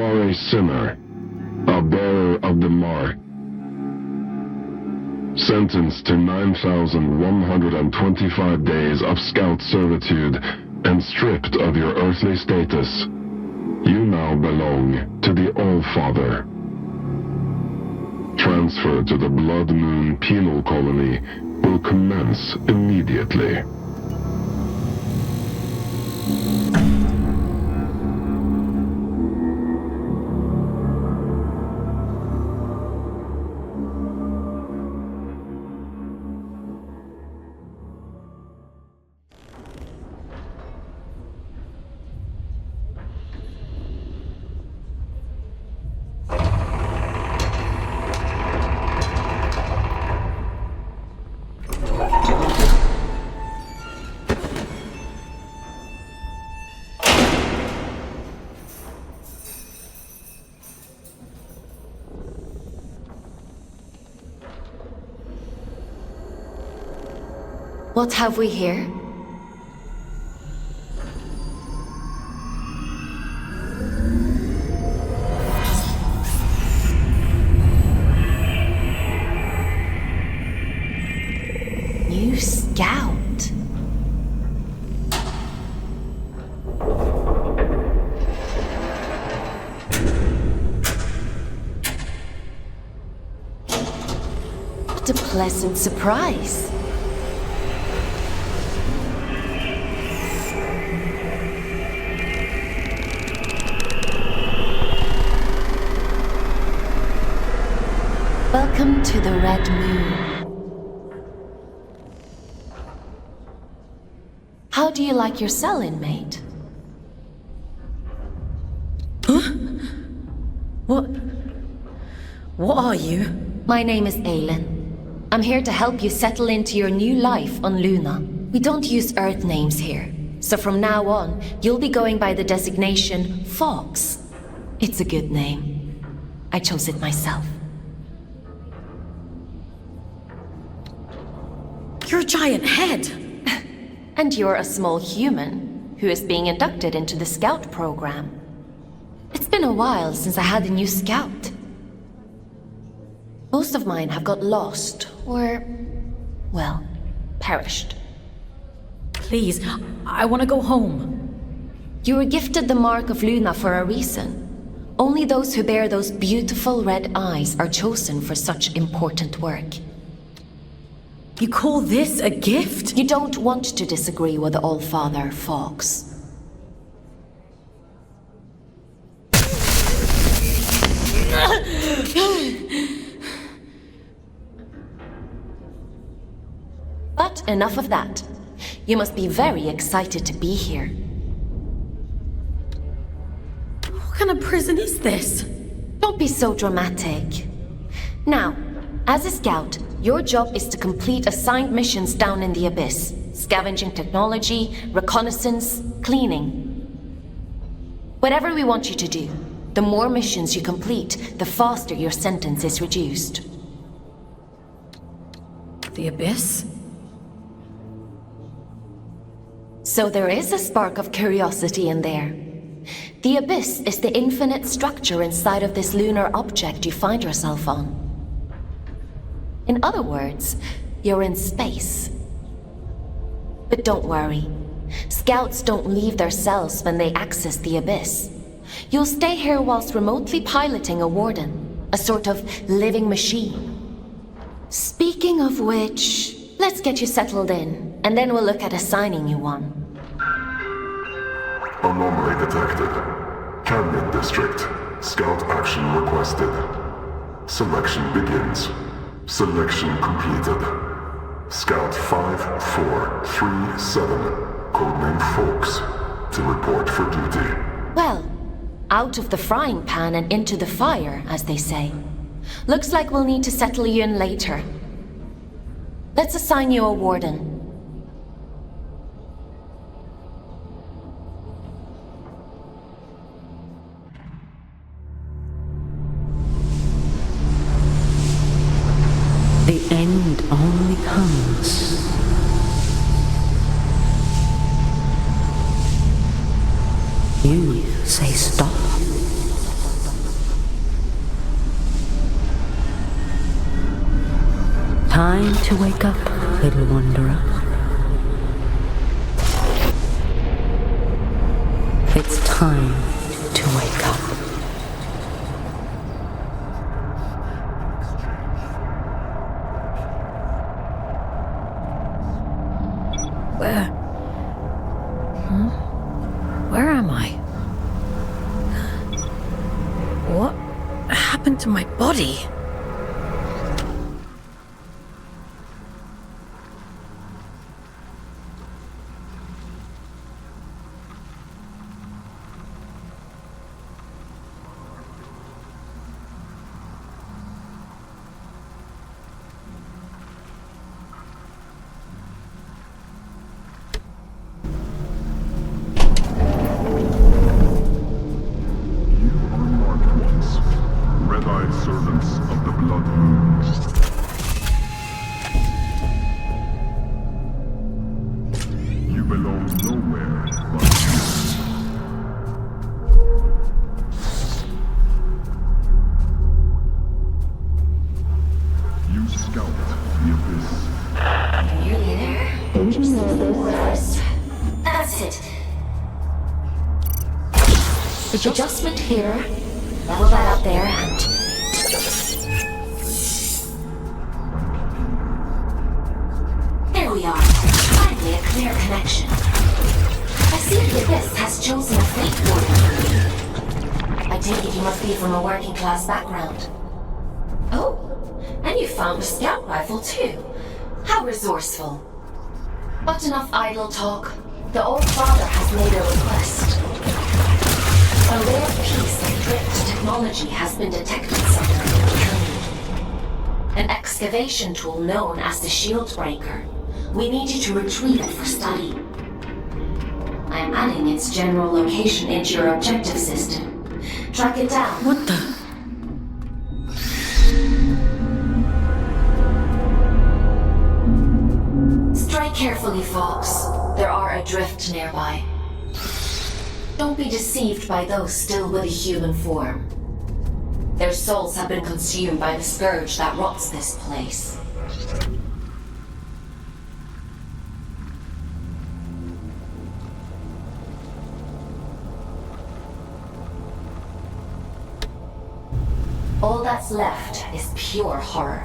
are a sinner, a bearer of the mark, sentenced to 9,125 days of scout servitude and stripped of your earthly status. You now belong to the All-Father. Transfer to the Blood Moon Penal Colony will commence immediately. What have we here? New scout. What a pleasant surprise. Welcome to the Red Moon. How do you like your cell, inmate? Huh? What are you? My name is Aylin. I'm here to help you settle into your new life on Luna. We don't use Earth names here, so from now on, you'll be going by the designation Fawkes. It's a good name. I chose it myself. You're a giant head! And you're a small human who is being inducted into the scout program. It's been a while since I had a new scout. Most of mine have got lost or, well, perished. Please, I want to go home. You were gifted the mark of Luna for a reason. Only those who bear those beautiful red eyes are chosen for such important work. You call this a gift? You don't want to disagree with the All-Father, Fawkes. But enough of that. You must be very excited to be here. What kind of prison is this? Don't be so dramatic. Now, as a scout, your job is to complete assigned missions down in the Abyss. Scavenging technology, reconnaissance, cleaning. Whatever we want you to do, the more missions you complete, the faster your sentence is reduced. The Abyss? So there is a spark of curiosity in there. The Abyss is the infinite structure inside of this lunar object you find yourself on. In other words, you're in space. But don't worry. Scouts don't leave their cells when they access the Abyss. You'll stay here whilst remotely piloting a warden, a sort of living machine. Speaking of which, let's get you settled in, and then we'll look at assigning you one. Anomaly detected. Canyon District. Scout action requested. Selection begins. Selection completed. Scout 5437, codename Fawkes, to report for duty. Well, out of the frying pan and into the fire, as they say. Looks like we'll need to settle you in later. Let's assign you a warden. The end only comes you say stop. time to wake up, little wanderer. It's time to wake up. Where am I? What happened to my body? That's it. Adjustment here. Level that up there and... There we are. Finally a clear connection. I see the Abyss has chosen a fleet warden. I take it you must be from a working class background. Oh, and you found a scout rifle too. How resourceful. But enough idle talk. The Old Father has made a request. A rare piece of cryptic technology has been detected somewhere in the commune. An excavation tool known as the Shield Breaker. We need you to retrieve it for study. I am adding its general location into your objective system. Track it down. What the? Strike carefully, Fawkes. There are adrift nearby. Don't be deceived by those still with a human form. Their souls have been consumed by the scourge that rots this place. All that's left is pure horror.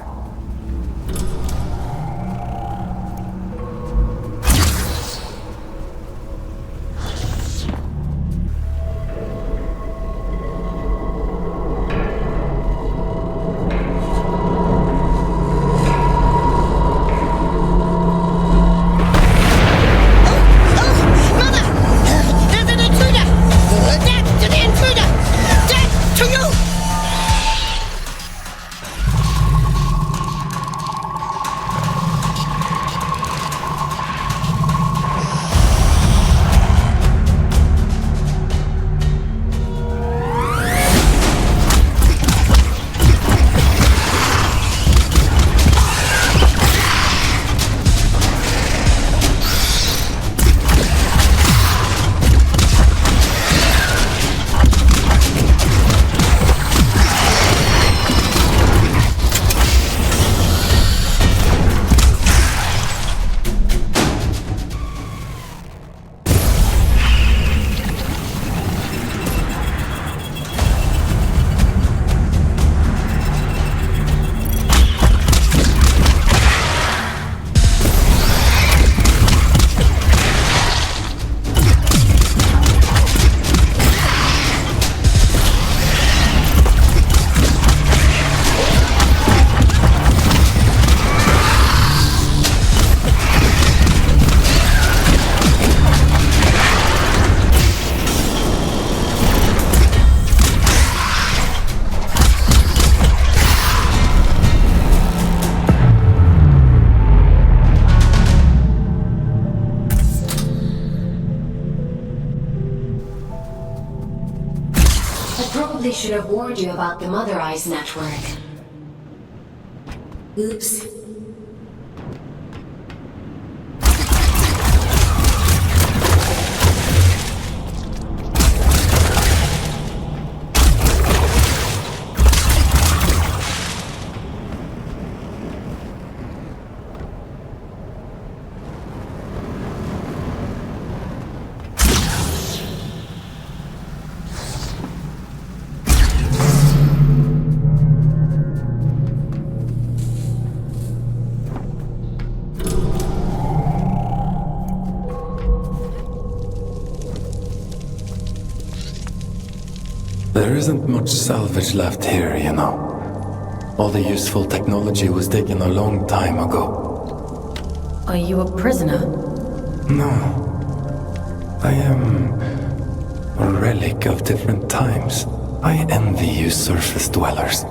They should have warned you about the Mother Eyes network. Oops. There isn't much salvage left here, you know. All the useful technology was taken a long time ago. Are you a prisoner? No. I am a relic of different times. I envy you surface dwellers.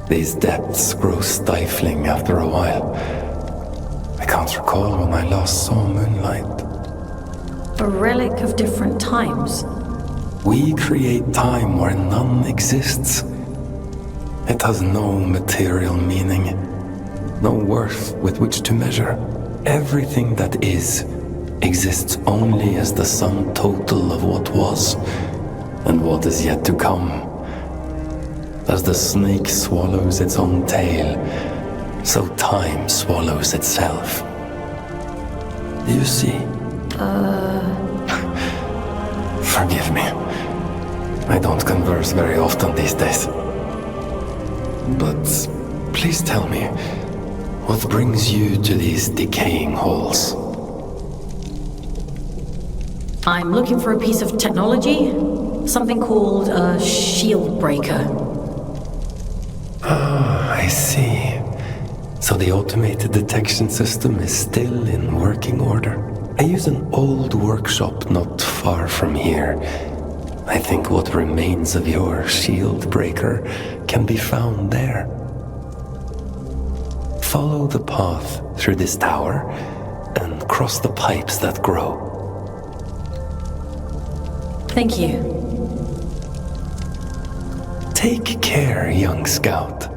These depths grow stifling after a while. I can't recall when I last saw moonlight. A relic of different times? We create time where none exists. It has no material meaning, no worth with which to measure. Everything that is exists only as the sum total of what was and what is yet to come. As the snake swallows its own tail, so time swallows itself. You see? Forgive me. I don't converse very often these days. But please tell me, what brings you to these decaying halls? I'm looking for a piece of technology. Something called a shield breaker. Ah, I see. So the automated detection system is still in working order. I use an old workshop not far from here. I think what remains of your shield breaker can be found there. Follow the path through this tower and cross the pipes that grow. Thank you. Take care, young scout.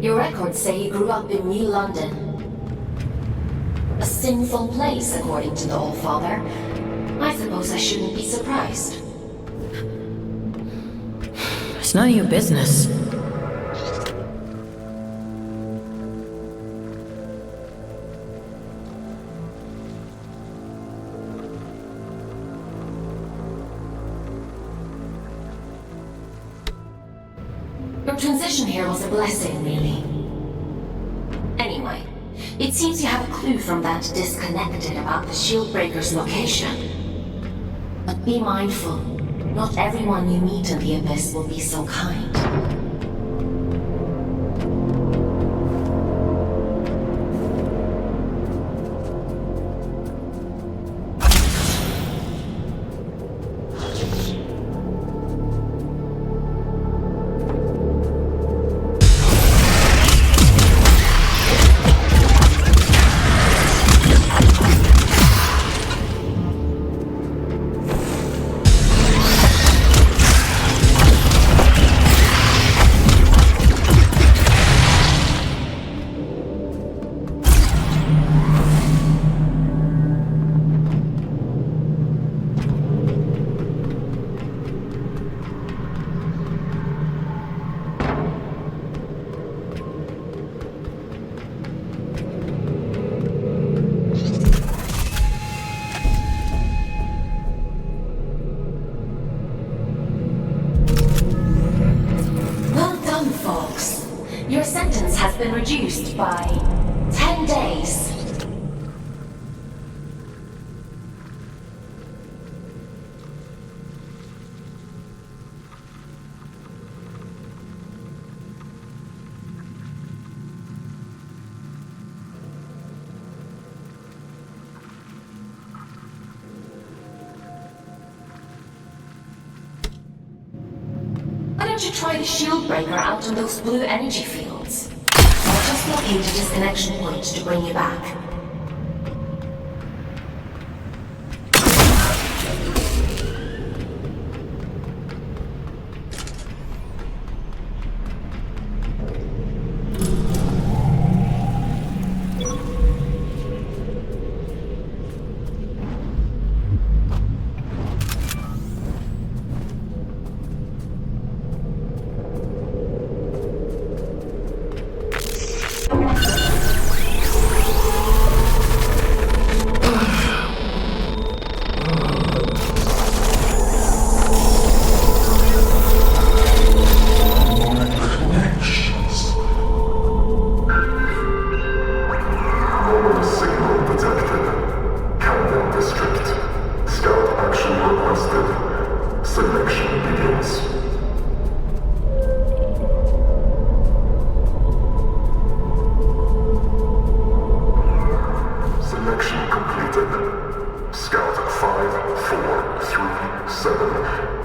Your records say you grew up in New London. A sinful place, according to the Allfather. I suppose I shouldn't be surprised. It's none of your business. Your transition here was a blessing, really. Anyway, it seems you have a clue from that disconnected about the Shieldbreaker's location. But be mindful, not everyone you meet in the Abyss will be so kind. Your sentence has been reduced by 10 days. Why don't you try the Shieldbreaker out on those blue energy fields? I'll just locate a disconnection point to bring you back.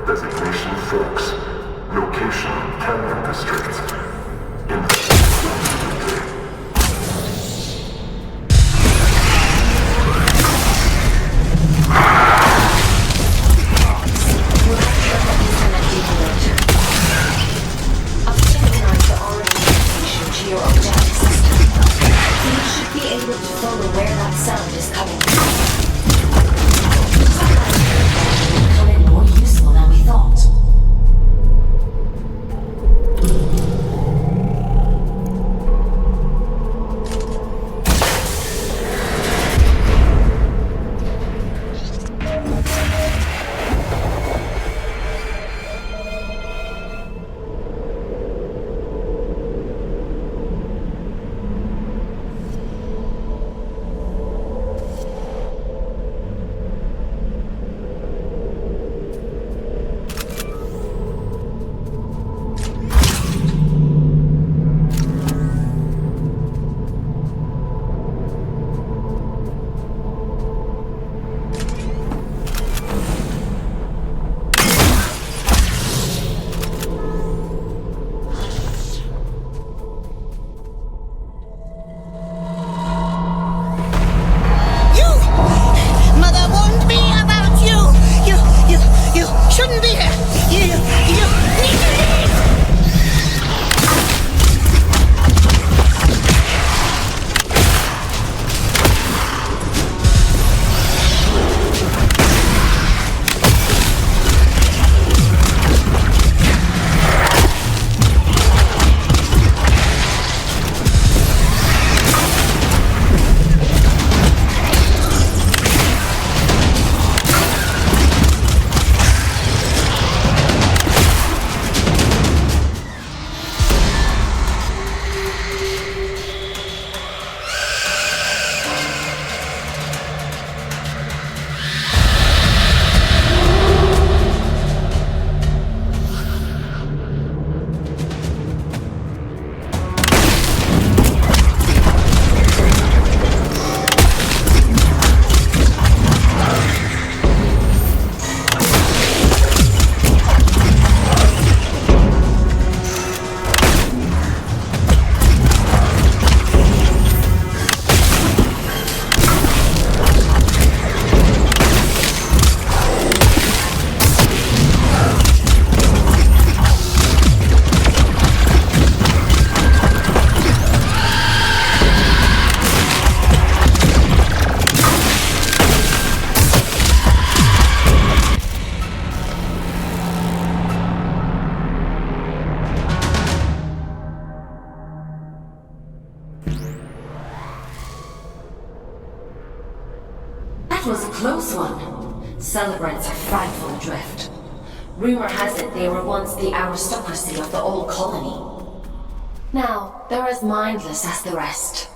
Designation Fawkes. Location Canyon District. was a close one. Celebrants are frightful adrift. Rumor has it they were once the aristocracy of the old colony. Now, they're as mindless as the rest.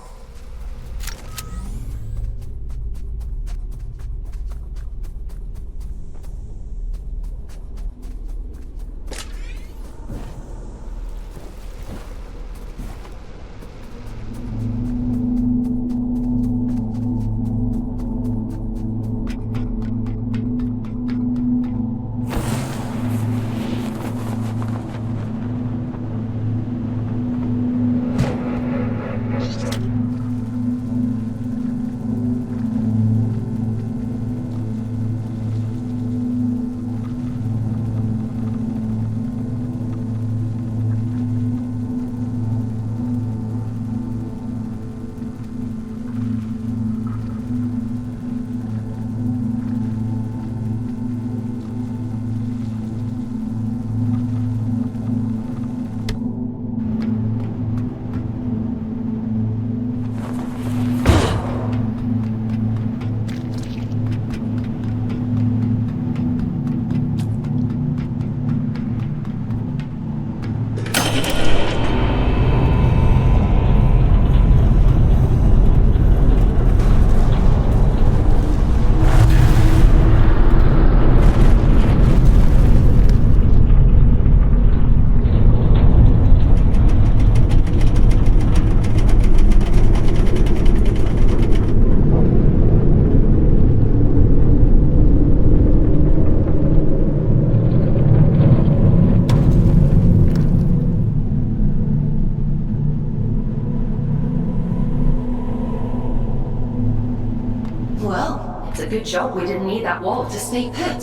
Good job we didn't need that wall to stay put.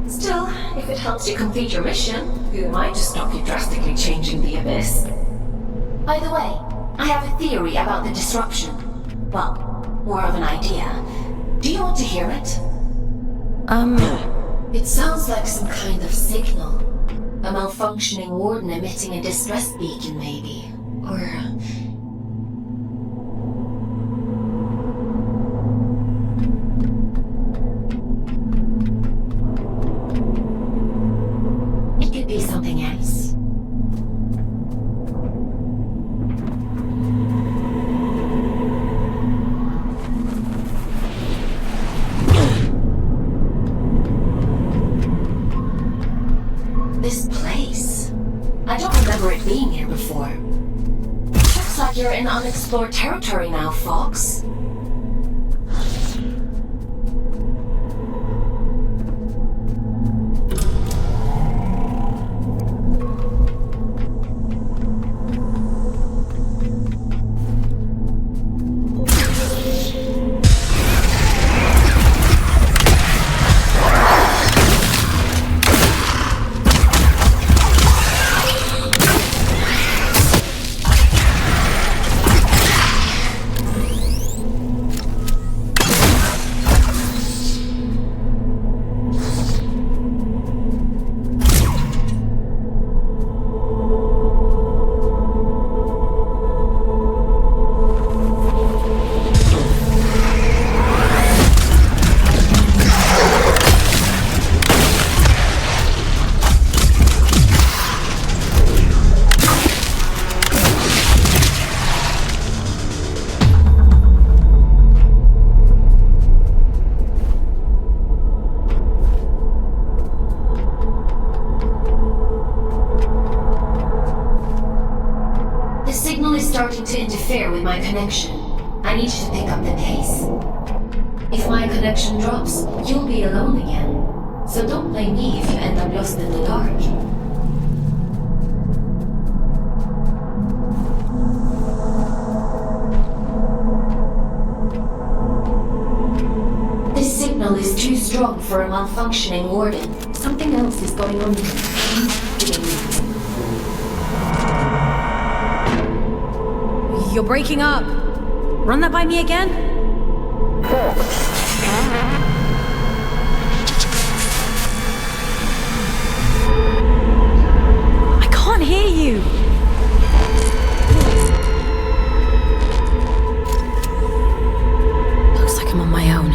Still, if it helps you complete your mission, it might just stop you drastically changing the Abyss. By the way, I have a theory about the disruption. Well, more of an idea. Do you want to hear it? It sounds like some kind of signal. A malfunctioning warden emitting a distress beacon, maybe. Or... something else. This place. I don't remember it being here before. Looks like you're in unexplored territory now, Fawkes. Starting to interfere with my connection. I need you to pick up the pace. If my connection drops, you'll be alone again. So don't blame me if you end up lost in the dark. This signal is too strong for a malfunctioning warden. Something else is going on here. You're breaking up. Run that by me again? I can't hear you. Looks like I'm on my own.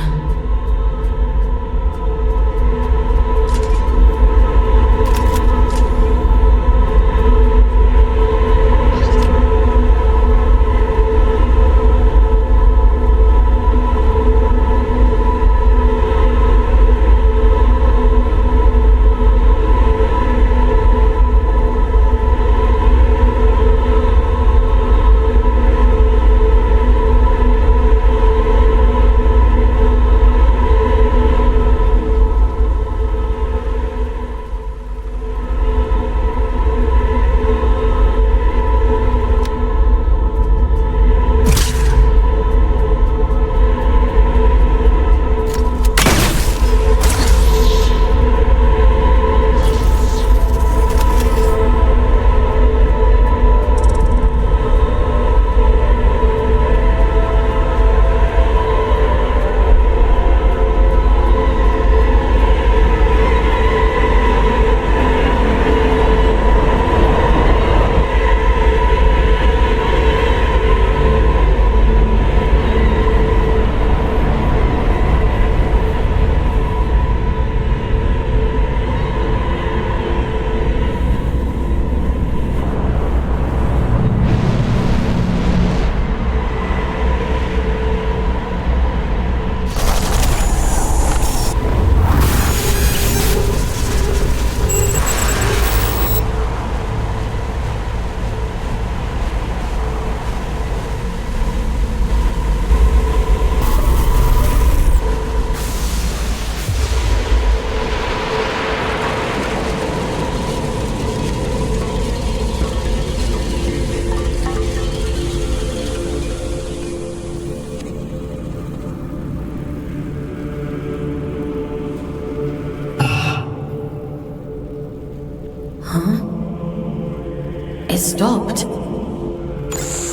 stopped.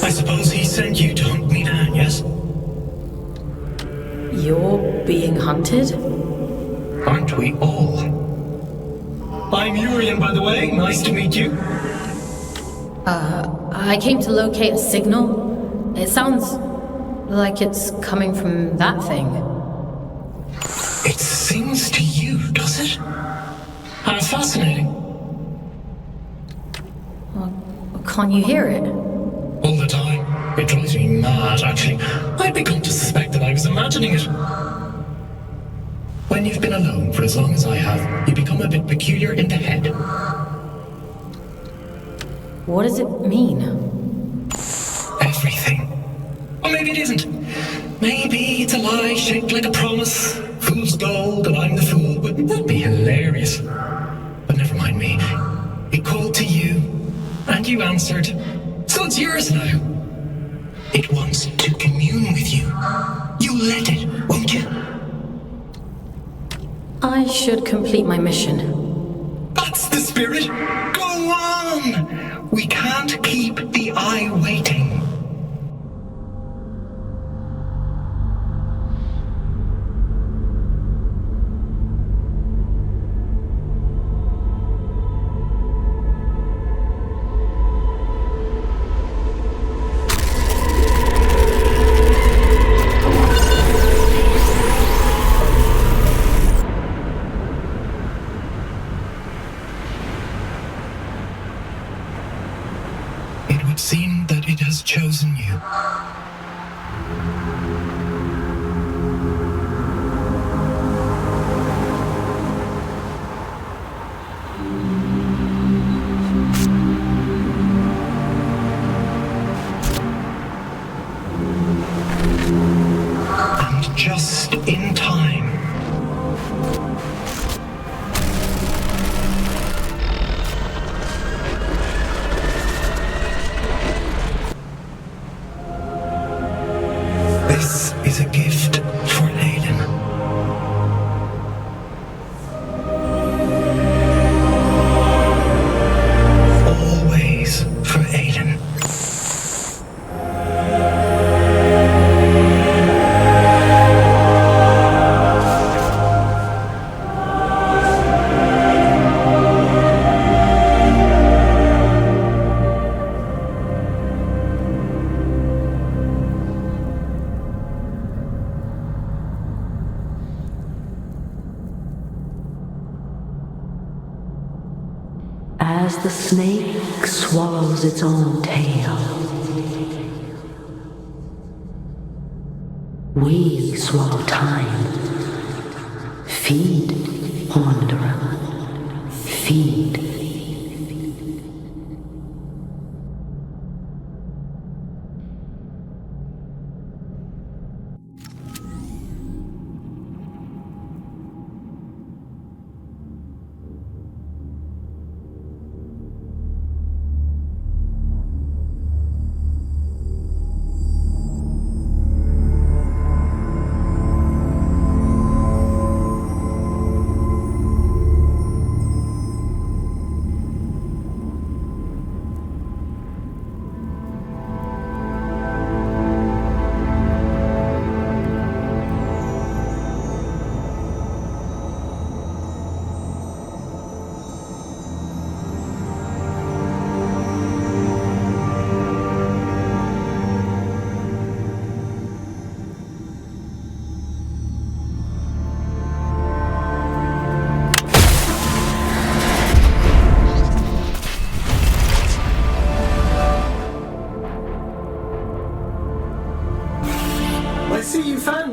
I suppose he sent you to hunt me down, yes? You're being hunted? Aren't we all? I'm Urian, by the way. Nice to meet you. I came to locate a signal. It sounds like it's coming from that thing. It sings to you, does it? How fascinating. Can't you hear it? All the time. It drives me mad, actually. I'd begun to suspect that I was imagining it. When you've been alone for as long as I have, you become a bit peculiar in the head. What does it mean? Everything. Or maybe it isn't. Maybe it's a lie shaped like a promise. Fool's gold and I'm the fool. Wouldn't that be hilarious? But never mind me. It called to you, and you answered. So it's yours now. It wants to commune with you. You let it, won't you? I should complete my mission. That's the spirit. Go on. We can't keep the eye waiting. Seem that it has chosen you. And just in time. This is a gift for Aylin. Always for Aylin. As the snake swallows its own tail, we swallow time. Feed, wanderer. Feed.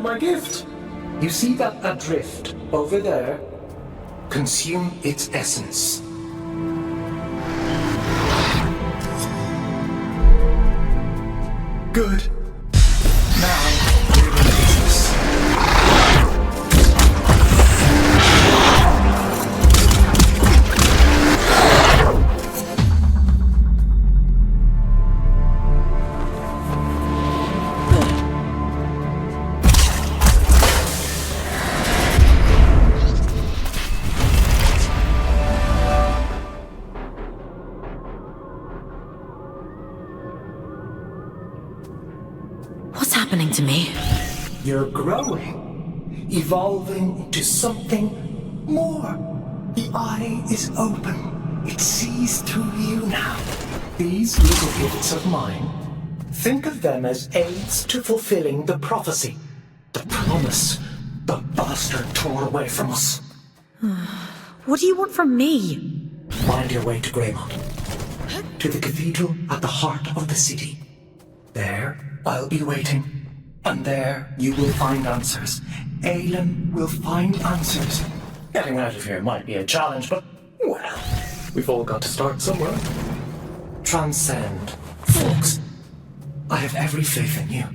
My gift. You see that adrift over there? Consume its essence. Good. Now, we're in business. What's happening to me? You're growing, evolving into something more. The eye is open. It sees through you now. These little gifts of mine, think of them as aids to fulfilling the prophecy. The promise the bastard tore away from us. What do you want from me? Find your way to Greymont. To the cathedral at the heart of the city. There, I'll be waiting. And there, you will find answers. Aylin will find answers. Getting out of here might be a challenge, but, well, we've all got to start somewhere. Transcend. Fawkes, I have every faith in you.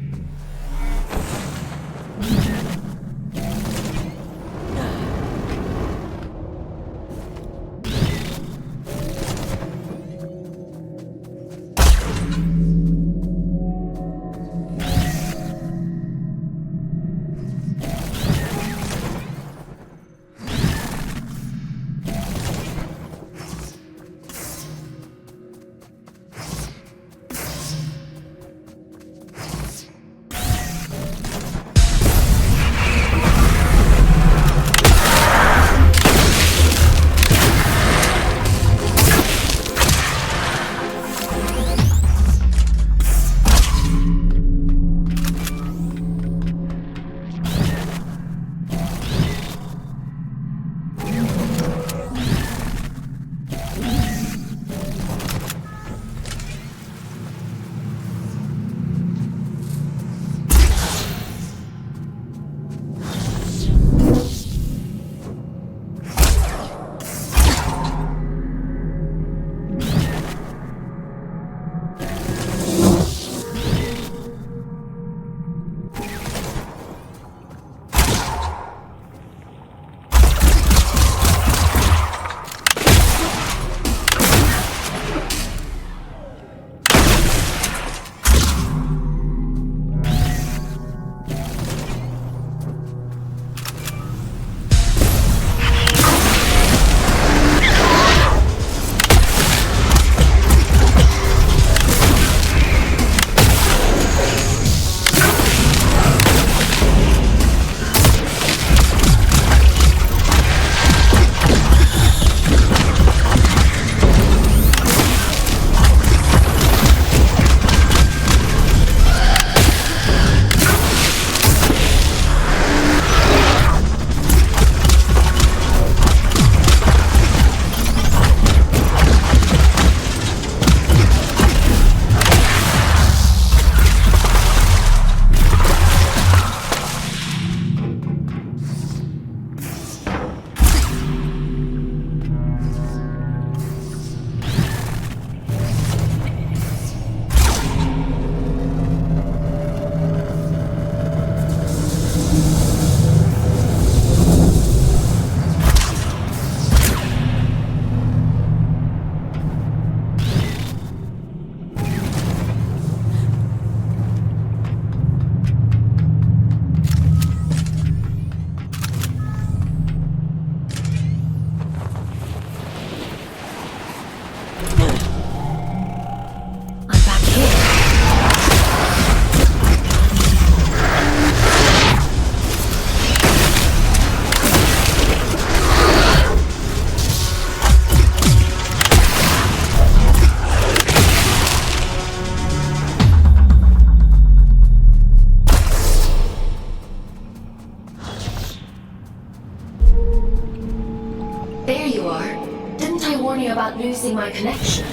about losing my connection.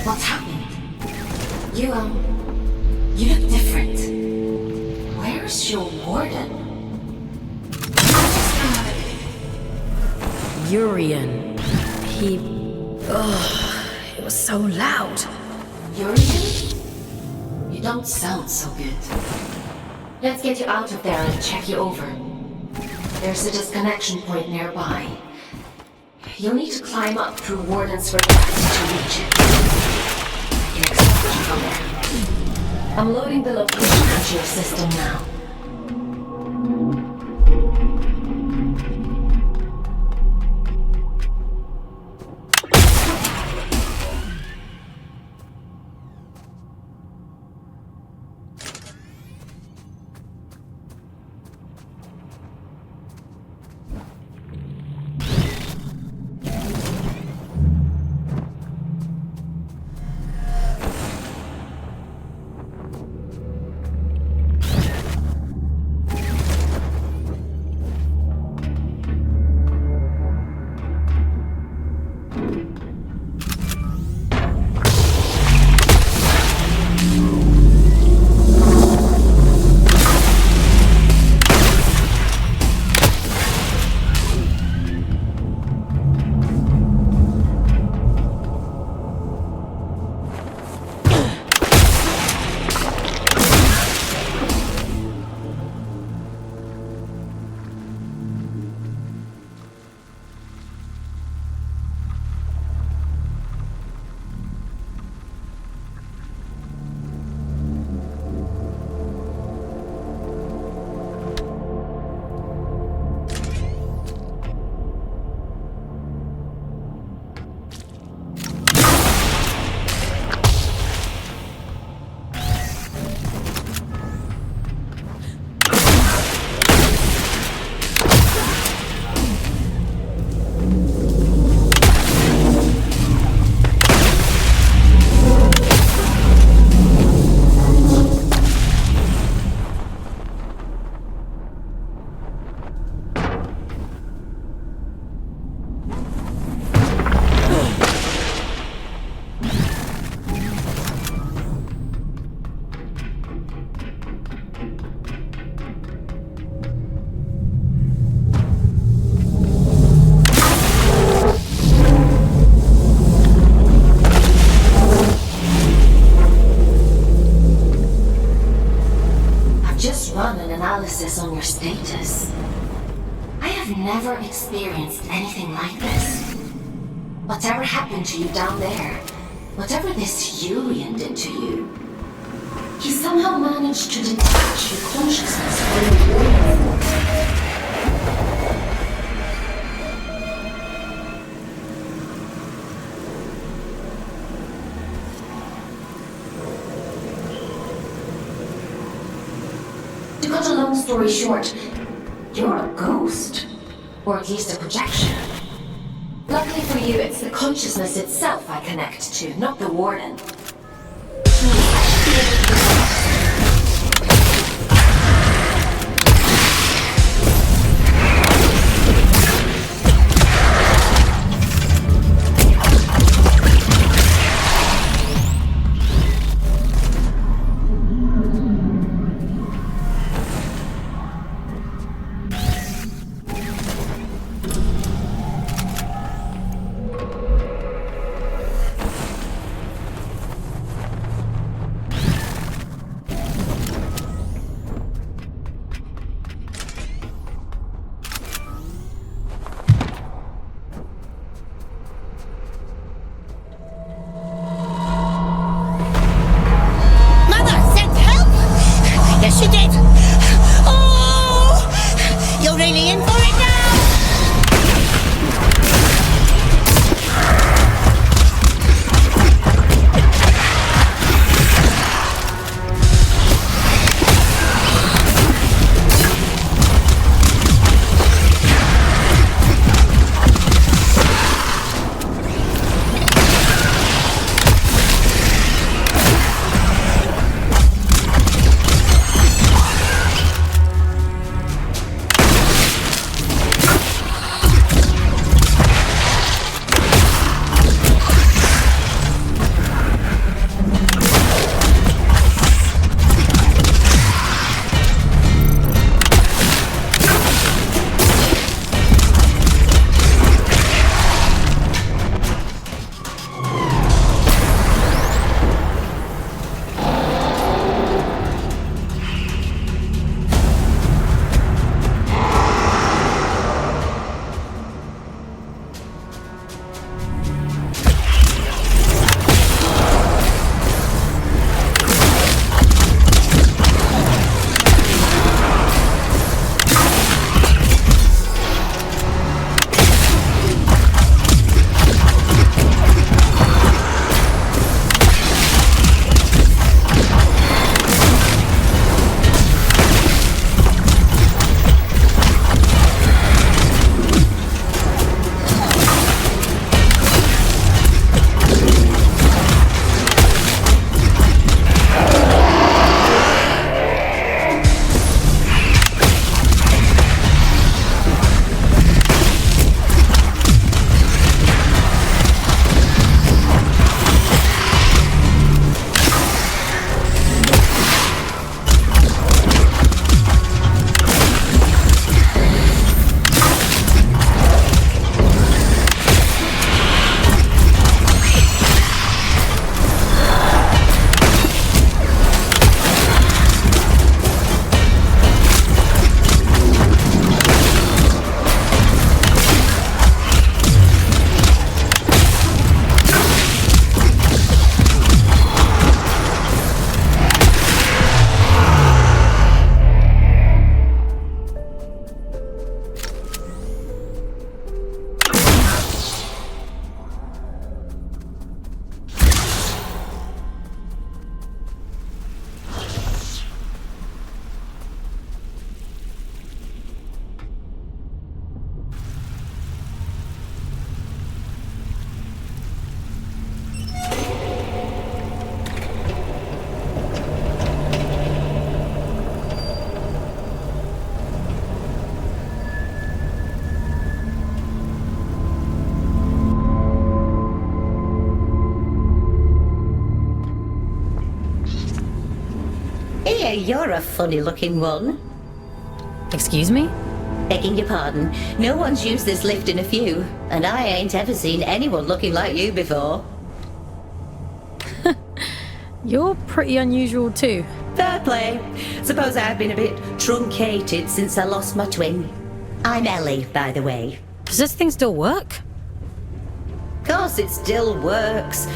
What's happened? You look different. Where's your warden? Urian. It was so loud. Urian? You don't sound so good. Let's get you out of there and check you over. There's a disconnection point nearby. You'll need to climb up through Warden's request to reach it. I can accept you from there. I'm loading the location into your system now. analysis on your status. I have never experienced anything like this. Whatever happened to you down there, whatever this Urian did to you, he somehow managed to detach your consciousness from your warning force. To cut a long story short, you're a ghost. Or at least a projection. Luckily for you, it's the consciousness itself I connect to, not the warden. You're a funny-looking one. Excuse me? Begging your pardon, no one's used this lift in a few, and I ain't ever seen anyone looking like you before. You're pretty unusual too. Fair play. Suppose I've been a bit truncated since I lost my twin. I'm Ellie, by the way. Does this thing still work? Course it still works.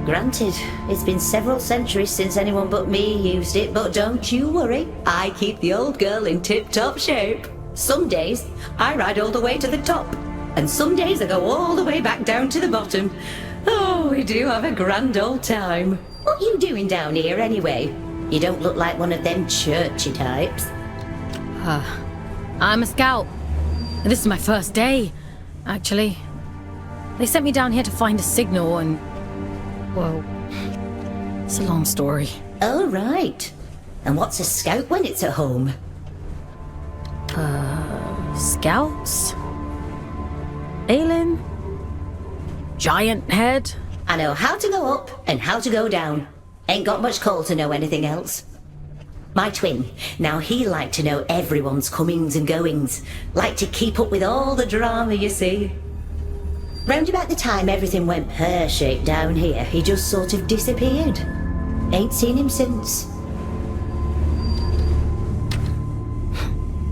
Granted, it's been several centuries since anyone but me used it, but don't you worry. I keep the old girl in tip-top shape. Some days, I ride all the way to the top, and some days I go all the way back down to the bottom. Oh, we do have a grand old time. What you doing down here, anyway? You don't look like one of them churchy types. I'm a scout. This is my first day, actually. They sent me down here to find a signal and... well... it's a long story. Oh, right. And what's a scout when it's at home? Scouts? Aylin? Giant head? I know how to go up and how to go down. Ain't got much call to know anything else. My twin, now he liked to know everyone's comings and goings. Liked to keep up with all the drama, you see. Round about the time everything went pear-shaped down here, he just sort of disappeared. Ain't seen him since.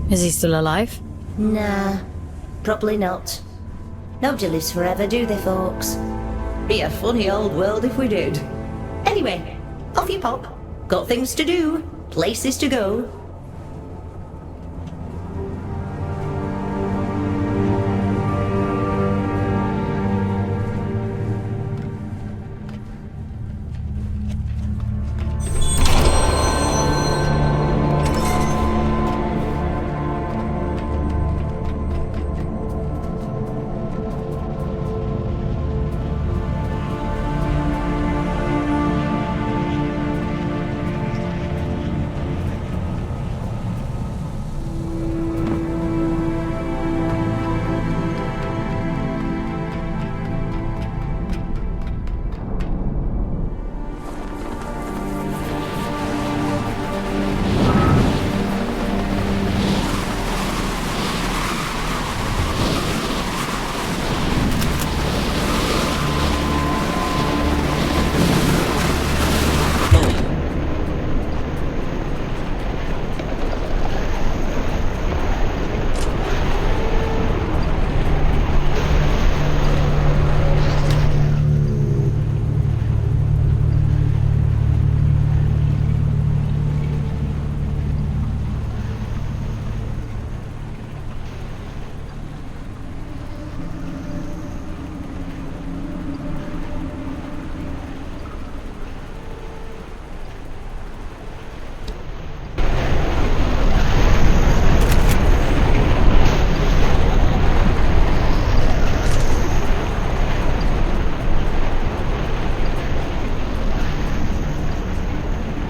Is he still alive? Nah, probably not. Nobody lives forever, do they, Fawkes? Be a funny old world if we did. Anyway, off you pop. Got things to do, places to go.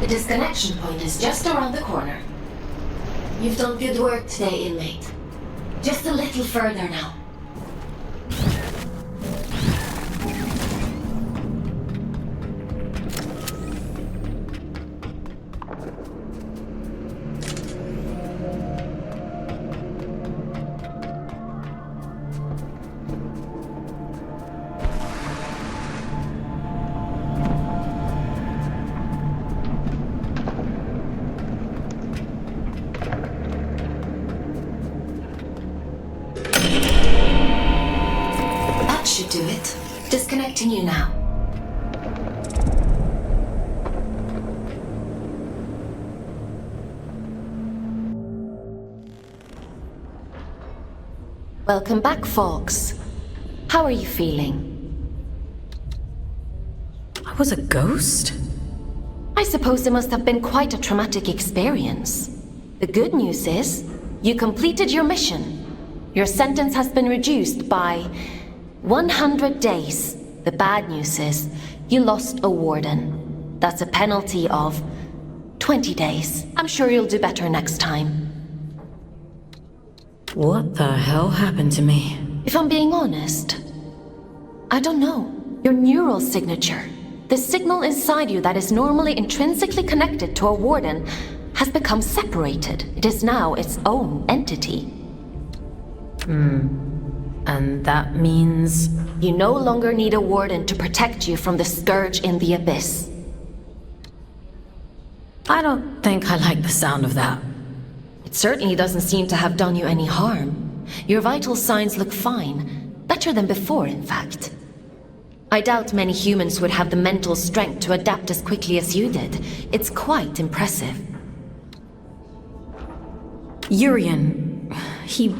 Disconnection point is just around the corner. You've done good work today, inmate. Just a little further now. Should do it. Disconnecting you now. Welcome back, Fawkes. How are you feeling? I was a ghost? I suppose it must have been quite a traumatic experience. The good news is, you completed your mission. Your sentence has been reduced by 100 days. The bad news is, you lost a warden. That's a penalty of 20 days. I'm sure you'll do better next time. What the hell happened to me? If I'm being honest, I don't know. Your neural signature, the signal inside you that is normally intrinsically connected to a warden, has become separated. It is now its own entity. And that means... You no longer need a warden to protect you from the scourge in the abyss. I don't think I like the sound of that. It certainly doesn't seem to have done you any harm. Your vital signs look fine. Better than before, in fact. I doubt many humans would have the mental strength to adapt as quickly as you did. It's quite impressive. Urian, he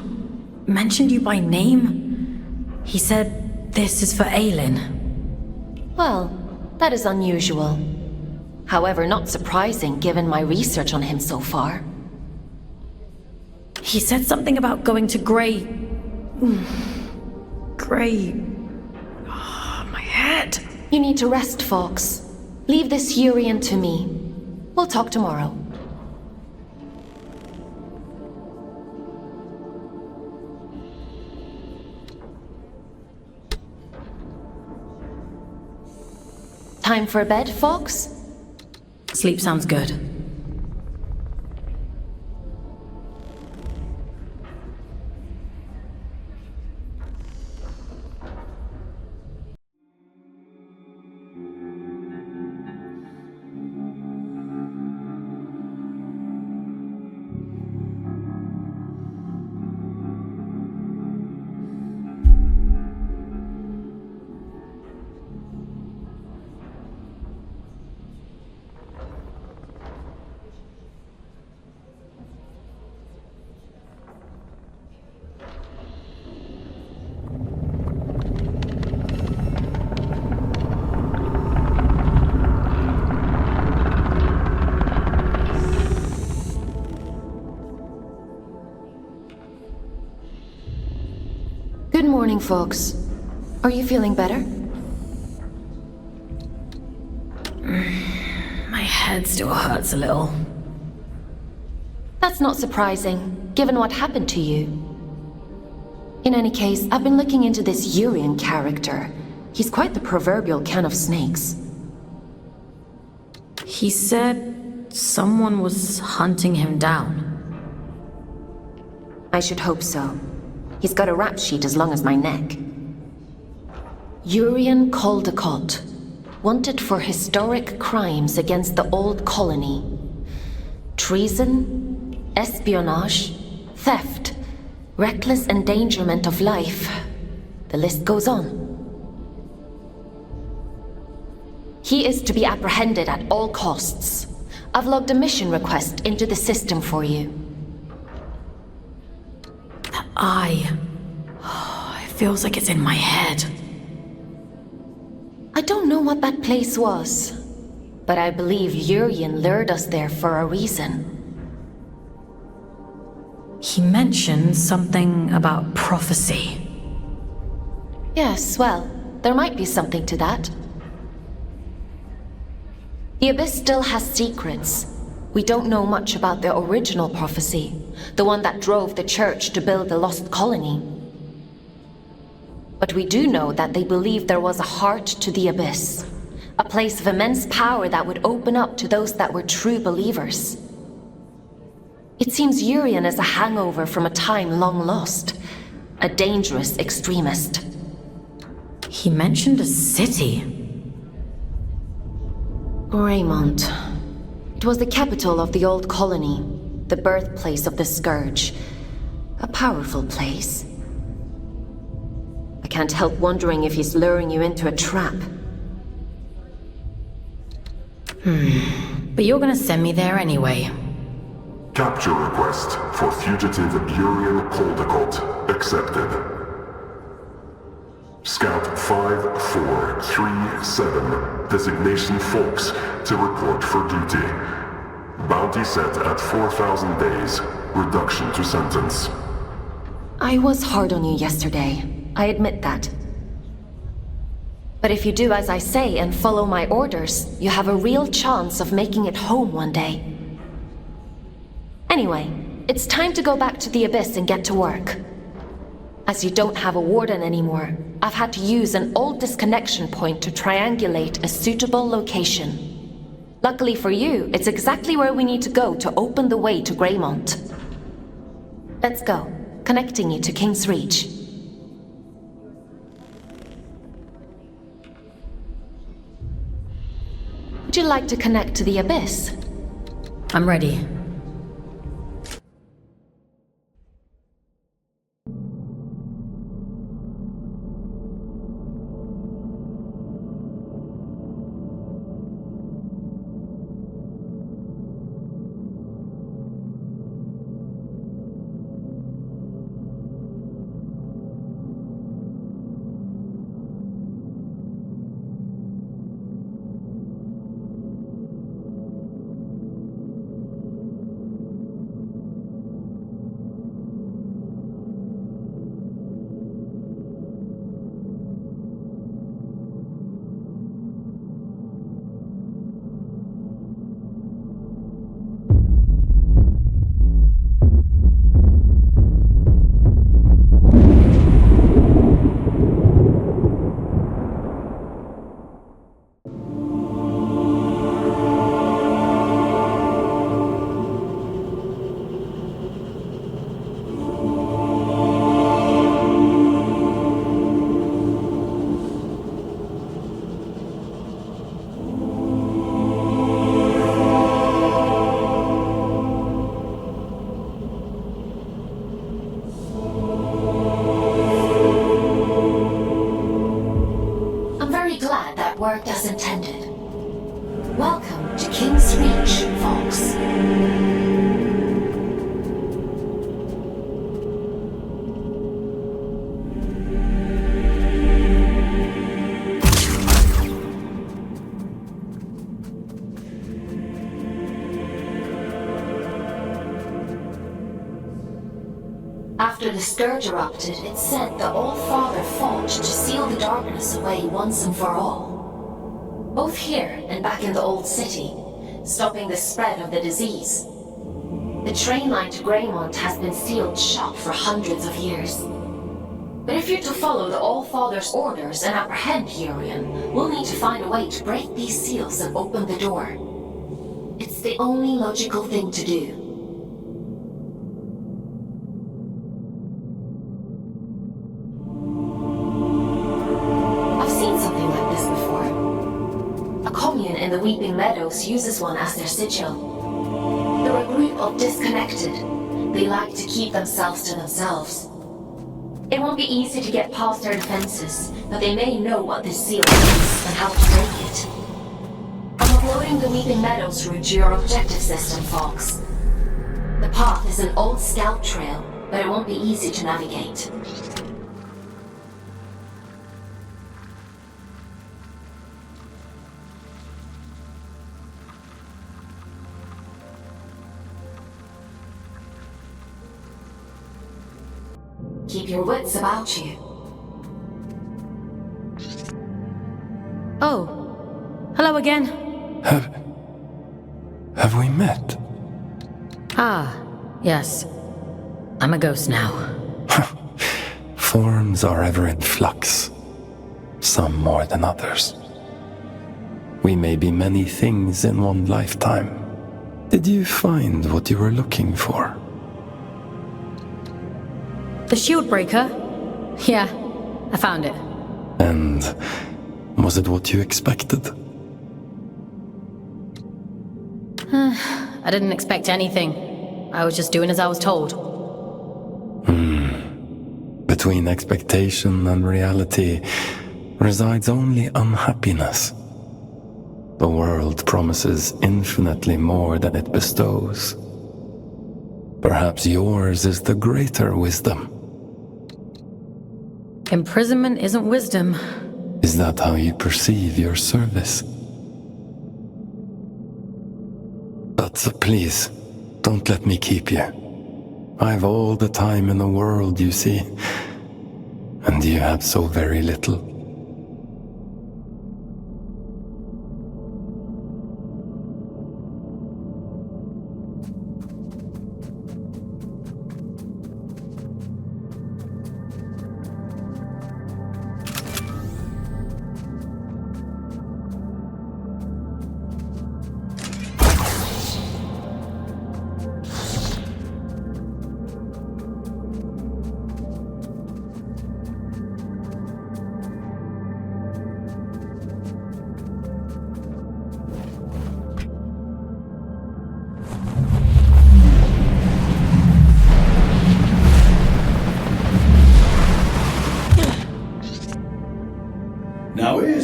mentioned you by name. He said this is for Aylin. Well, that is unusual. However, not surprising given my research on him so far. He said something about going to Grey... my head. You need to rest, Fawkes. Leave this Urian to me. We'll talk tomorrow. Time for bed, Fawkes? Sleep sounds good. Good morning, Fawkes. Are you feeling better? My head still hurts a little. That's not surprising, given what happened to you. In any case, I've been looking into this Urian character. He's quite the proverbial can of snakes. He said someone was hunting him down. I should hope so. He's got a rap sheet as long as my neck. Urian Caldecott, wanted for historic crimes against the old colony. Treason, espionage, theft, reckless endangerment of life. The list goes on. He is to be apprehended at all costs. I've logged a mission request into the system for you. It feels like it's in my head. I don't know what that place was, but I believe Urian lured us there for a reason. He mentioned something about prophecy. Yes, well, there might be something to that. The Abyss still has secrets. We don't know much about the original prophecy, the one that drove the Church to build the lost colony. But we do know that they believed there was a heart to the Abyss, a place of immense power that would open up to those that were true believers. It seems Urian is a hangover from a time long lost, a dangerous extremist. He mentioned a city. Greymont. It was the capital of the old colony, the birthplace of the Scourge. A powerful place. I can't help wondering if he's luring you into a trap. But you're gonna send me there anyway. Capture request for fugitive Urian Caldecott accepted. Scout 5437, designation Fawkes, to report for duty. Bounty set at 4,000 days, reduction to sentence. I was hard on you yesterday. I admit that. But if you do as I say and follow my orders, you have a real chance of making it home one day. Anyway, it's time to go back to the Abyss and get to work. As you don't have a warden anymore, I've had to use an old disconnection point to triangulate a suitable location. Luckily for you, it's exactly where we need to go to open the way to Greymont. Let's go, connecting you to King's Reach. Would you like to connect to the Abyss? I'm ready. Worked as intended. Welcome to King's Reach, Fawkes. After the scourge erupted, it said the All-Father fought to seal the darkness away once and for all. Both here and back in the old city, stopping the spread of the disease. The train line to Greymont has been sealed shut for hundreds of years. But if you're to follow the All-Father's orders and apprehend Urian, we'll need to find a way to break these seals and open the door. It's the only logical thing to do. In the Weeping Meadows uses one as their sigil. They're a group of disconnected. They like to keep themselves to themselves. It won't be easy to get past their defenses, but they may know what this seal is and how to break it. I'm uploading the Weeping Meadows route to your objective system, Fawkes. The path is an old scout trail, but it won't be easy to navigate. Keep your wits about you. Oh. Hello again. Have we met? Ah, yes. I'm a ghost now. Forms are ever in flux. Some more than others. We may be many things in one lifetime. Did you find what you were looking for? The shield breaker? Yeah, I found it. And was it what you expected? I didn't expect anything. I was just doing as I was told. Between expectation and reality resides only unhappiness. The world promises infinitely more than it bestows. Perhaps yours is the greater wisdom. Imprisonment isn't wisdom. Is that how you perceive your service? But please, don't let me keep you. I've all the time in the world, you see. And you have so very little.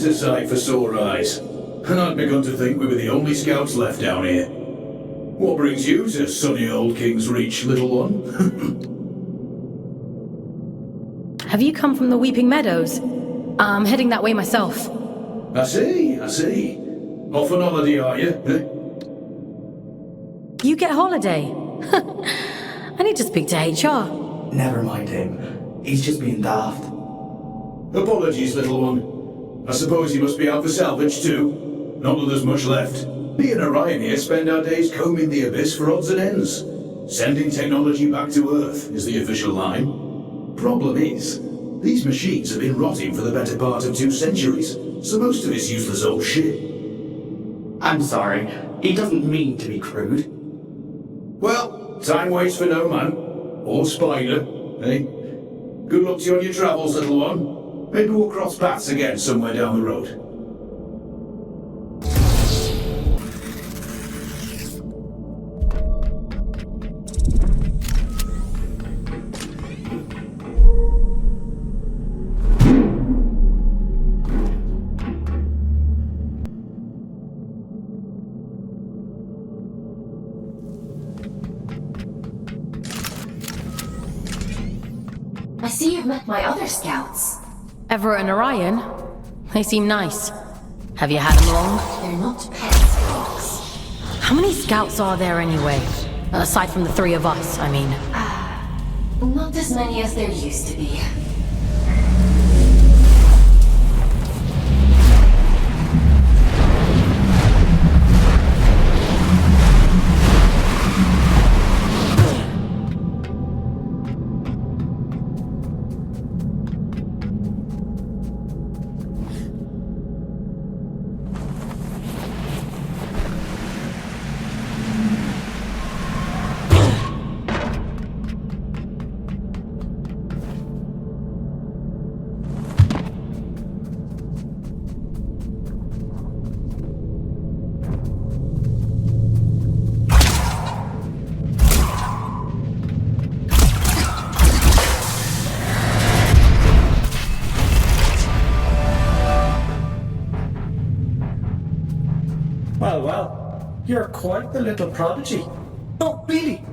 a sight for sore eyes. And I'd begun to think we were the only scouts left down here. What brings you to sunny old King's Reach, little one? Have you come from the Weeping Meadows? I'm heading that way myself. I see. Off on holiday, are you? You get holiday? I need to speak to HR. Never mind him. He's just being daft. Apologies, little one. I suppose you must be out for salvage too. Not that there's much left. Me and Urian here spend our days combing the abyss for odds and ends. Sending technology back to Earth is the official line. Problem is, these machines have been rotting for the better part of 2 centuries, so most of it's useless old shit. I'm sorry. He doesn't mean to be crude. Well, time waits for no man. Or spider, eh? Good luck to you on your travels, little one. Maybe we'll cross paths again somewhere down the road. I see you've met my other scouts. Everett and Urian? They seem nice. Have you had them long? They're not pets, Fawkes. How many scouts are there anyway? Aside from the 3 of us, I mean. Not as many as there used to be. Well, you're quite the little prodigy. Oh, really?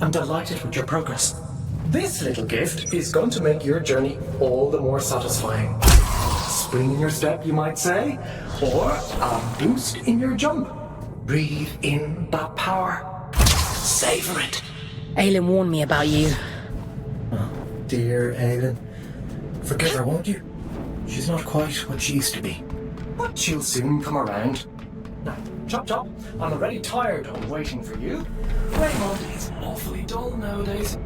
I'm delighted with your progress. This little gift is going to make your journey all the more satisfying. Spring in your step, you might say, or a boost in your jump. Breathe in that power. Savor it. Aylin warned me about you. Oh, dear Aylin. Forgive her, won't you? She's not quite what she used to be. But she'll soon come around. Now, chop chop, I'm already tired of waiting for you. Greymont is awfully dull nowadays.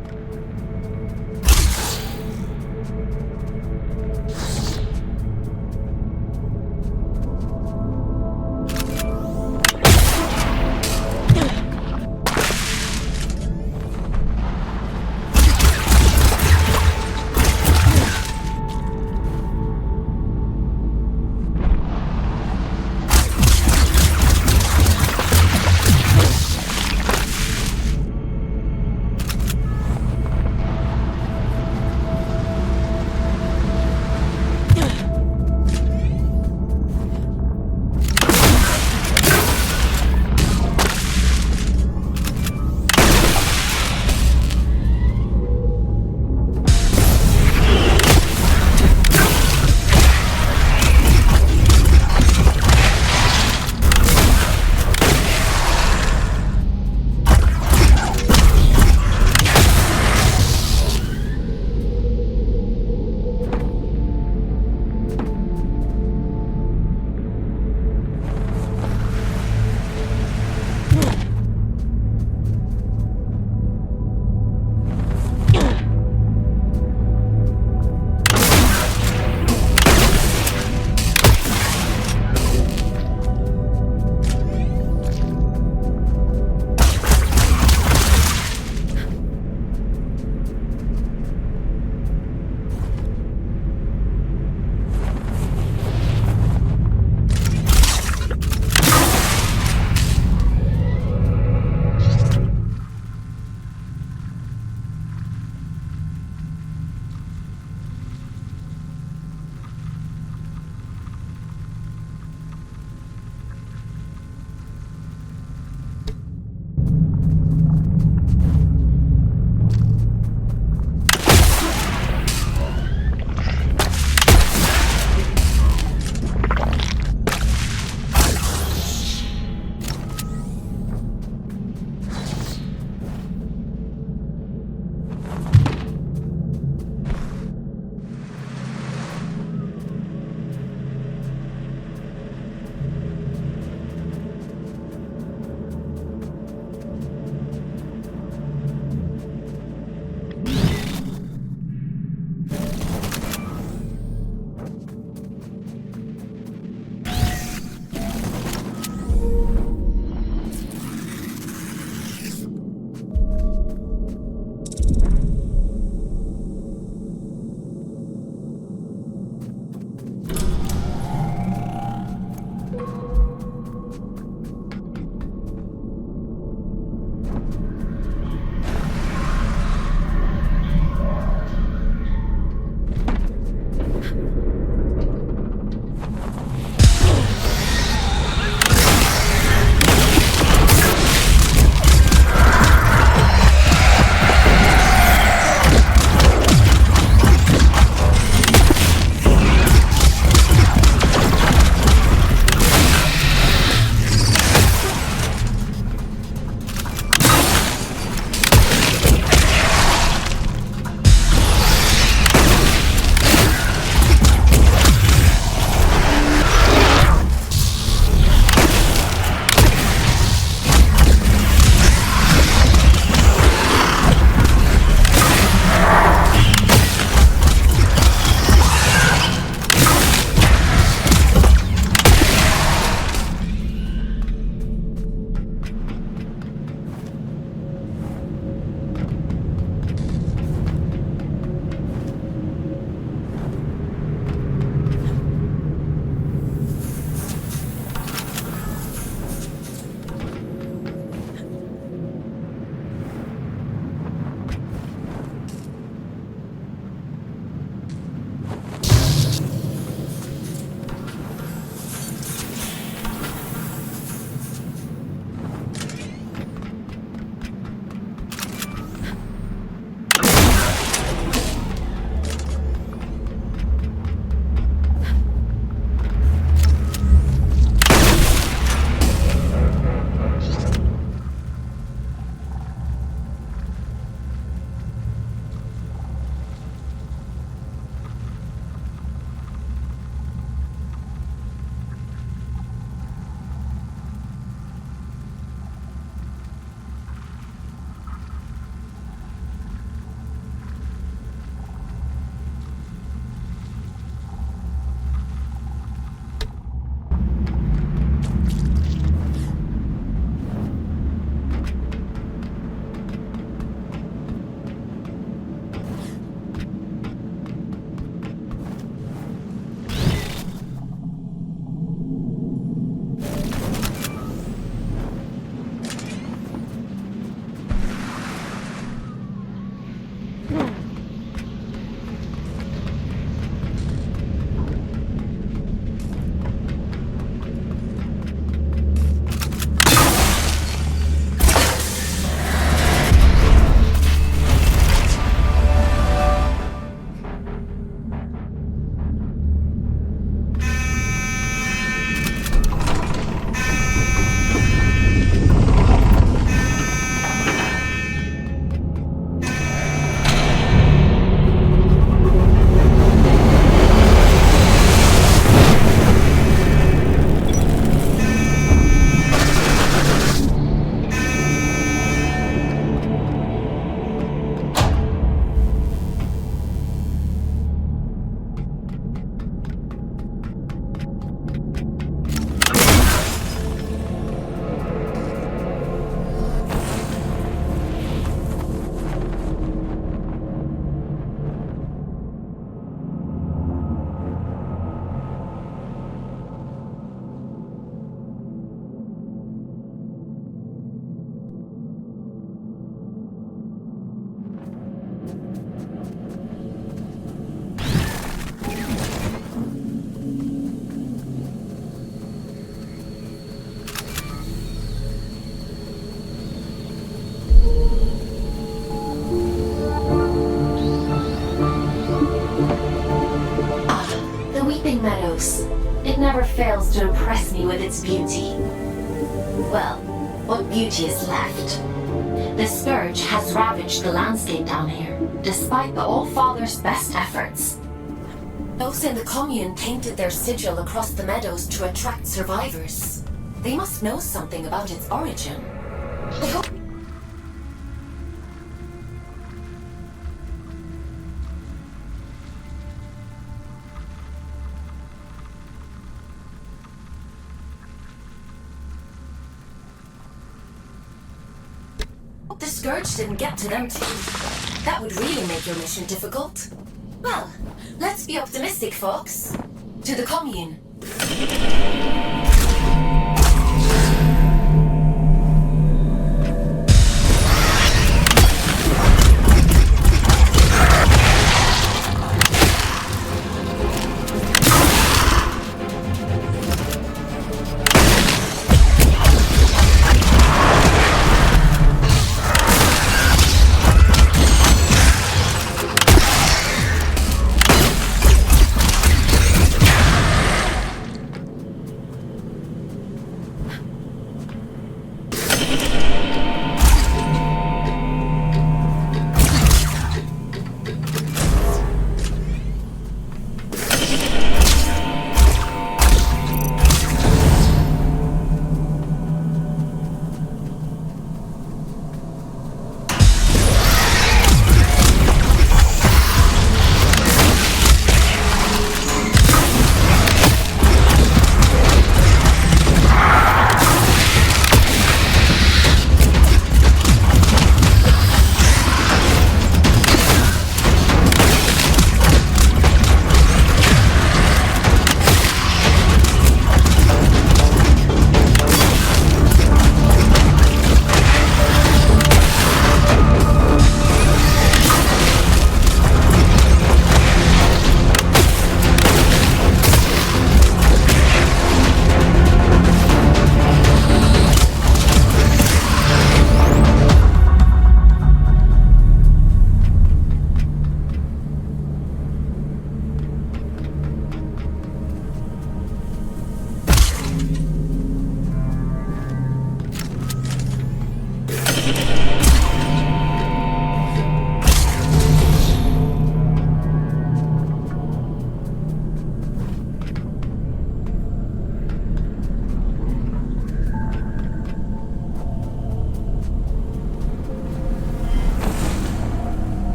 fails to impress me with its beauty. Well, what beauty is left? The Scourge has ravaged the landscape down here, despite the All-Father's best efforts. Those in the commune painted their sigil across the meadows to attract survivors. They must know something about its origin. I hope the Scourge didn't get to them too. That would really make your mission difficult. Well, let's be optimistic, Fawkes. To the commune.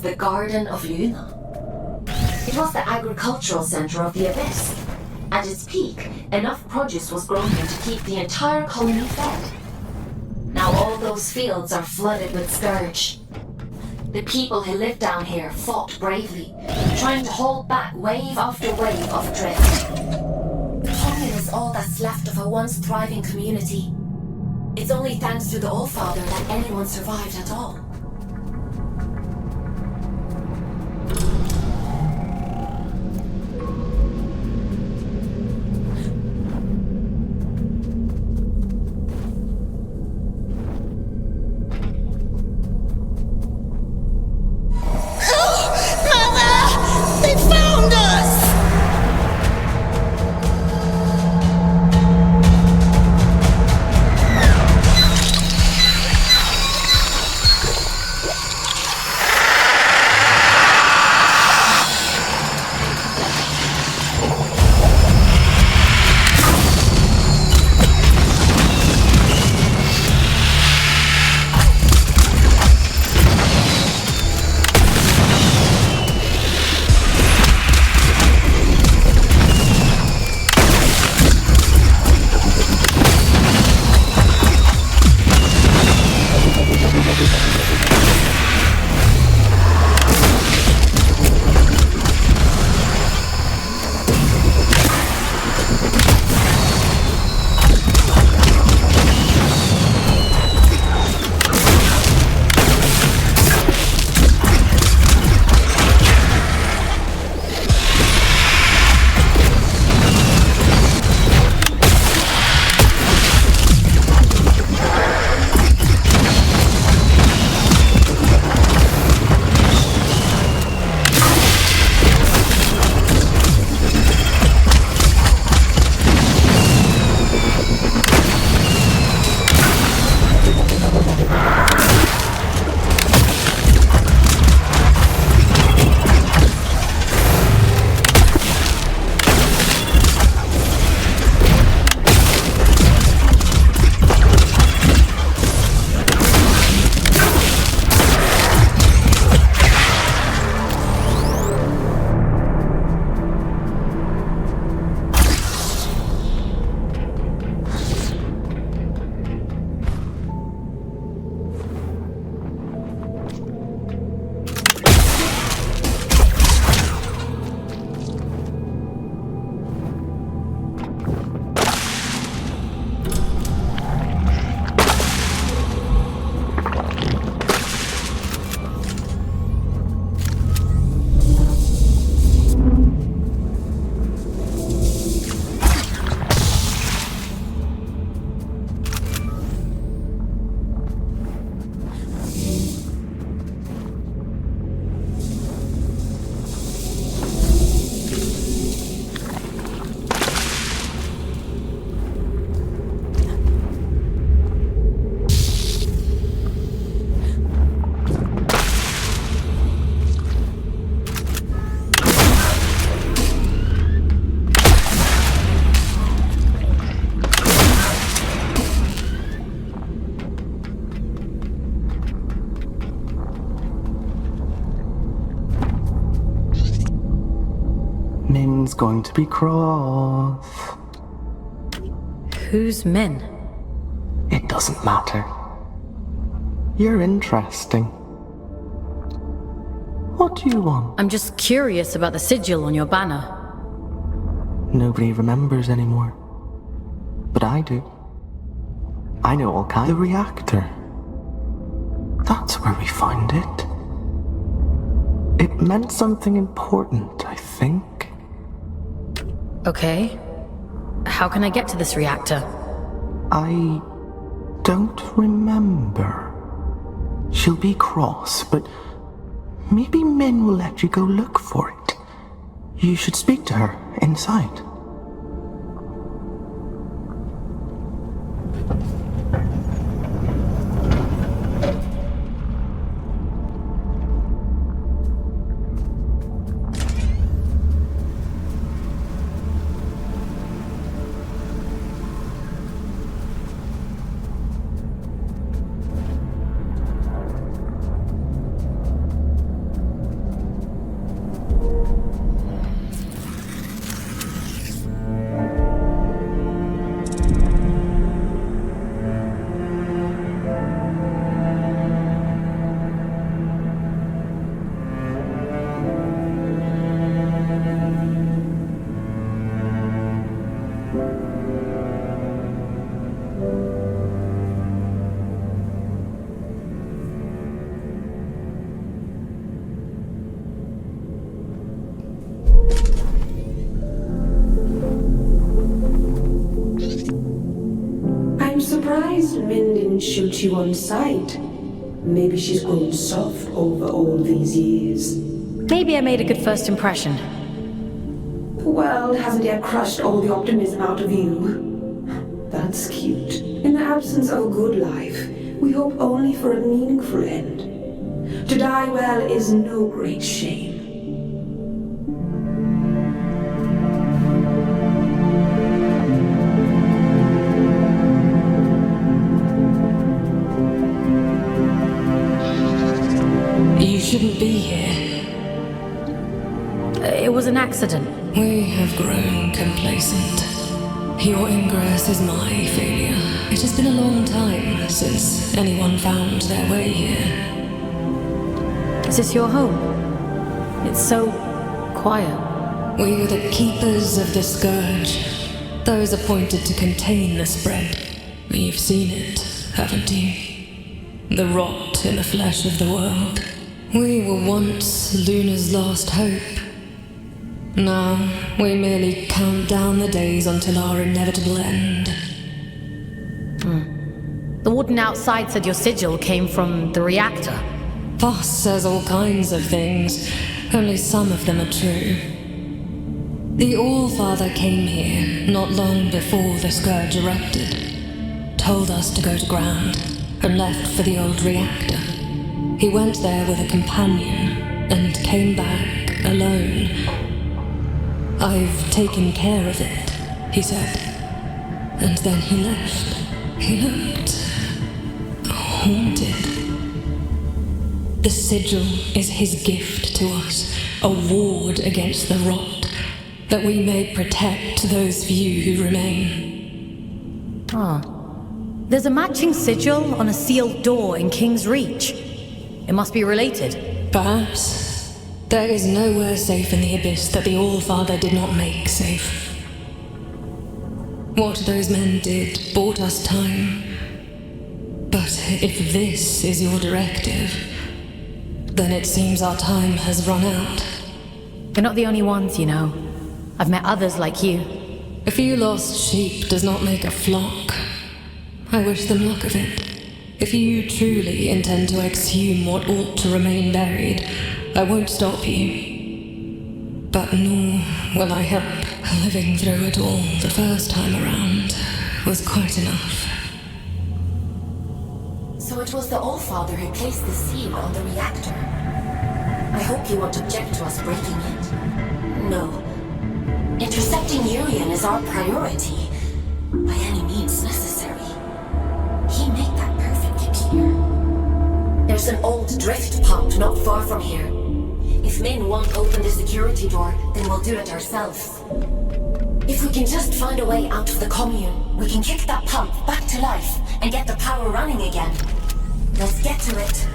The Garden of Luna. It was the agricultural center of the Abyss. At its peak, enough produce was grown here to keep the entire colony fed. Now all those fields are flooded with Scourge. The people who live down here fought bravely, trying to hold back wave after wave of drift. The commune is all that's left of a once thriving community. It's only thanks to the Allfather that anyone survived at all. Min's going to be cross. Who's Min? It doesn't matter. You're interesting. What do you want? I'm just curious about the sigil on your banner. Nobody remembers anymore. But I do. I know all kinds. The reactor. That's where we find it. It meant something important, I think. Okay. How can I get to this reactor? I don't remember. She'll be cross, but maybe Min will let you go look for it. You should speak to her inside. surprised Min didn't shoot you on sight. Maybe she's grown soft over all these years. Maybe I made a good first impression. The world hasn't yet crushed all the optimism out of you. That's cute. In the absence of a good life, we hope only for a meaningful end. To die well is no great shame. You shouldn't be here. It was an accident. We have grown complacent. Your ingress is my failure. It has been a long time since anyone found their way here. Is this your home? It's so quiet. We were the keepers of the scourge, those appointed to contain the spread. You've seen it, haven't you? The rot in the flesh of the world. We were once Luna's last hope. Now, we merely count down the days until our inevitable end. The warden outside said your sigil came from the reactor. Voss says all kinds of things, only some of them are true. The All-Father came here not long before the scourge erupted, told us to go to ground, and left for the old reactor. He went there with a companion, and came back alone. I've taken care of it, he said. And then he left. He looked haunted. The sigil is his gift to us, a ward against the rot, that we may protect those few who remain. There's a matching sigil on a sealed door in King's Reach. It must be related. Perhaps. There is nowhere safe in the abyss that the All-Father did not make safe. What those men did bought us time. But if this is your directive, then it seems our time has run out. You're not the only ones, you know. I've met others like you. A few lost sheep does not make a flock. I wish them luck of it. If you truly intend to exhume what ought to remain buried, I won't stop you. But nor will I help. Living through it all the first time around was quite enough. So it was the All-Father who placed the seal on the reactor. I hope you won't object to us breaking it. No. Intercepting Urian is our priority, by any means necessary. He made that perfectly clear. There's an old drift pump not far from here. If Min won't open the security door, then we'll do it ourselves. If we can just find a way out of the commune, we can kick that pump back to life and get the power running again. Let's get to it.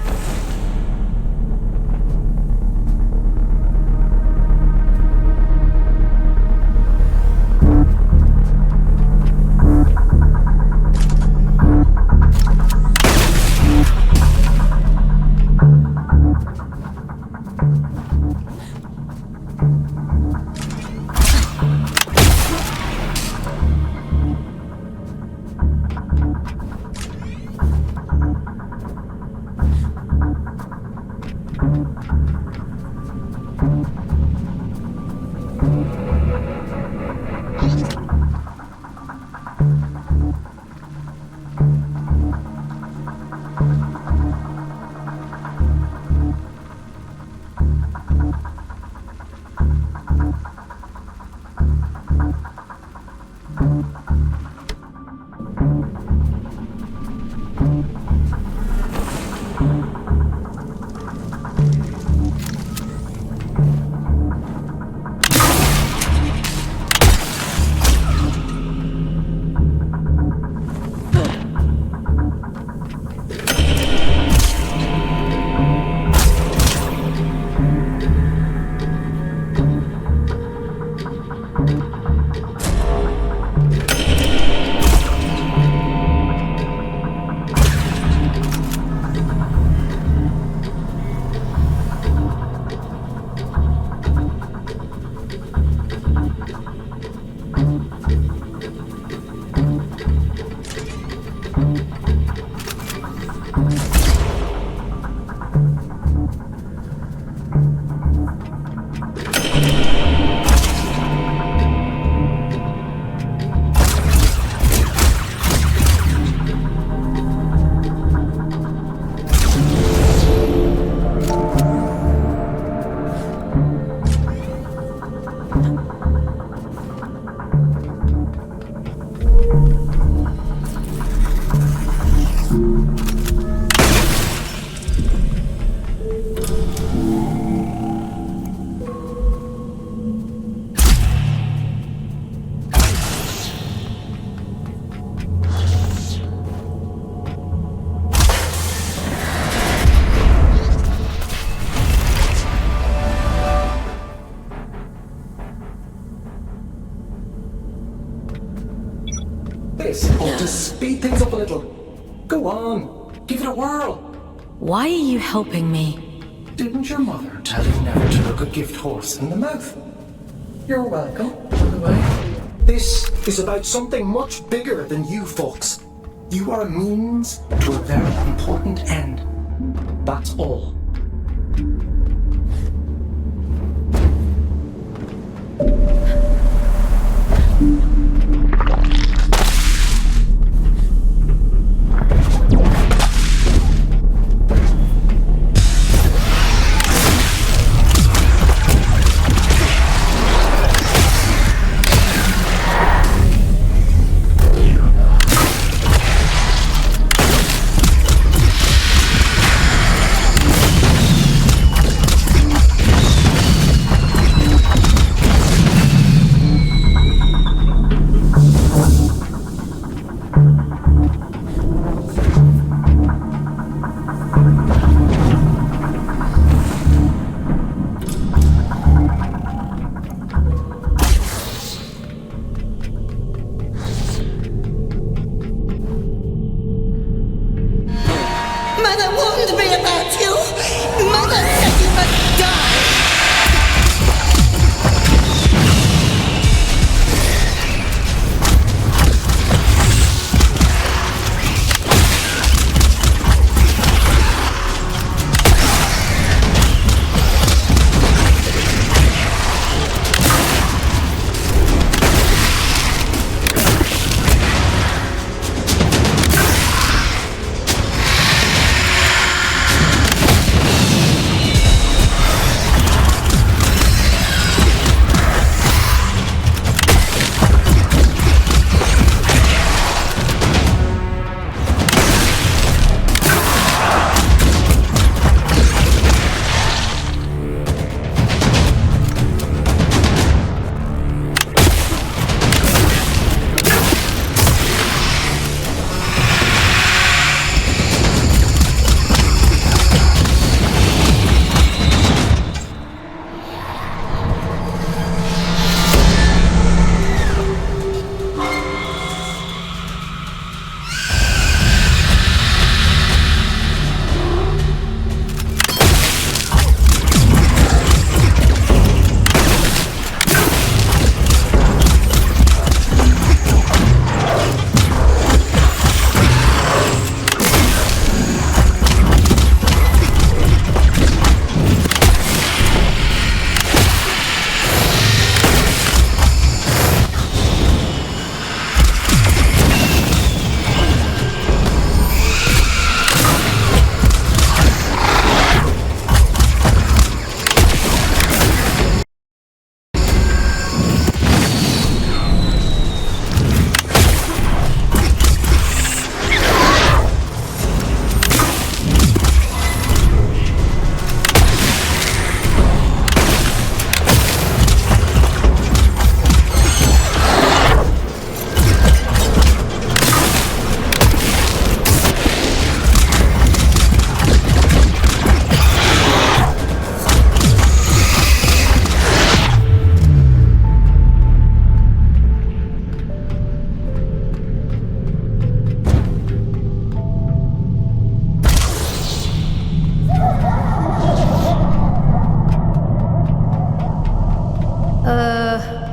little. Go on, give it a whirl. Why are you helping me? Didn't your mother tell you never to look a gift horse in the mouth? You're welcome, by the way. This is about something much bigger than you, Fawkes. You are a means to a very important end. That's all.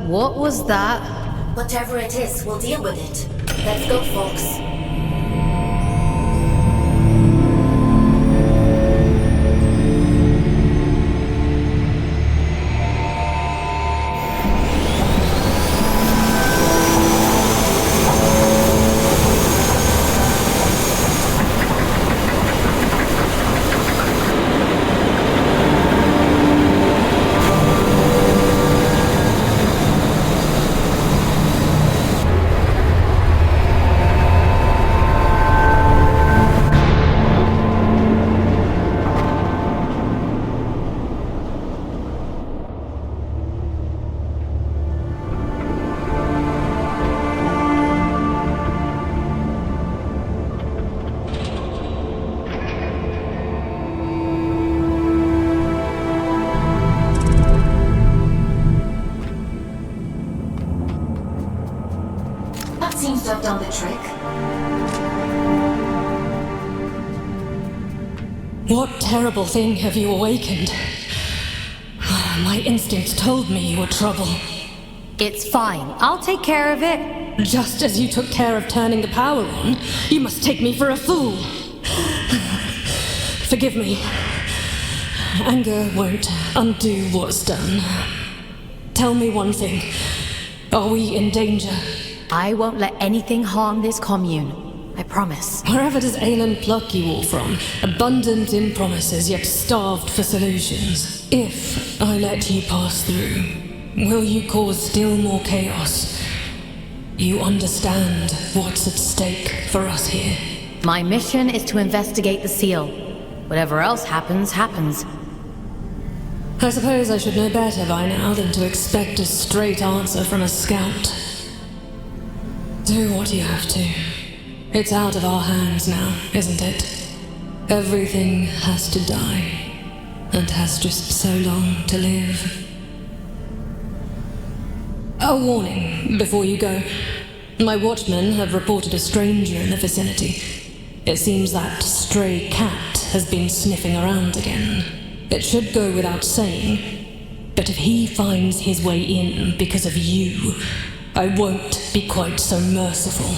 What was that? Whatever it is, we'll deal with it. Let's go, Fawkes. What terrible thing have you awakened? My instincts told me you were trouble. It's fine. I'll take care of it. Just as you took care of turning the power on, you must take me for a fool. Forgive me. Anger won't undo what's done. Tell me one thing. Are we in danger? I won't let anything harm this commune. I promise. Wherever does Aylin pluck you all from? Abundant in promises, yet starved for solutions. If I let you pass through, will you cause still more chaos? You understand what's at stake for us here. My mission is to investigate the seal. Whatever else happens, happens. I suppose I should know better by now than to expect a straight answer from a scout. Do what you have to. It's out of our hands now, isn't it? Everything has to die, and has just so long to live. A warning before you go. My watchmen have reported a stranger in the vicinity. It seems that stray cat has been sniffing around again. It should go without saying, but if he finds his way in because of you, I won't be quite so merciful.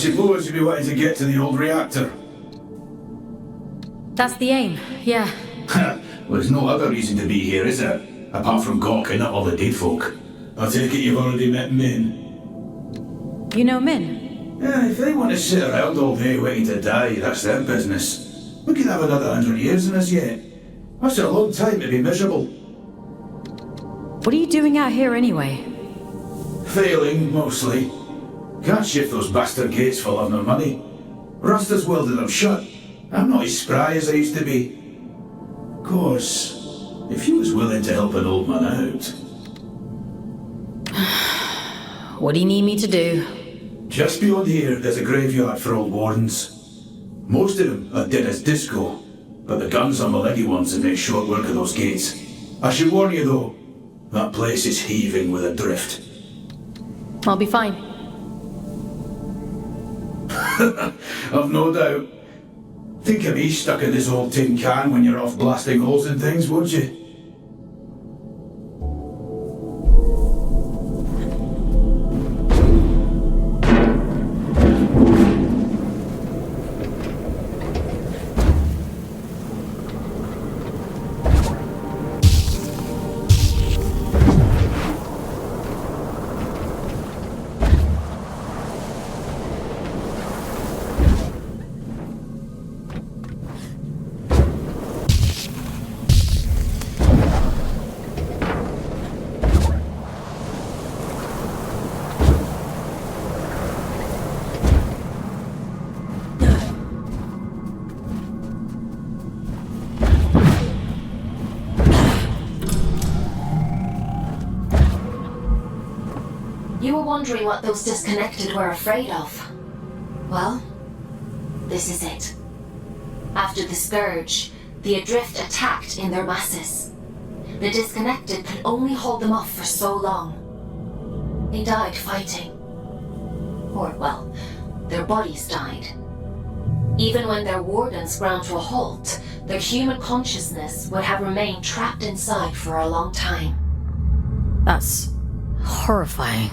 suppose you'd be wanting to get to the old reactor. That's the aim, yeah. Well, there's no other reason to be here, is there? Apart from gawking at all the dead folk. I take it you've already met Min. You know Min? Yeah, if they want to sit around all day waiting to die, that's their business. We could have another 100 years in us yet. That's a long time to be miserable. What are you doing out here anyway? Failing, mostly. Can't shift those bastard gates for love nor money. Rasta's welded them shut. I'm not as spry as I used to be. Of course, if you was willing to help an old man out... What do you need me to do? Just beyond here, there's a graveyard for old wardens. Most of them are dead as disco, but the guns are my leggy ones and make short work of those gates. I should warn you though, that place is heaving with a drift. I'll be fine. I've no doubt. Think of me stuck in this old tin can when you're off blasting holes in things, won't you? You were wondering what those disconnected were afraid of. Well, this is it. After the Scourge, the Adrift attacked in their masses. The disconnected could only hold them off for so long. They died fighting. Or, well, their bodies died. Even when their wardens ground to a halt, their human consciousness would have remained trapped inside for a long time. That's horrifying.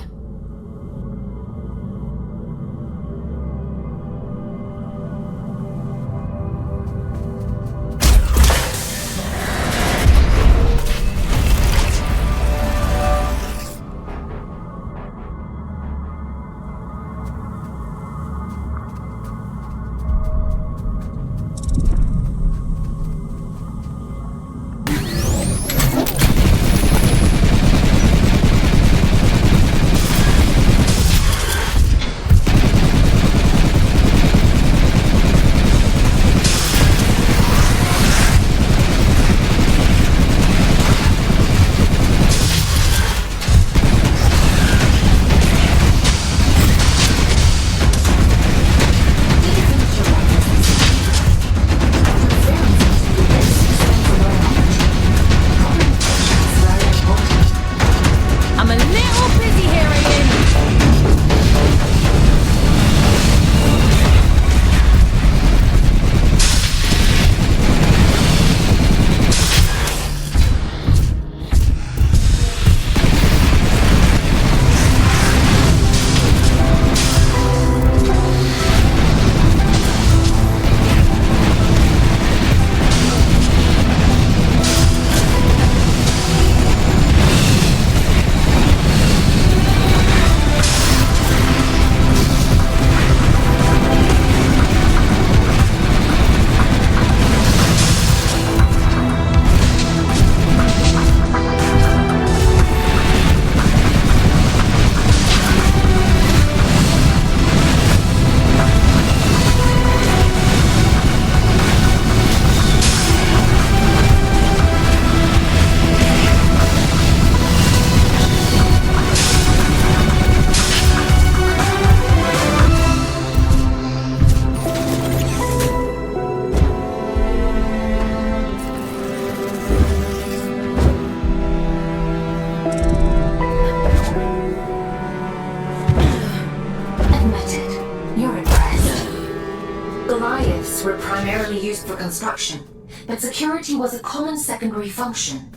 Were primarily used for construction, but security was a common secondary function.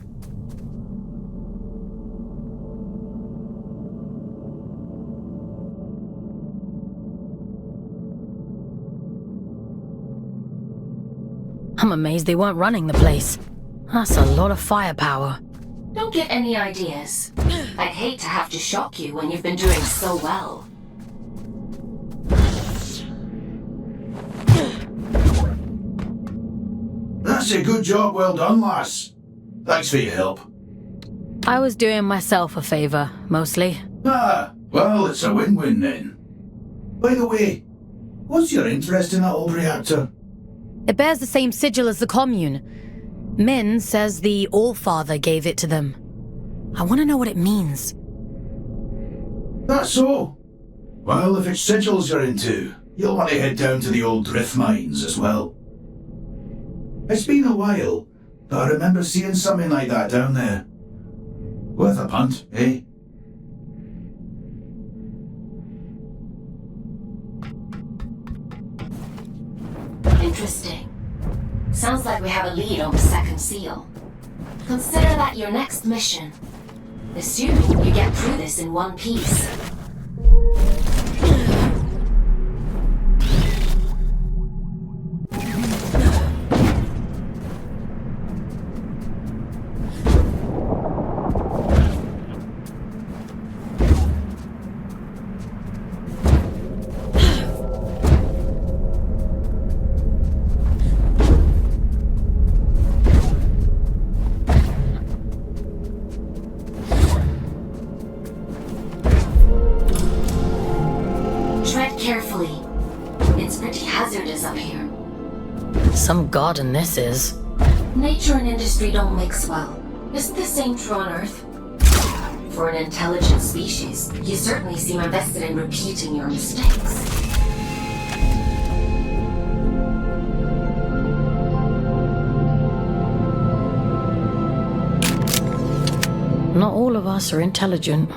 I'm amazed they weren't running the place. That's a lot of firepower. Don't get any ideas. I'd hate to have to shock you when you've been doing so well. That's a good job, well done, lass. Thanks for your help. I was doing myself a favor, mostly. Ah, well, it's a win-win then. By the way, what's your interest in that old reactor? It bears the same sigil as the commune. Min says the Allfather gave it to them. I want to know what it means. That's so. Well, if it's sigils you're into, you'll want to head down to the old drift mines as well. It's been a while, but I remember seeing something like that down there. Worth a punt, eh? Interesting. Sounds like we have a lead on the second seal. Consider that your next mission. Assuming you get through this in one piece. Carefully. It's pretty hazardous up here. Some garden this is. Nature and industry don't mix well. Isn't the same true on Earth? For an intelligent species, you certainly seem invested in repeating your mistakes. Not all of us are intelligent.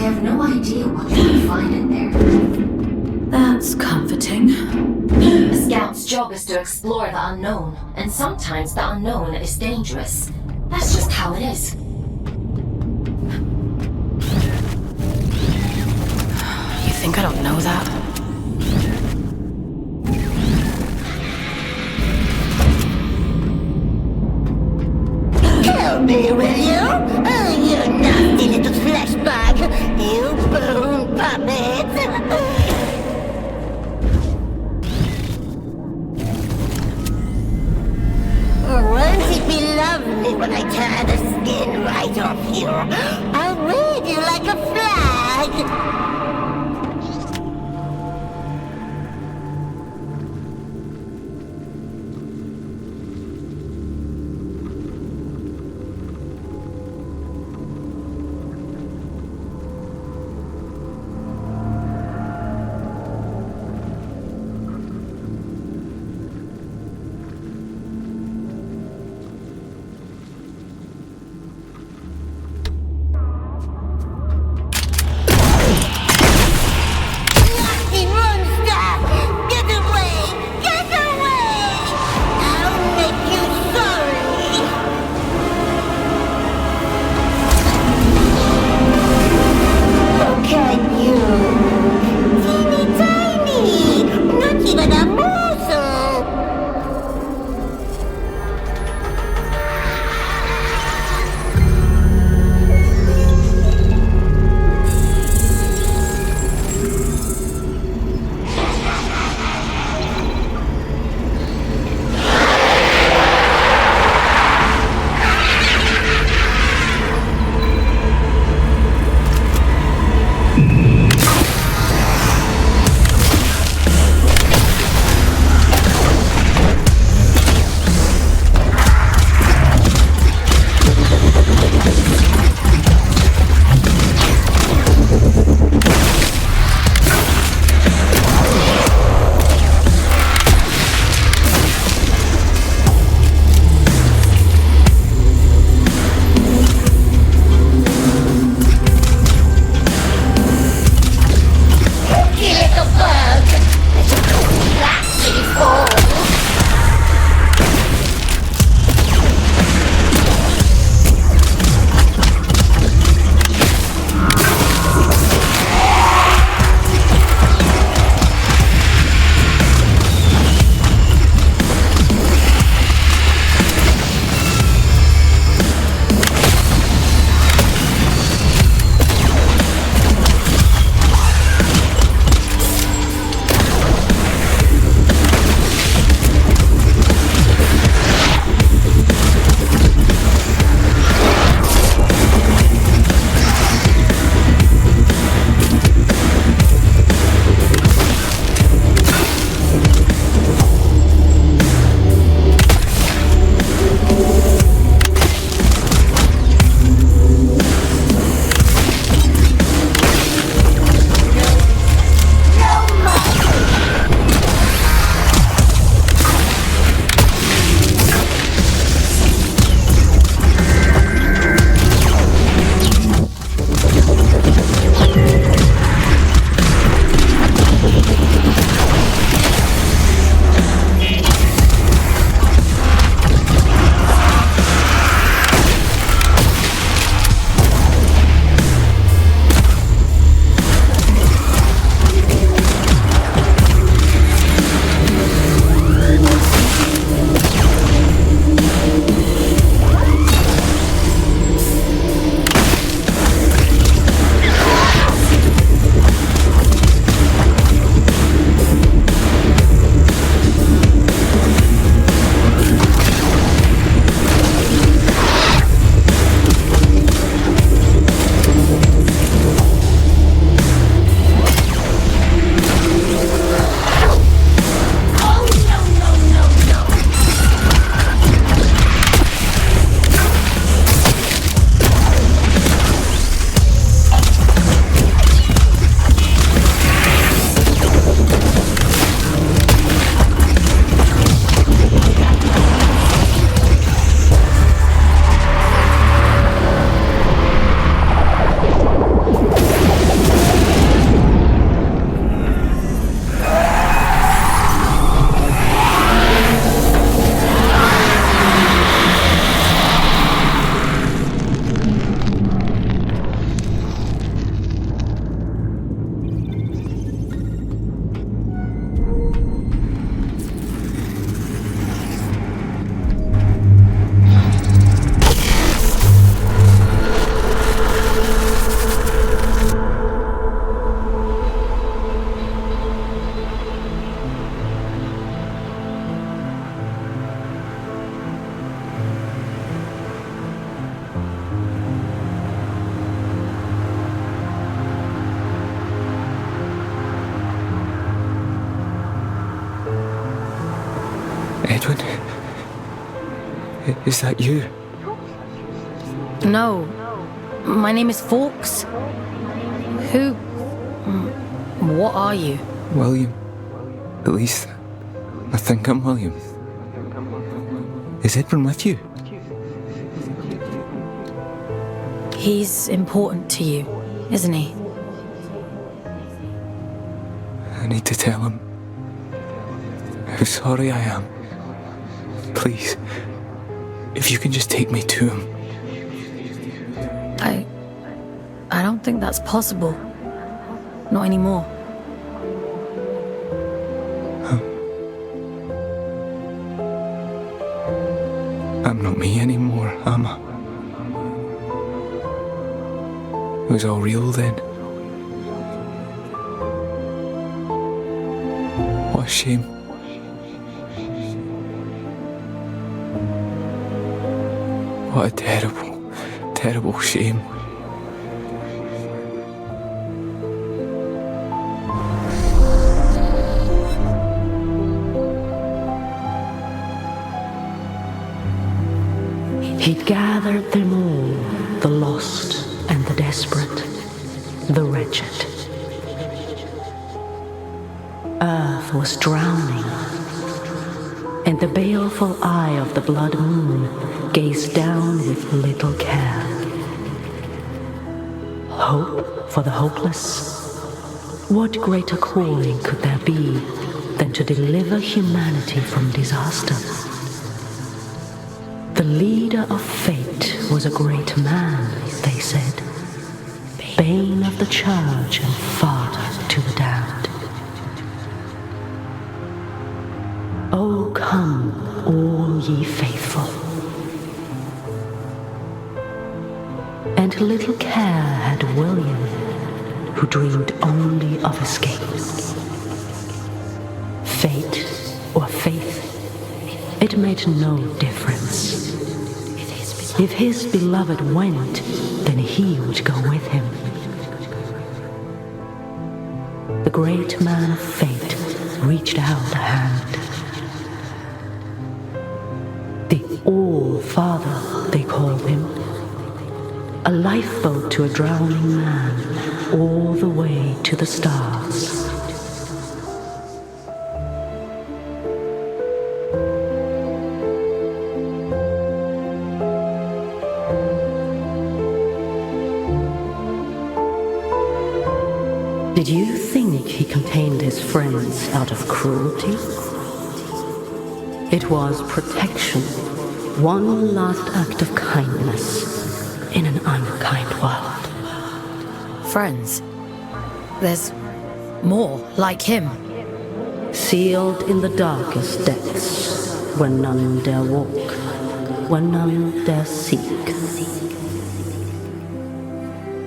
have no idea what you will find in there. That's comforting. A scout's job is to explore the unknown, and sometimes the unknown is dangerous. That's just how it is. You think I don't know that? Help me, will you? Oh, you nasty little flesh bag! You bone puppet! Won't it be lovely when I tear the skin right off you? I'll wave you like a flag! Is that you? No. My name is Fawkes. Who... What are you? William. At least, I think I'm William. Is Edwin with you? He's important to you, isn't he? I need to tell him how sorry I am. Please, if you can just take me to him. I don't think that's possible. Not anymore. I'm not me anymore, am I? It was all real then. What a shame. What a terrible, terrible shame. He'd gathered them all, the lost and the desperate, the wretched. Earth was drowning, and the baleful eye of the blood moon gazed down with little care. Hope for the hopeless? What greater calling could there be than to deliver humanity from disaster? The leader of fate was a great man, they said, bane of the church and father to the damned. Oh, come, all ye faithful. And little care had William, who dreamed only of escape. Fate or faith, it made no difference. If his beloved went, then he would go with him. The great man of fate reached out a hand. The All-Father, they called him. A lifeboat to a drowning man, all the way to the stars. Did you think he contained his friends out of cruelty? It was protection, one last act of kindness in an unkind world. Friends? There's more like him. Sealed in the darkest depths, where none dare walk, where none dare seek.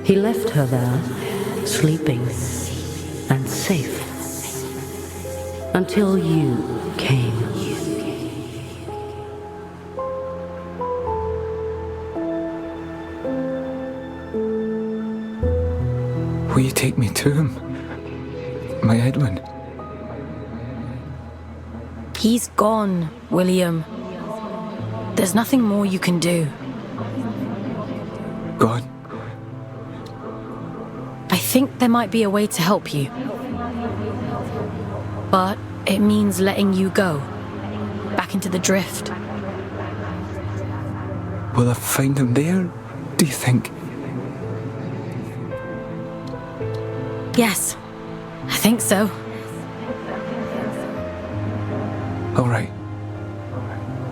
He left her there, sleeping and safe, until you came. Will you take me to him? My Edwin? He's gone, William. There's nothing more you can do. Gone? I think there might be a way to help you. But it means letting you go. Back into the drift. Will I find him there, do you think? Yes, I think so. All right.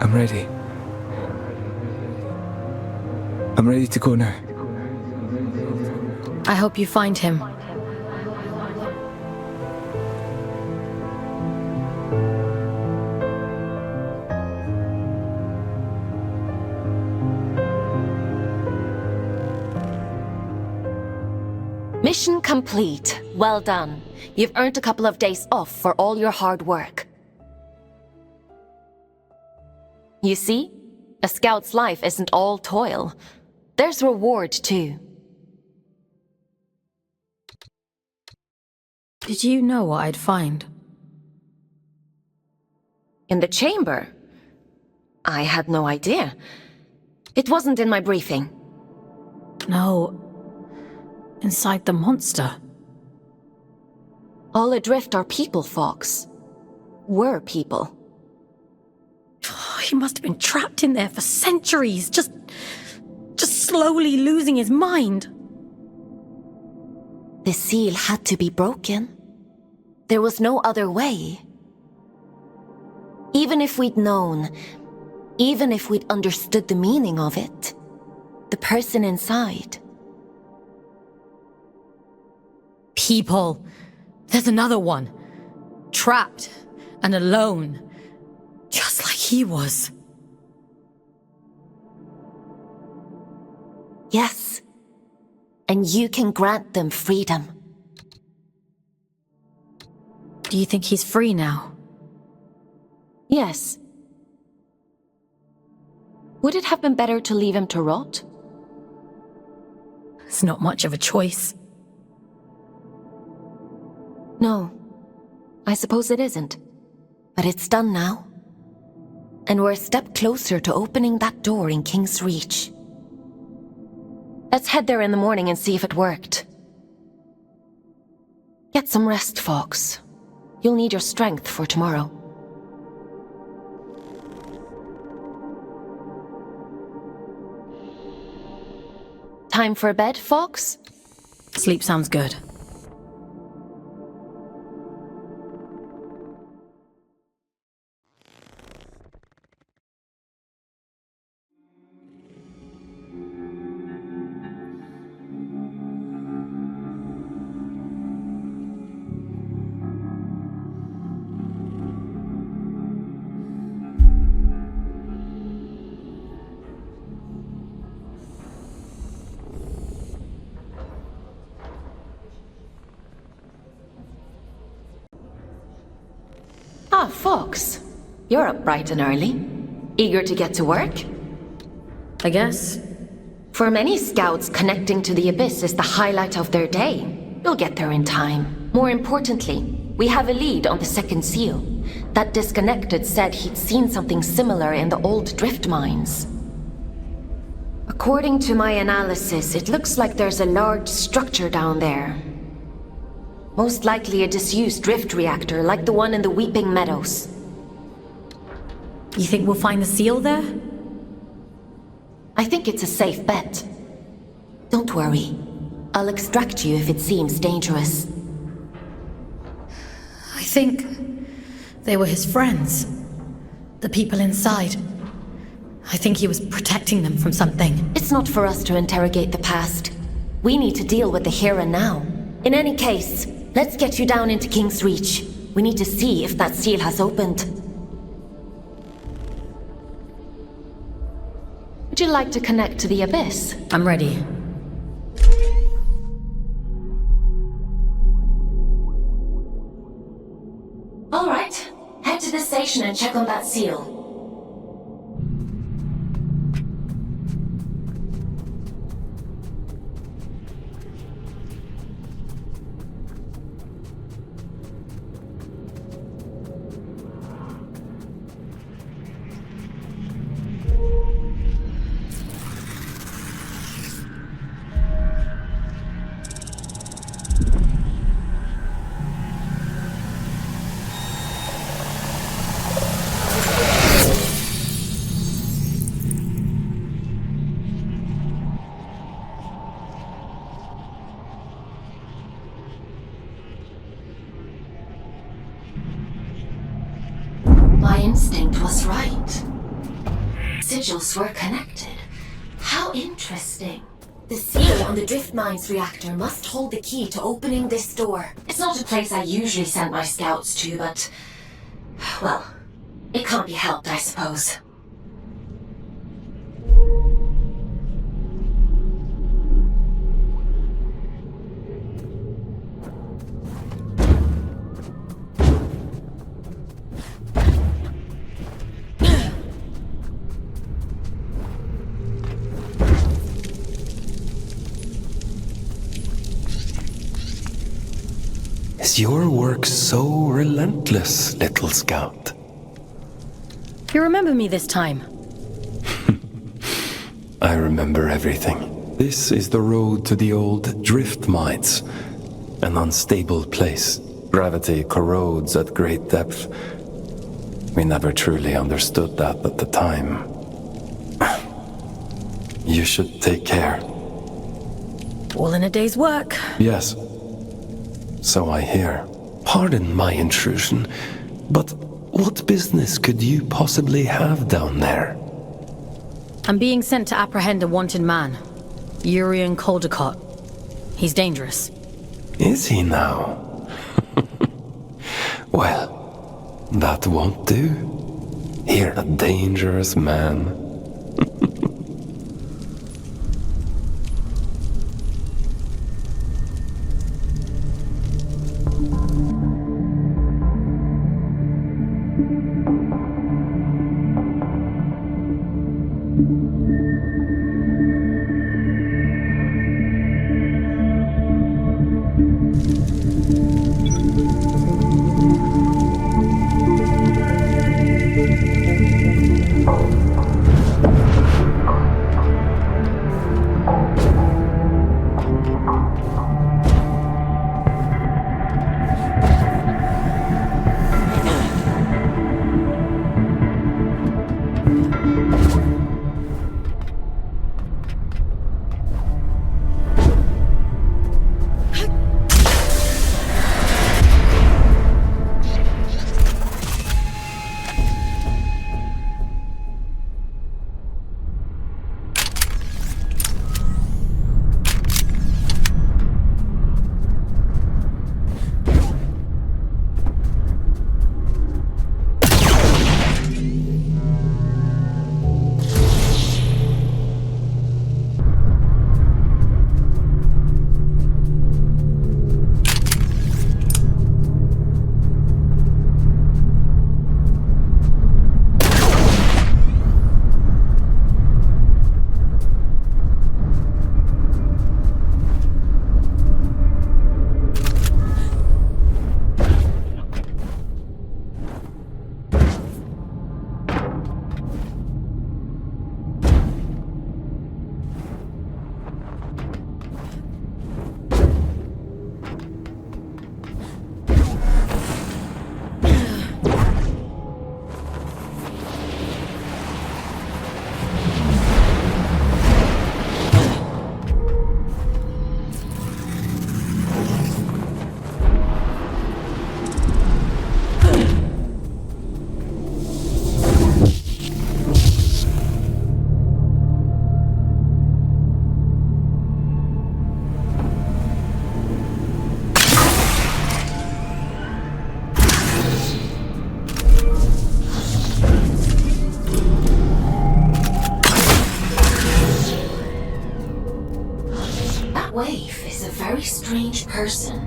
I'm ready. I'm ready to go now. I hope you find him. Mission complete. Well done. You've earned a couple of days off for all your hard work. You see? A scout's life isn't all toil. There's reward, too. Did you know what I'd find? In the chamber? I had no idea. It wasn't in my briefing. No. Inside the monster. All adrift are people, Fawkes. Were people. He must have been trapped in there for centuries, just slowly losing his mind. The seal had to be broken. There was no other way. Even if we'd known, even if we'd understood the meaning of it, the person inside. People. There's another one. Trapped and alone. Just like he was. Yes. And you can grant them freedom. Do you think he's free now? Yes. Would it have been better to leave him to rot? It's not much of a choice. No. I suppose it isn't. But it's done now. And we're a step closer to opening that door in King's Reach. Let's head there in the morning and see if it worked. Get some rest, Fawkes. You'll need your strength for tomorrow. Time for bed, Fawkes? Sleep sounds good. Ah, Fawkes. You're up bright and early. Eager to get to work? I guess. For many scouts, connecting to the Abyss is the highlight of their day. You'll get there in time. More importantly, we have a lead on the second seal. That disconnected said he'd seen something similar in the old drift mines. According to my analysis, it looks like there's a large structure down there. Most likely a disused drift reactor, like the one in the Weeping Meadows. You think we'll find the seal there? I think it's a safe bet. Don't worry. I'll extract you if it seems dangerous. I think they were his friends. The people inside. I think he was protecting them from something. It's not for us to interrogate the past. We need to deal with the here and now. In any case, let's get you down into King's Reach. We need to see if that seal has opened. Would you like to connect to the Abyss? I'm ready. All right. Head to the station and check on that seal. My instinct was right. Sigils were connected. How interesting. The seal on the drift mines reactor must hold the key to opening this door. It's not a place I usually send my scouts to, but... well, it can't be helped, I suppose. Is your work so relentless, little scout? You remember me this time? remember everything. This is the road to the old drift mines. An unstable place. Gravity corrodes at great depth. We never truly understood that at the time. You should take care. All in a day's work. Yes. So I hear. Pardon my intrusion, but what business could you possibly have down there? I'm being sent to apprehend a wanted man. Urian. He's dangerous. Is he now? Well, that won't do. Here, a dangerous man. Waif is a very strange person.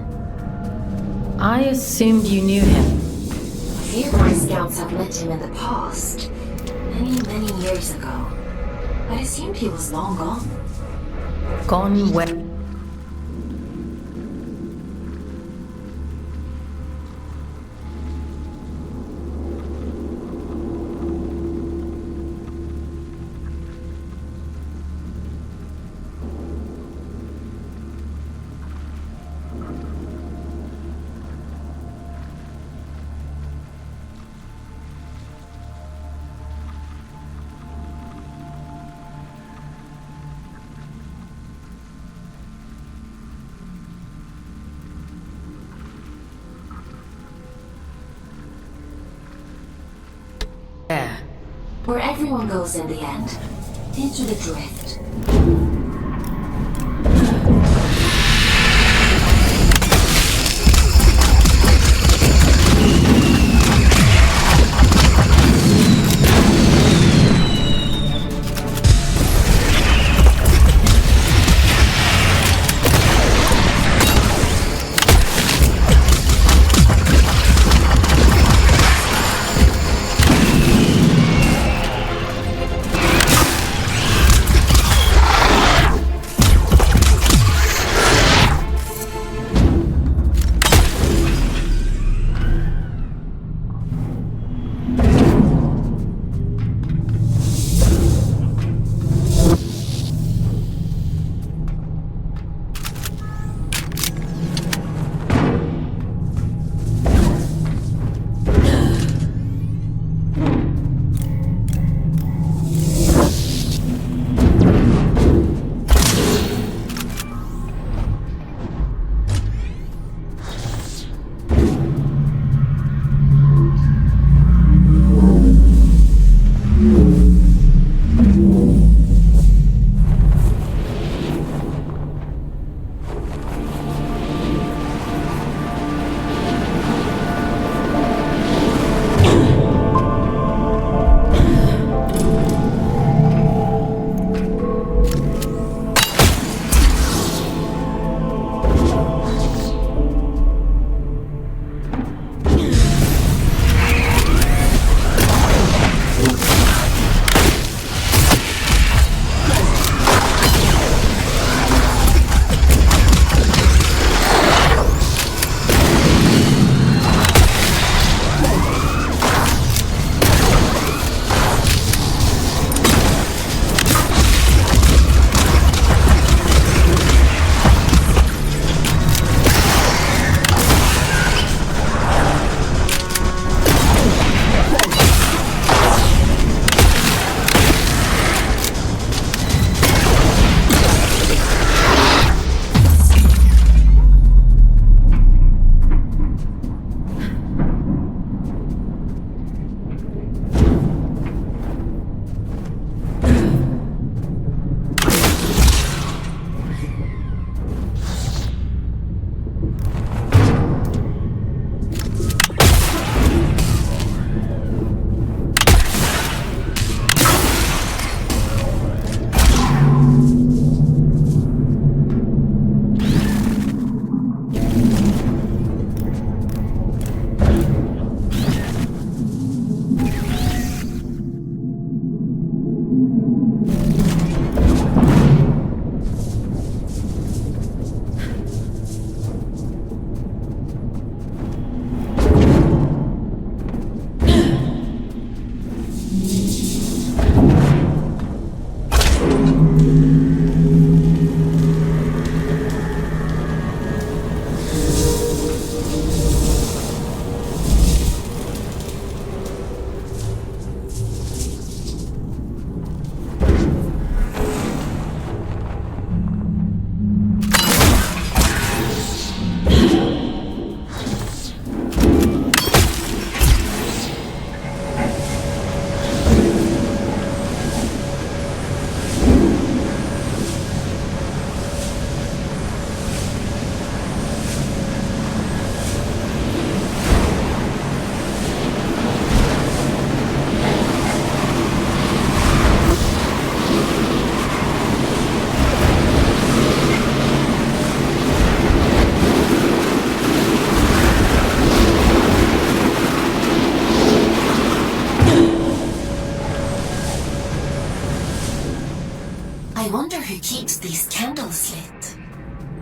I assumed you knew him. A few of my scouts have met him in the past. Many years ago. I assumed he was long gone. Gone where? Where everyone goes in the end. Into the drift.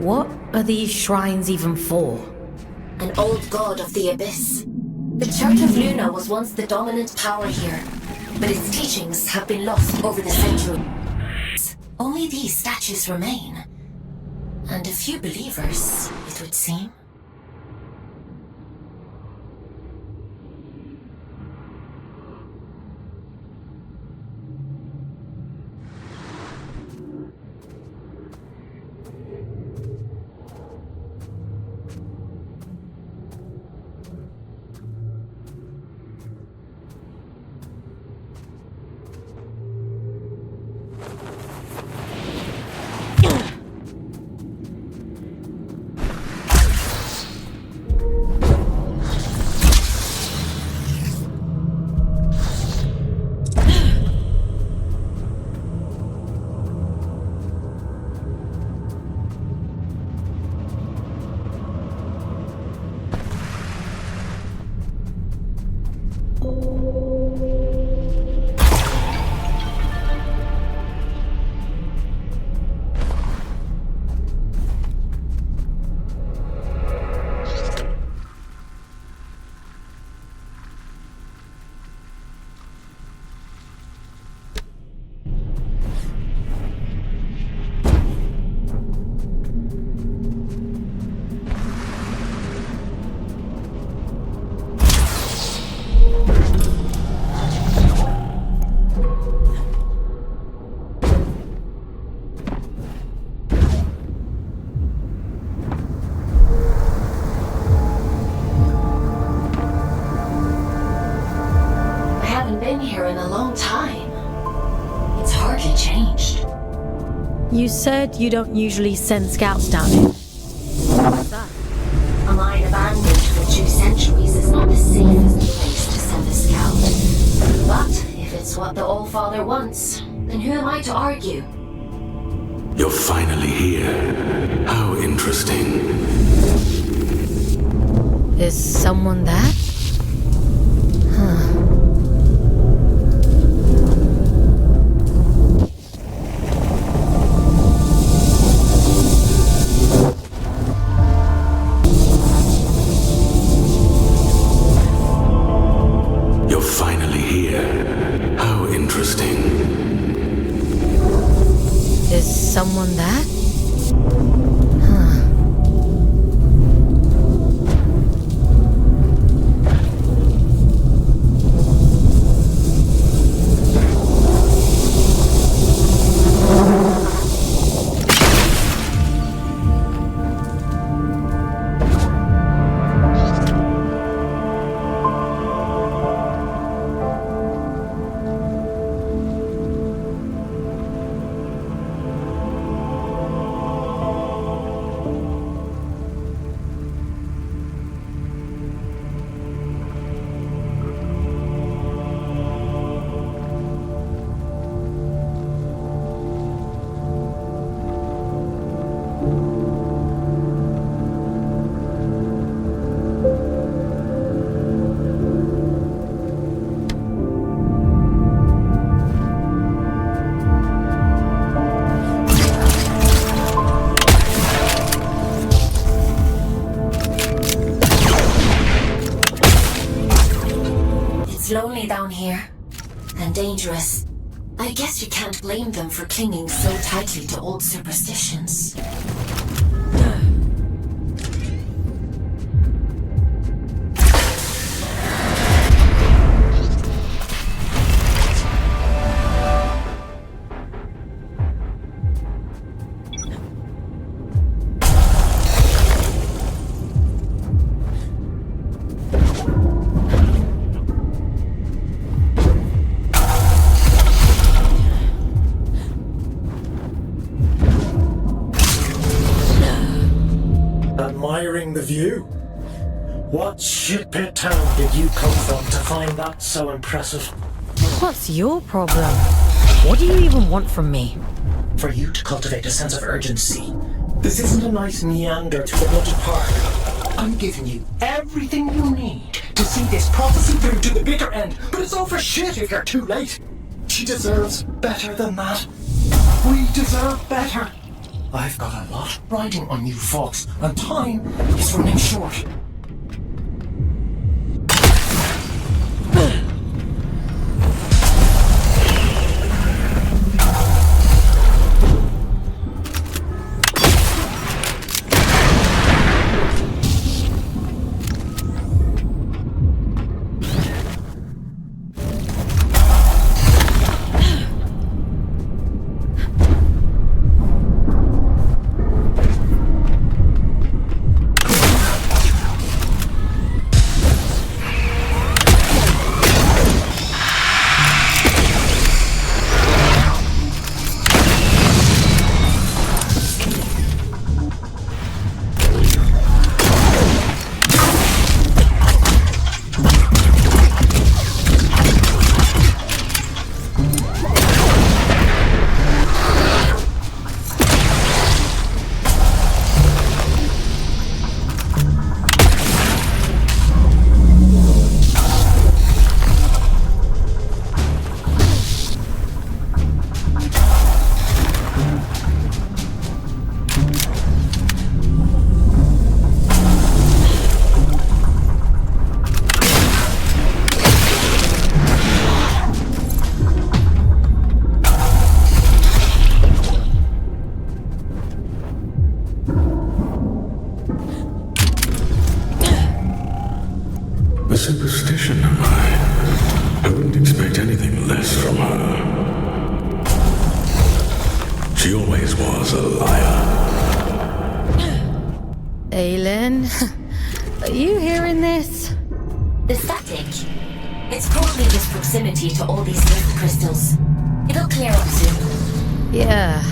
What are these shrines even for? An old god of the Abyss. The Church of Luna was once the dominant power here, but its teachings have been lost over the centuries. Only these statues remain. And a few believers, it would seem. You said you don't usually send scouts down here. What's that? A mine abandoned for 2 centuries is not the safest place to send a scout. But if it's what the Allfather wants, then who am I to argue? You're finally here. How interesting. Is someone there? Huh. Someone there? Lonely down here, and dangerous. I guess you can't blame them for clinging so tightly to old superstitions. Admiring the view? What shitpit town did you come from to find that so impressive? What's your problem? What do you even want from me? For you to cultivate a sense of urgency. This isn't a nice meander to the bloody park. I'm giving you everything you need to see this prophecy through to the bitter end, but it's all for shit if you're too late. She deserves better than that. We deserve better. I've got a lot riding on you, Fawkes, and time is running short. A superstition, am I? I wouldn't expect anything less from her. She always was a liar. Aylin, are you hearing this? The static. It's probably just proximity to all these little crystals. It'll clear up soon. Yeah.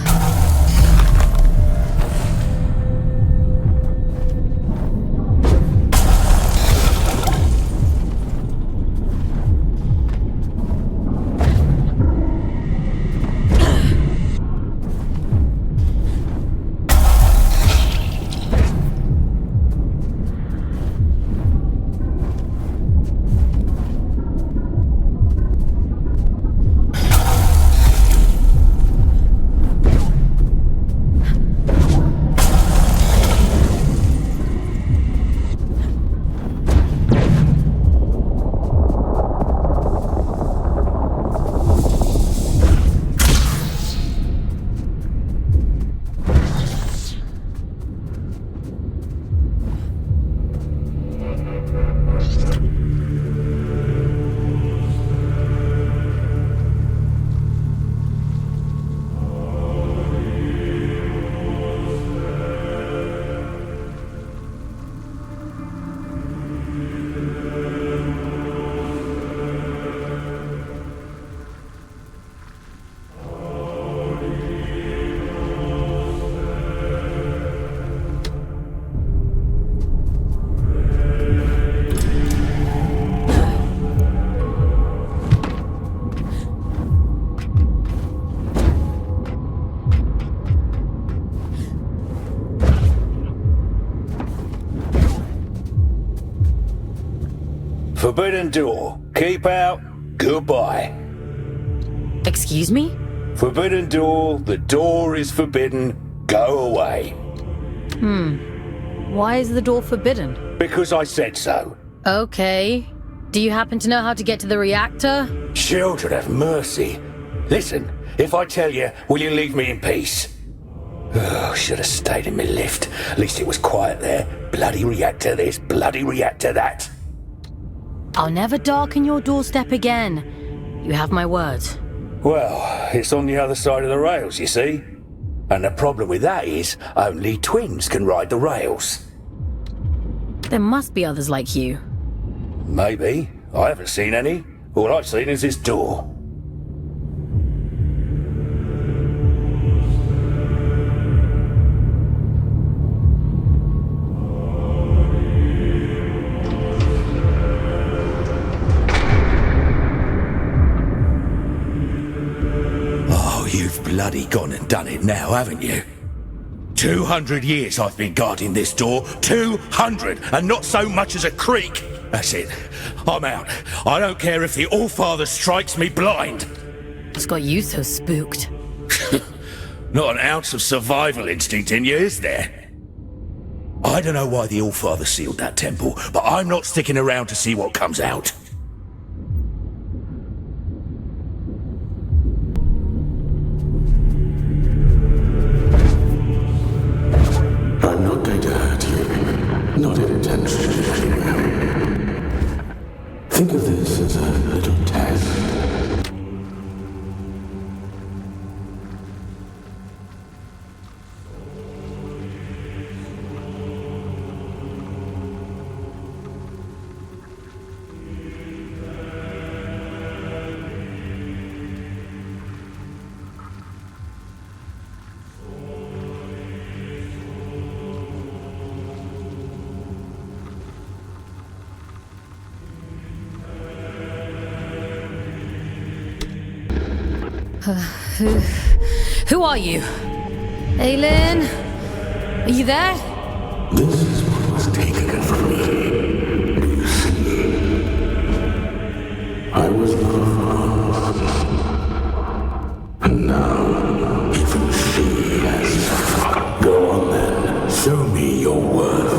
Forbidden door. Keep out. Goodbye. Excuse me? Forbidden door. The door is forbidden. Go away. Why is the door forbidden? Because I said so. Okay. Do you happen to know how to get to the reactor? Children have mercy. Listen, if I tell you, will you leave me in peace? Oh, should have stayed in my lift. At least it was quiet there. Bloody reactor this, bloody reactor that. I'll never darken your doorstep again. You have my word. Well, it's on the other side of the rails, you see. And the problem with that is, only twins can ride the rails. There must be others like you. Maybe. I haven't seen any. All I've seen is this door. You've bloody gone and done it now, haven't you? 200 years I've been guarding this door. 200! And not so much as a creak. That's it. I'm out. I don't care if the Allfather strikes me blind. What's got you so spooked? Not an ounce of survival instinct in you, is there? I don't know why the Allfather sealed that temple, but I'm not sticking around to see what comes out. I'm not going to hurt you. Not intentionally, anyway. Think of this as a little test. Who are you? Aylin? Are you there? This is what was taken from me. Do you see? I was loved once. And now, even she has. Go on then. Show me your worth.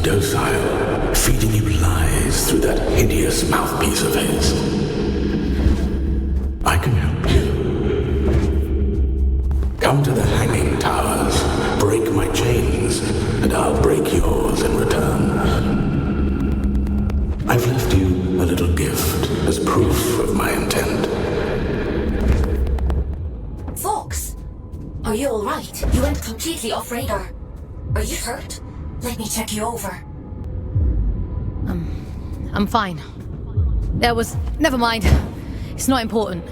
docile, feeding you lies through that hideous mouthpiece of his. I can help you. Come to the hanging towers, break my chains, and I'll break yours in return. I've left you a little gift as proof of my intent. Fawkes! Are you alright? You went completely off radar. Are you hurt? Let me check you over. I'm fine. Never mind. It's not important.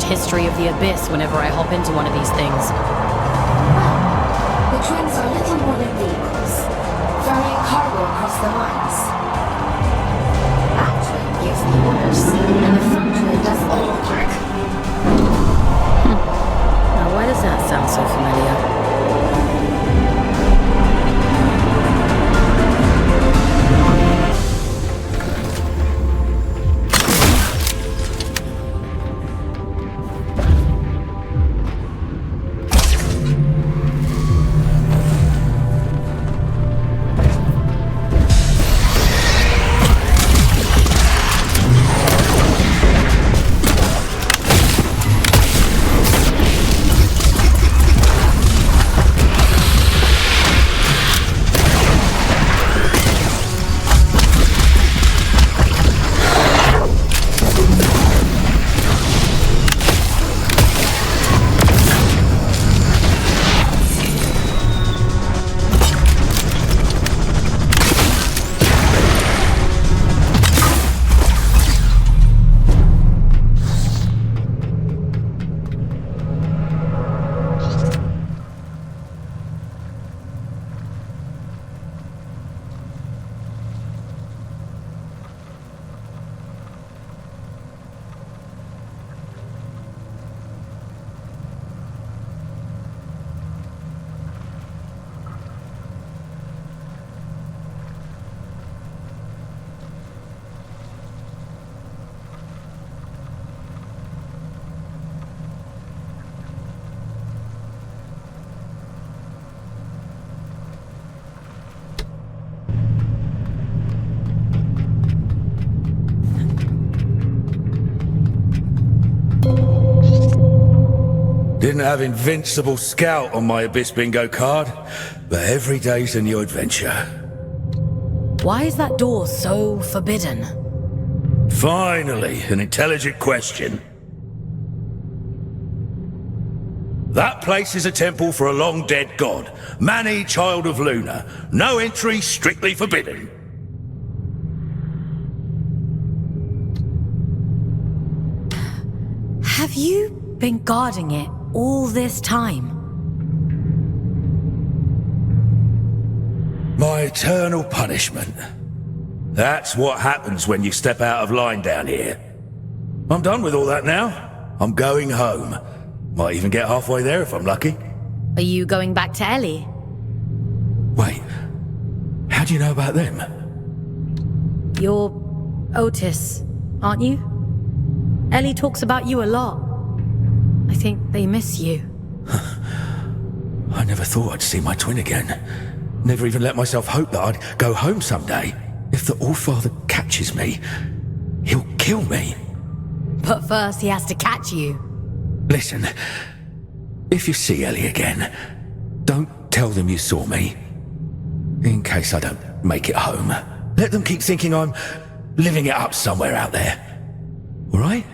History of the Abyss whenever I hop into one of these things. The twins are little more than vehicles, ferrying cargo across the lines. That twin gives the orders, and the front twin does all the work. Now why does that sound so familiar? Didn't have Invincible Scout on my Abyss bingo card, but every day's a new adventure. Why is that door so forbidden? Finally, an intelligent question. That place is a temple for a long-dead god, Mani, child of Luna. No entry, strictly forbidden. Have you been guarding it all this time? My eternal punishment. That's what happens when you step out of line down here. I'm done with all that now. I'm going home. Might even get halfway there if I'm lucky. Are you going back to Ellie? Wait, how do you know about them? You're Otis, aren't you? Ellie talks about you a lot. I think they miss you. I never thought I'd see my twin again. Never even let myself hope that I'd go home someday. If the Allfather catches me, he'll kill me. But first he has to catch you. Listen, if you see Ellie again, don't tell them you saw me. In case I don't make it home. Let them keep thinking I'm living it up somewhere out there. All right?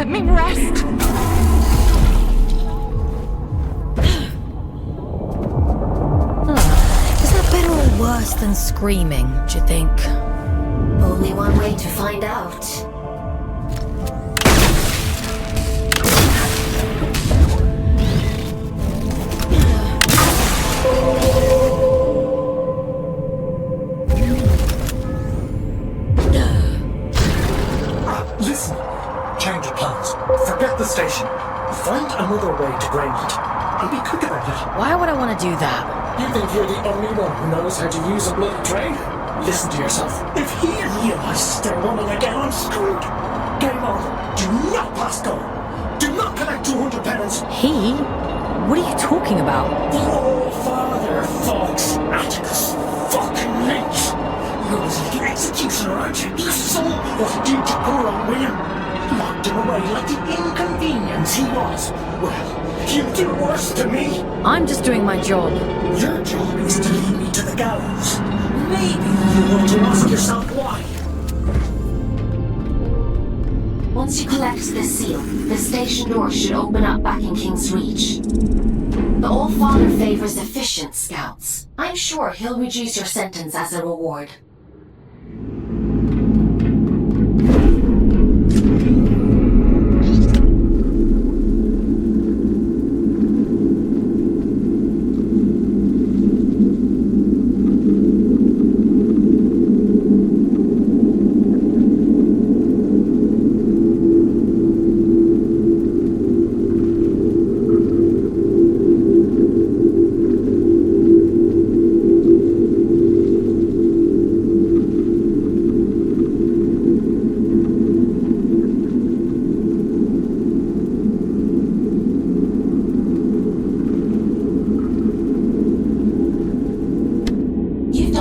let me rest. Is that better or worse than screaming, do you think? Only one way to find out. Listen, change of plans. Forget the station. Find another way to Greymont. And be quick about it. Why would I want to do that? You think you're the only one who knows how to use a bloody train? Listen to yourself. If he realizes they're running again, I'm screwed. Greymont, do not pass go. Do not collect 200 penance. He? What are you talking about? The old father, Fawkes, Atticus, fucking Lynch. You're his little executioner, aren't you? You saw what he did to poor old William. Locked him away like the inconvenience he was. Well, you do worse to me. I'm just doing my job. Your job is to lead me to the gallows. Maybe you want to ask yourself why. Once you collect this seal, the station door should open up back in King's Reach. The Old Father favors efficient scouts. I'm sure he'll reduce your sentence as a reward.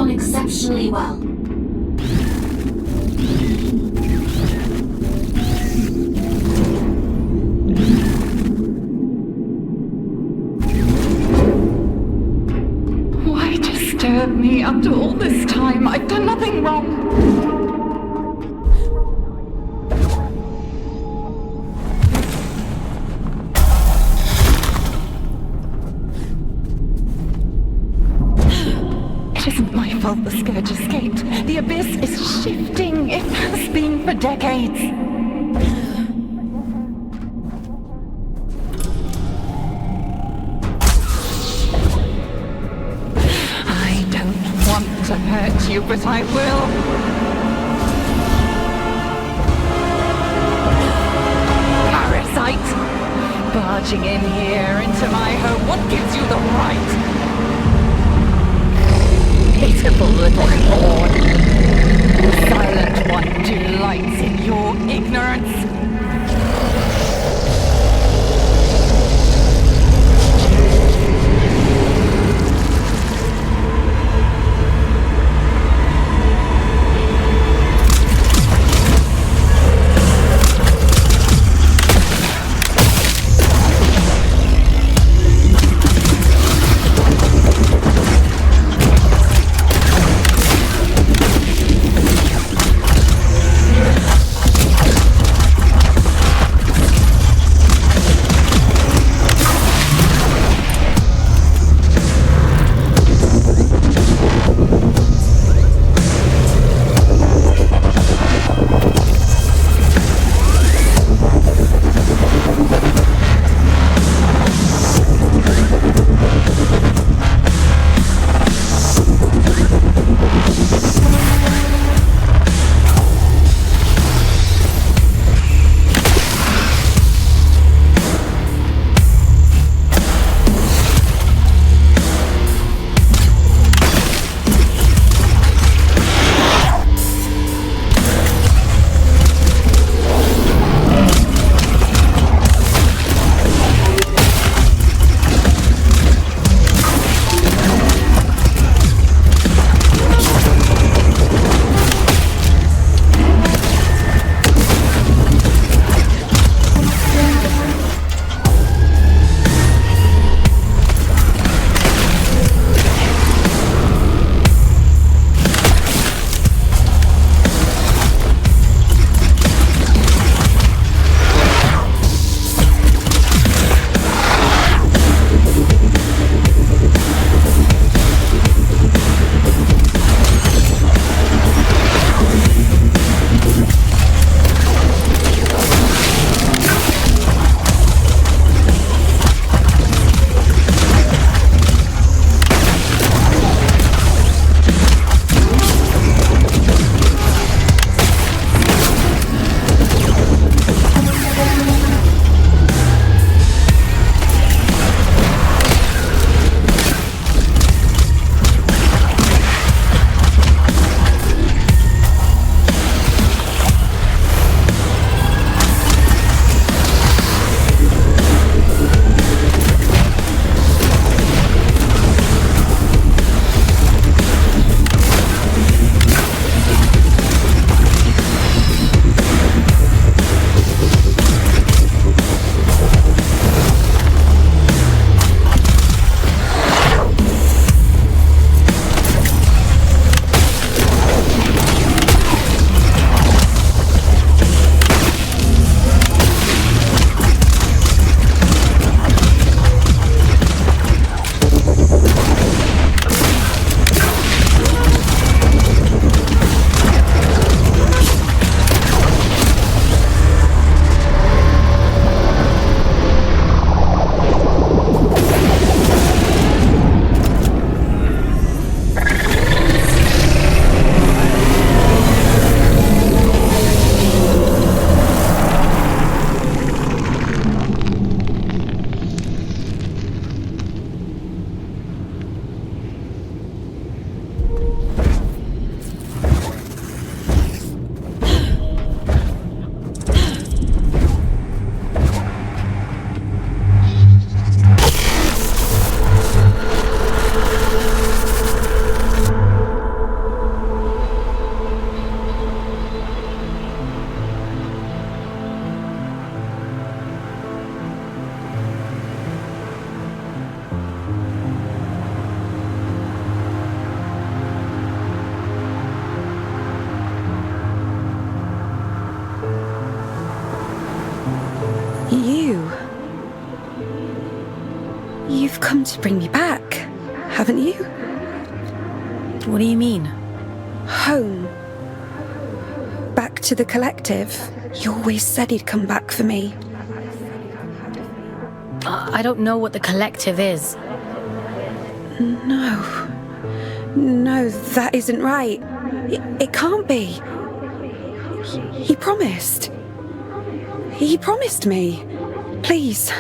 Exceptionally well. Why disturb me after all this time? I've done nothing wrong. The scourge escaped. The abyss is shifting. It has been for decades. I don't want to hurt you, but I will. Parasite! Barging in here into my home. What gives you the right? Pitiful little pawn. The silent one delights in your ignorance. you. You've come to bring me back, haven't you? What do you mean? Home. Back to the collective. You always said he'd come back for me. I don't know what the collective is. No. No, that isn't right. It can't be. He promised. He promised me. Please.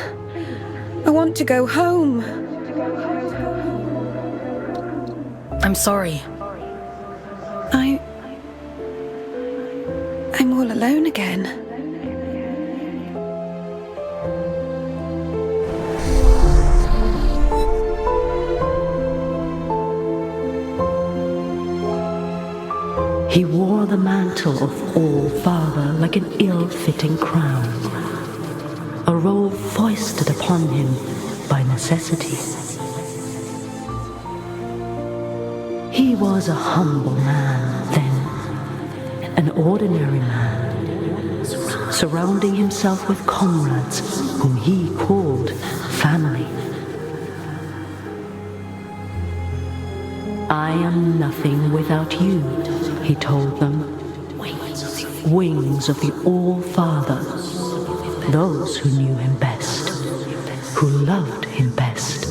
I want to go home. I'm sorry. I'm all alone again. He wore the mantle of All-Father like an ill-fitting crown, a role foisted upon him by necessity. He was a humble man then, an ordinary man, surrounding himself with comrades whom he called family. I am nothing without you, he told them. Wings of the All-Father, those who knew him best, who loved him best.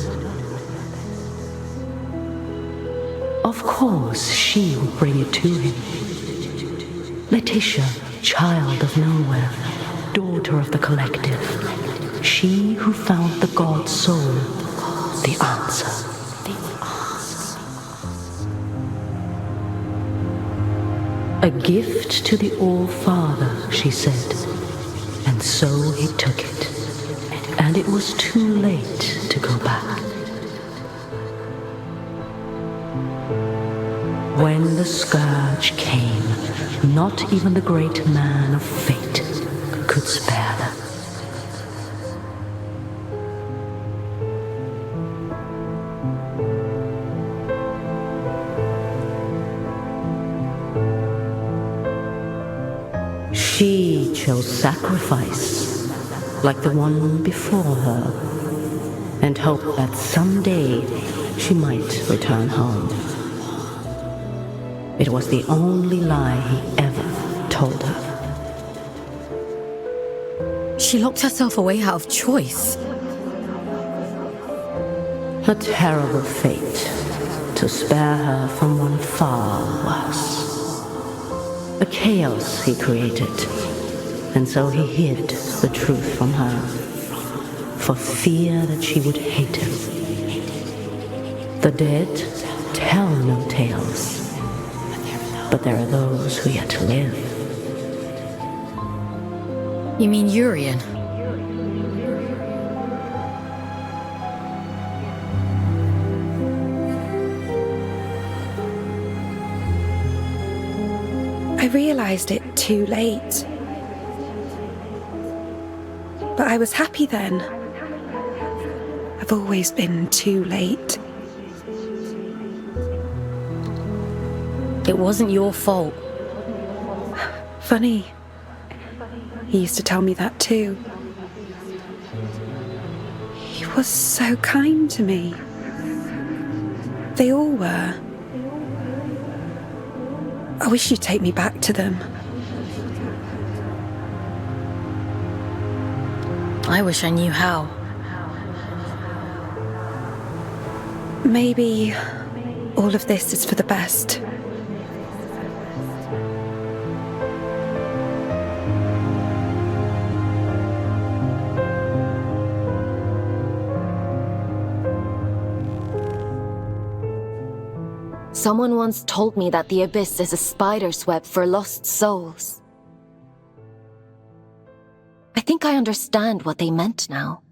Of course, she would bring it to him. Letitia, child of nowhere, daughter of the collective, she who found the god soul, the answer. A gift to the All-Father, she said, and so he took it, and it was too late to go back. When the scourge came, not even the great man of fate could spare them. She chose sacrifice, like the one before her, and hoped that someday she might return home. It was the only lie he ever told her. She locked herself away out of choice. A terrible fate to spare her from one far worse. A chaos he created, and so he hid the truth from her, for fear that she would hate him. The dead tell no tales, but there are those who yet live. You mean Urian? I realized it too late. But I was happy then. I've always been too late. It wasn't your fault. Funny. He used to tell me that too. He was so kind to me. They all were. I wish you'd take me back to them. I wish I knew how. Maybe all of this is for the best. Someone once told me that the Abyss is a spider's web for lost souls. I think I understand what they meant now.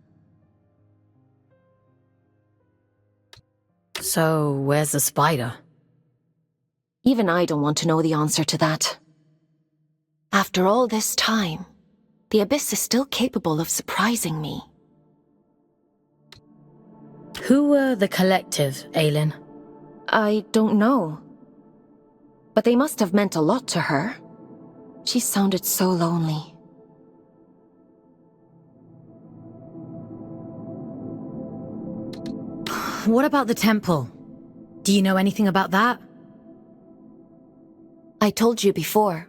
So, where's the spider? Even I don't want to know the answer to that. After all this time, the Abyss is still capable of surprising me. Who were the collective, Aylin? I don't know. But they must have meant a lot to her. She sounded so lonely. what about the temple? Do you know anything about that? I told you before.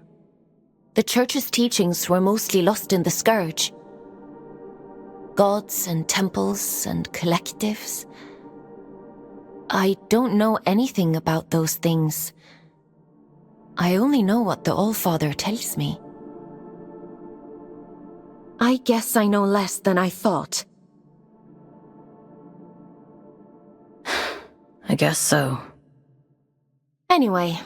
The Church's teachings were mostly lost in the Scourge. Gods and temples and collectives. I don't know anything about those things. I only know what the Allfather tells me. I guess I know less than I thought. I guess so. Anyway,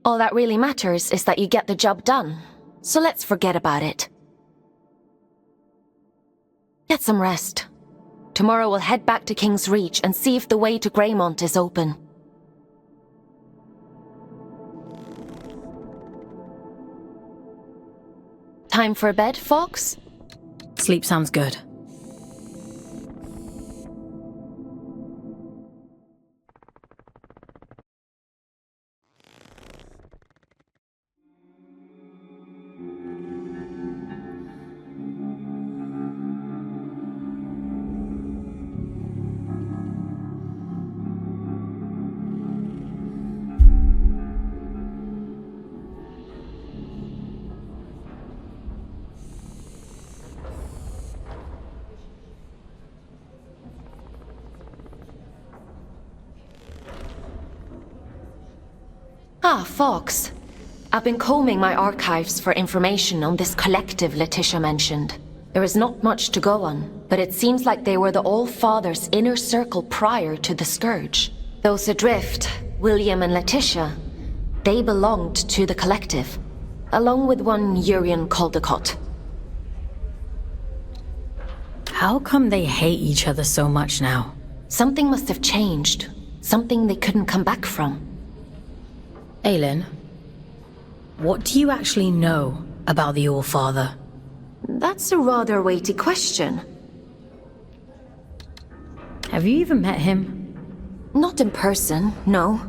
all that really matters is that you get the job done. So let's forget about it. Get some rest. Tomorrow we'll head back to King's Reach and see if the way to Greymont is open. Time for bed, Fawkes? Sleep sounds good. Ah, Fawkes. I've been combing my archives for information on this collective Letitia mentioned. There is not much to go on, but it seems like they were the All-Father's inner circle prior to the Scourge. Those adrift, William and Letitia, they belonged to the collective, along with one Urian Caldecott. How come they hate each other so much now? Something must have changed. Something they couldn't come back from. Aylin, what do you actually know about the Allfather? That's a rather weighty question. Have you even met him? Not in person, no.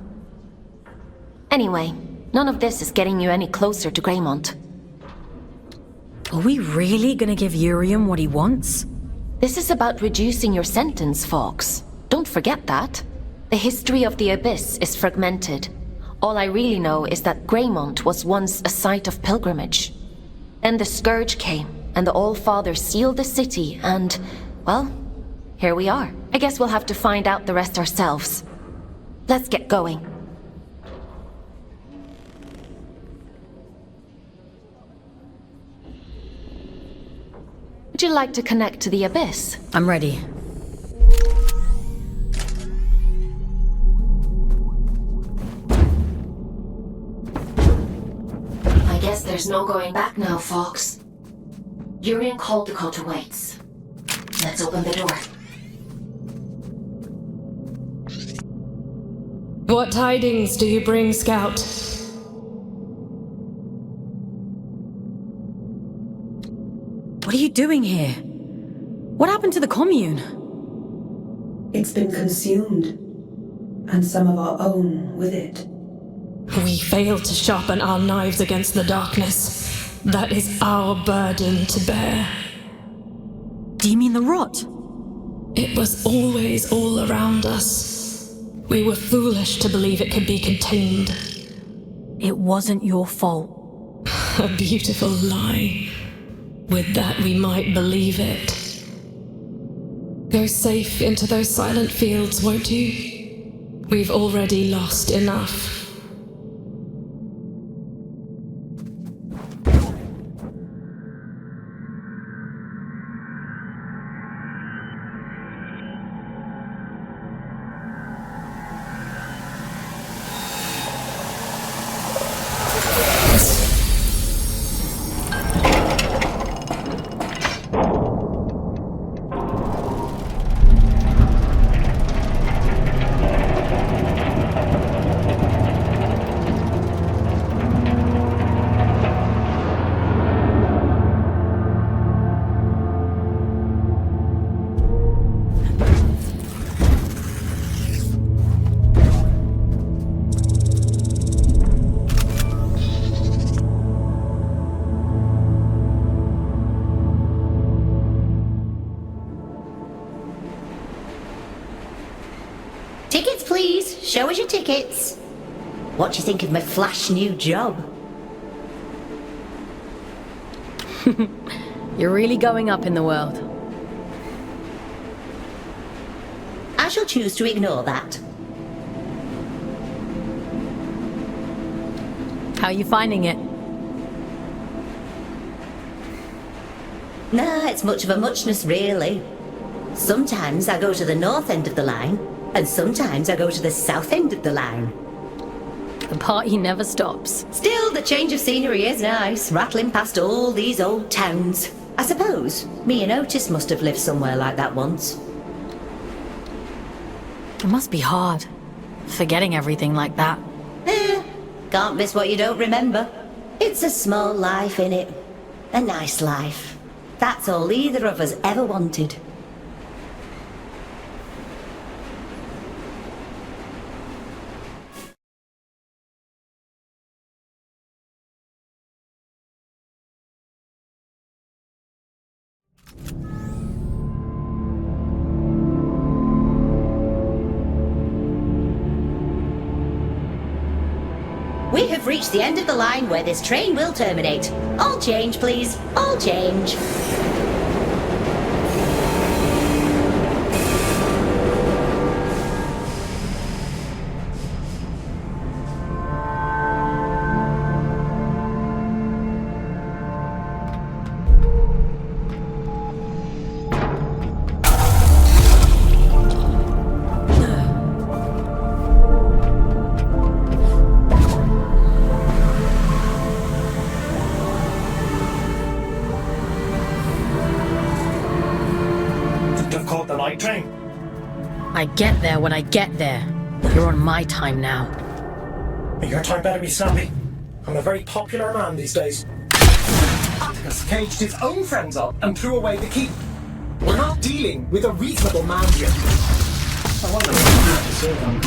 Anyway, none of this is getting you any closer to Greymont. Are we really gonna give Urian what he wants? This is about reducing your sentence, Fawkes. Don't forget that. The history of the Abyss is fragmented. All I really know is that Greymont was once a site of pilgrimage. Then the Scourge came, and the All-Father sealed the city, and, well, here we are. I guess we'll have to find out the rest ourselves. Let's get going. Would you like to connect to the Abyss? I'm ready. I guess there's no going back now, Fawkes. Urian Caldecott awaits. Let's open the door. What tidings do you bring, Scout? What are you doing here? What happened to the commune? It's been consumed, and some of our own with it. We failed to sharpen our knives against the darkness. That is our burden to bear. Do you mean the rot? It was always all around us. We were foolish to believe it could be contained. It wasn't your fault. A beautiful lie. With that, we might believe it. Go safe into those silent fields, won't you? We've already lost enough. show us your tickets. What do you think of my flash new job? You're really going up in the world. I shall choose to ignore that. How are you finding it? Nah, it's much of a muchness, really. Sometimes I go to the north end of the line, and sometimes I go to the south end of the line. The party never stops. Still, the change of scenery is nice, rattling past all these old towns. I suppose me and Otis must have lived somewhere like that once. It must be hard, forgetting everything like that. Can't miss what you don't remember. It's a small life, innit? A nice life. That's all either of us ever wanted. We have reached the end of the line where this train will terminate. All change, please. All change. Train. I get there when I get there. You're on my time now. Your time better be snappy. I'm a very popular man these days. Atticus caged his own friends up and threw away the key. We're not dealing with a reasonable man here. I wonder what you have to say on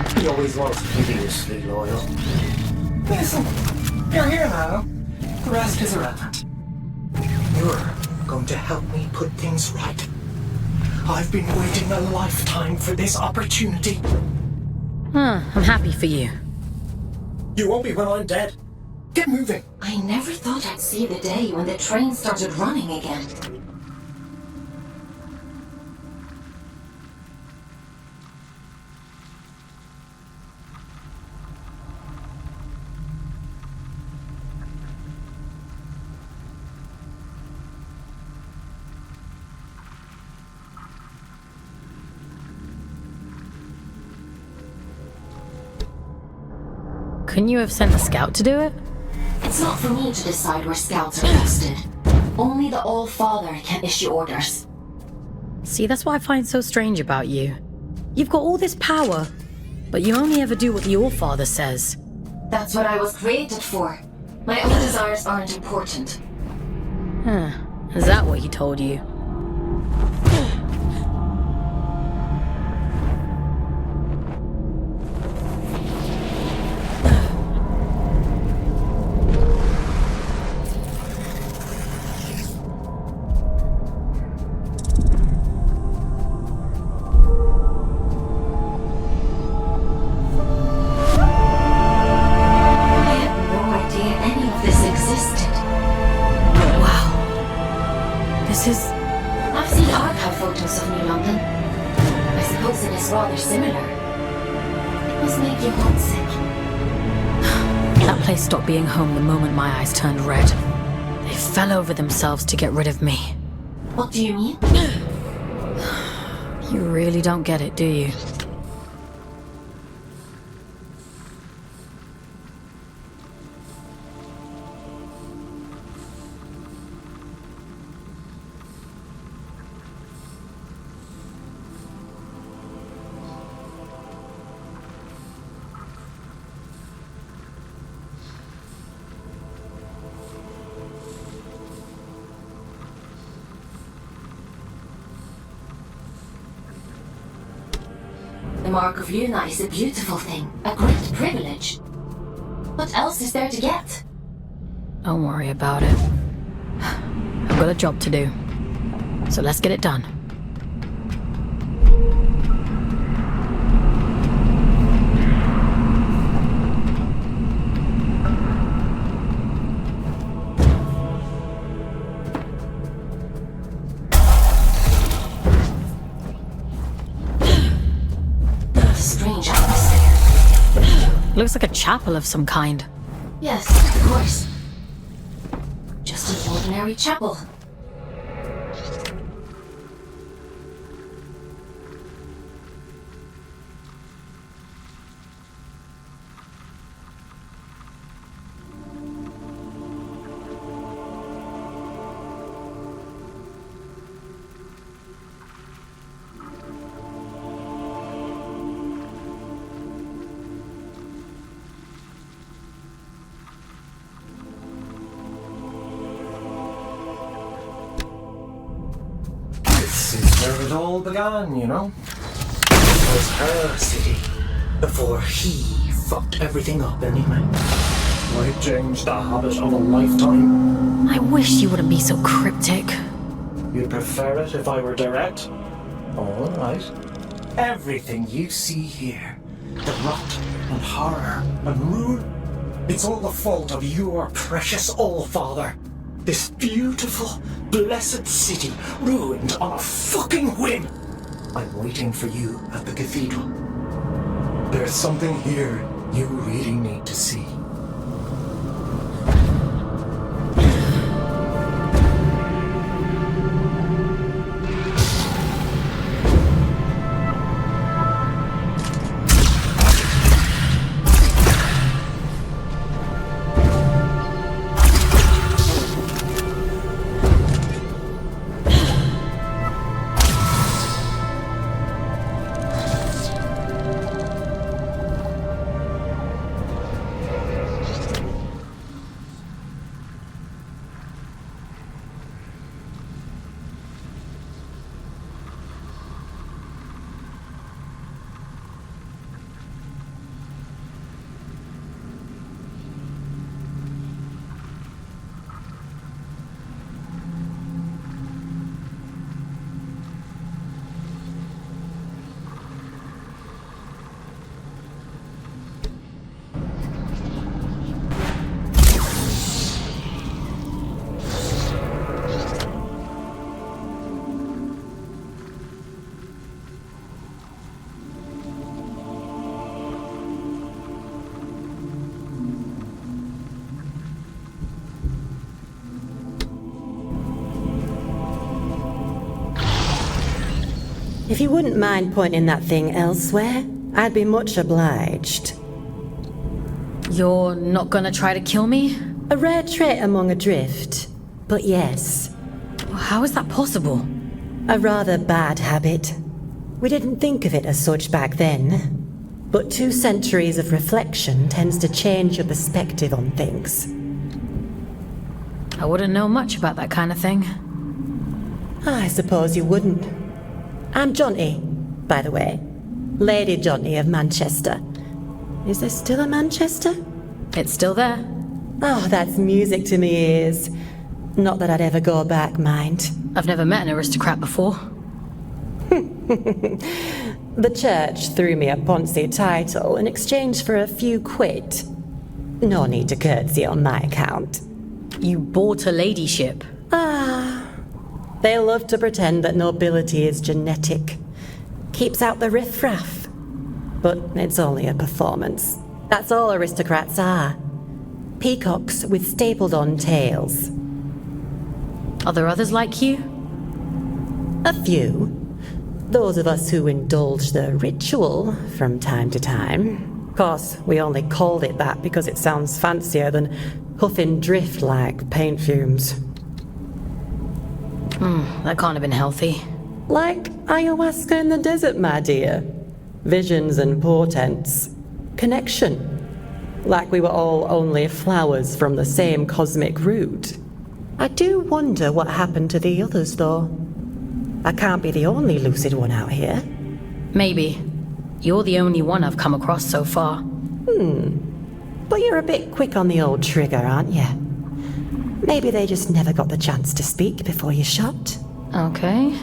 this. He always was hideously loyal. Listen, you're here now. The rest is irrelevant. You're going to help me put things right. I've been waiting a lifetime for this opportunity. I'm happy for you. You won't be when I'm dead. Get moving. I never thought I'd see the day when the train started running again. Couldn't you have sent a scout to do it? It's not for me to decide where scouts are posted. Only the All-Father can issue orders. See, that's what I find so strange about you. You've got all this power, but you only ever do what the All-Father says. That's what I was created for. My own desires aren't important. Huh. Is that what he told you? I've seen archive photos of New London. I suppose it is rather similar. It must make you homesick. That place stopped being home the moment my eyes turned red. They fell over themselves to get rid of me. What do you mean? You really don't get it, do you? The Mark of Luna is a beautiful thing, a great privilege. What else is there to get? Don't worry about it. I've got a job to do. So let's get it done. Looks like a chapel of some kind. Yes, of course. Just an ordinary chapel. Where it all began, you know? It was her city, before he fucked everything up anyway. Might change the habit of a lifetime. I wish you wouldn't be so cryptic. You'd prefer it if I were direct? Alright. Everything you see here, the rot and horror and ruin, it's all the fault of your precious All-Father. This beautiful, blessed city ruined on a fucking whim. I'm waiting for you at the cathedral. There's something here you really need to see. If you wouldn't mind pointing that thing elsewhere, I'd be much obliged. You're not gonna try to kill me? A rare trait among a drift, but yes. How is that possible? A rather bad habit. We didn't think of it as such back then. But 2 centuries of reflection tends to change your perspective on things. I wouldn't know much about that kind of thing. I suppose you wouldn't. I'm Jonty, by the way. Lady Jonty of Manchester. Is there still a Manchester? It's still there. Oh, that's music to me ears. Not that I'd ever go back, mind. I've never met an aristocrat before. The church threw me a Ponzi title in exchange for a few quid. No need to curtsy on my account. You bought a ladyship. They love to pretend that nobility is genetic. Keeps out the riffraff. But it's only a performance. That's all aristocrats are. Peacocks with stapled-on tails. Are there others like you? A few. Those of us who indulge the ritual from time to time. Of course, we only called it that because it sounds fancier than huffing drift like paint fumes. That can't have been healthy. Like ayahuasca in the desert, my dear. Visions and portents. Connection. Like we were all only flowers from the same cosmic root. I do wonder what happened to the others, though. I can't be the only lucid one out here. Maybe. You're the only one I've come across so far. But you're a bit quick on the old trigger, aren't you? Maybe they just never got the chance to speak before you shot. Okay.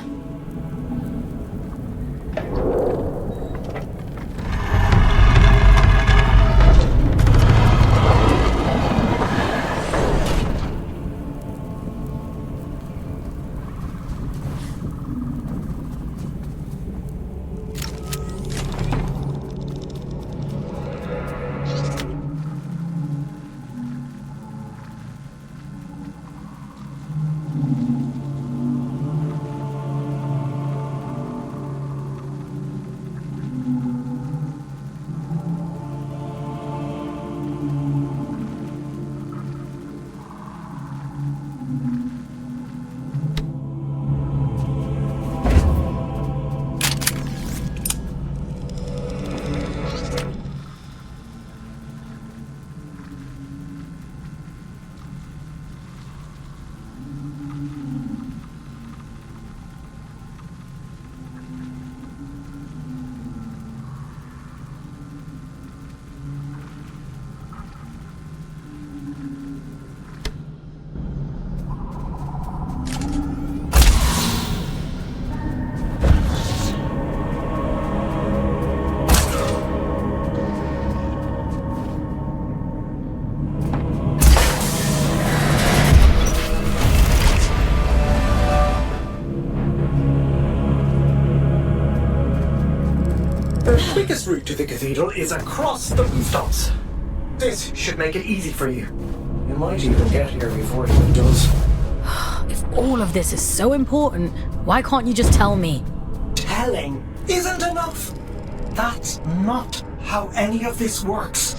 route to the cathedral is across the rooftops. This should make it easy for you. You might even get here before it does. If all of this is so important, why can't you just tell me? Telling isn't enough. That's not how any of this works.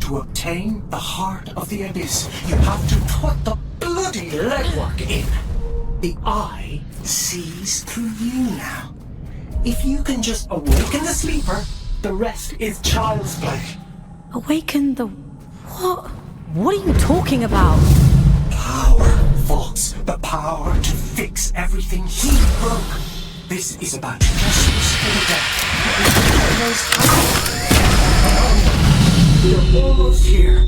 To obtain the heart of the abyss, you have to put the bloody legwork in. The eye sees through you now. If you can just awaken the sleeper, the rest is child's play. Awaken the... what? What are you talking about? Power, Fawkes. The power to fix everything he broke. This is about justice for death. You're almost here.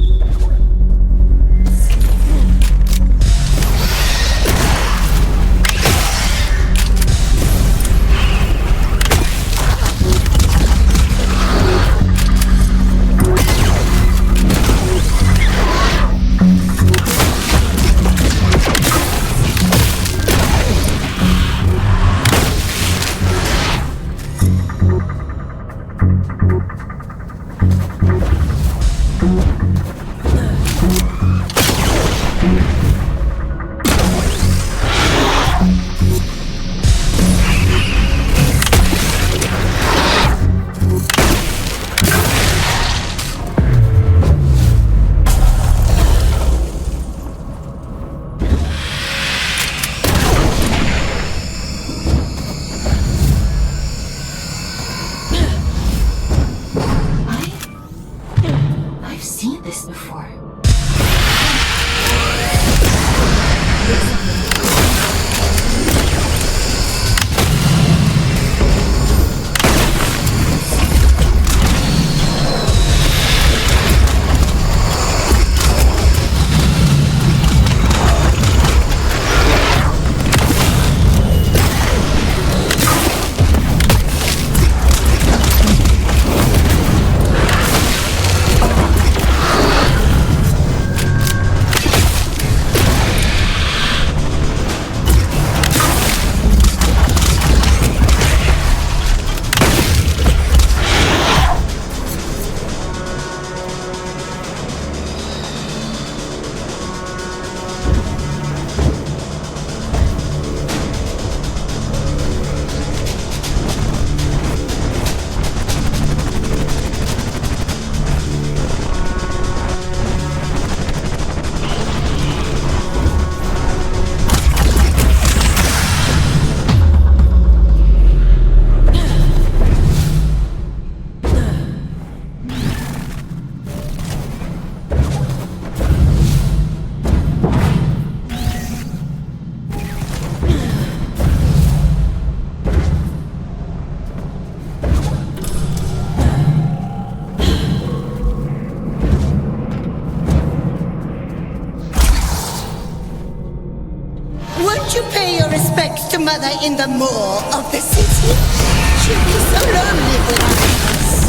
To Mother in the moor of the city. She'll be so lonely without us.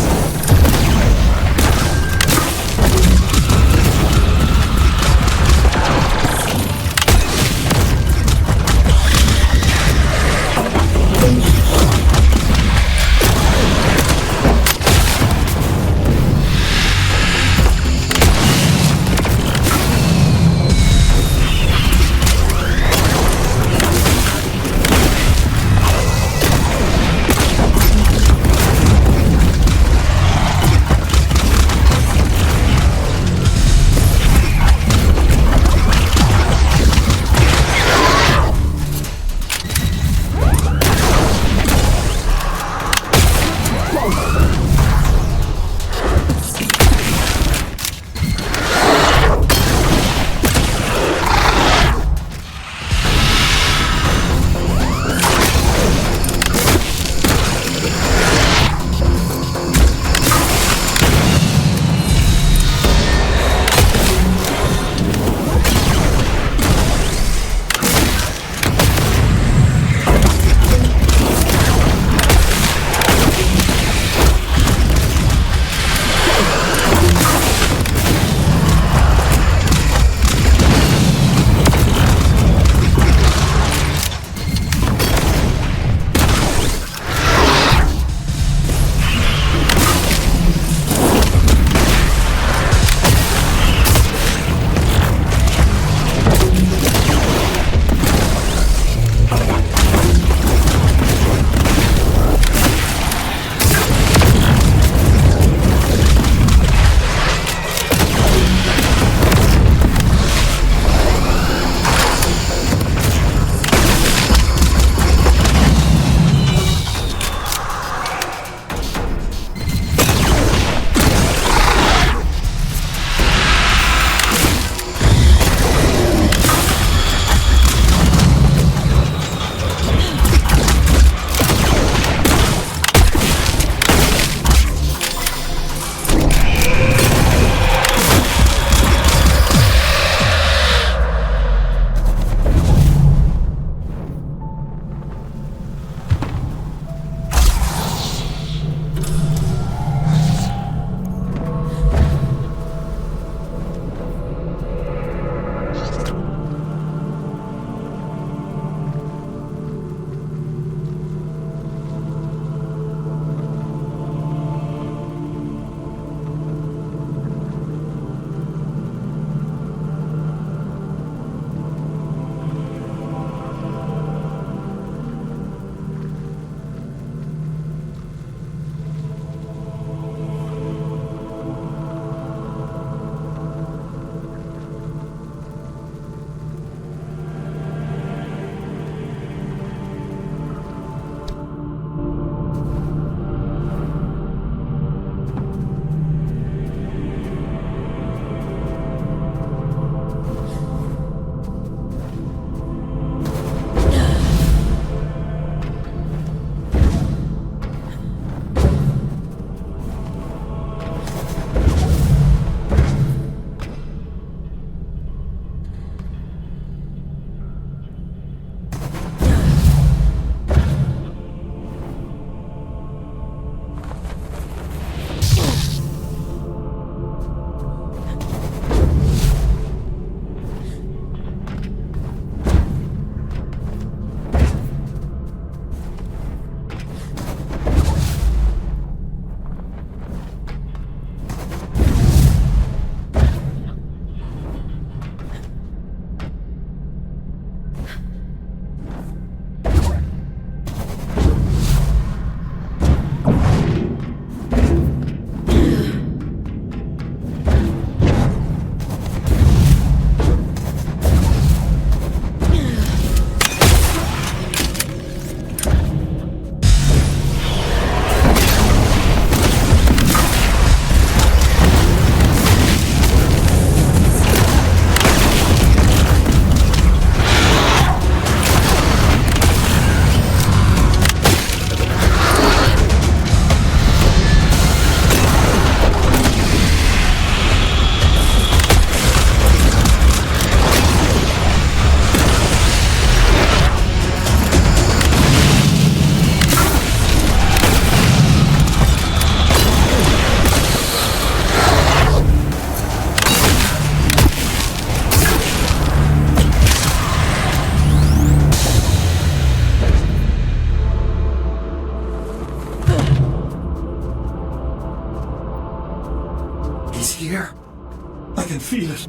can feel it.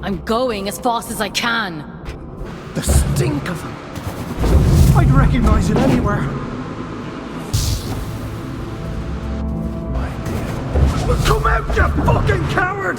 I'm going as fast as I can. The stink of them. I'd recognize it anywhere. Come out, you fucking coward!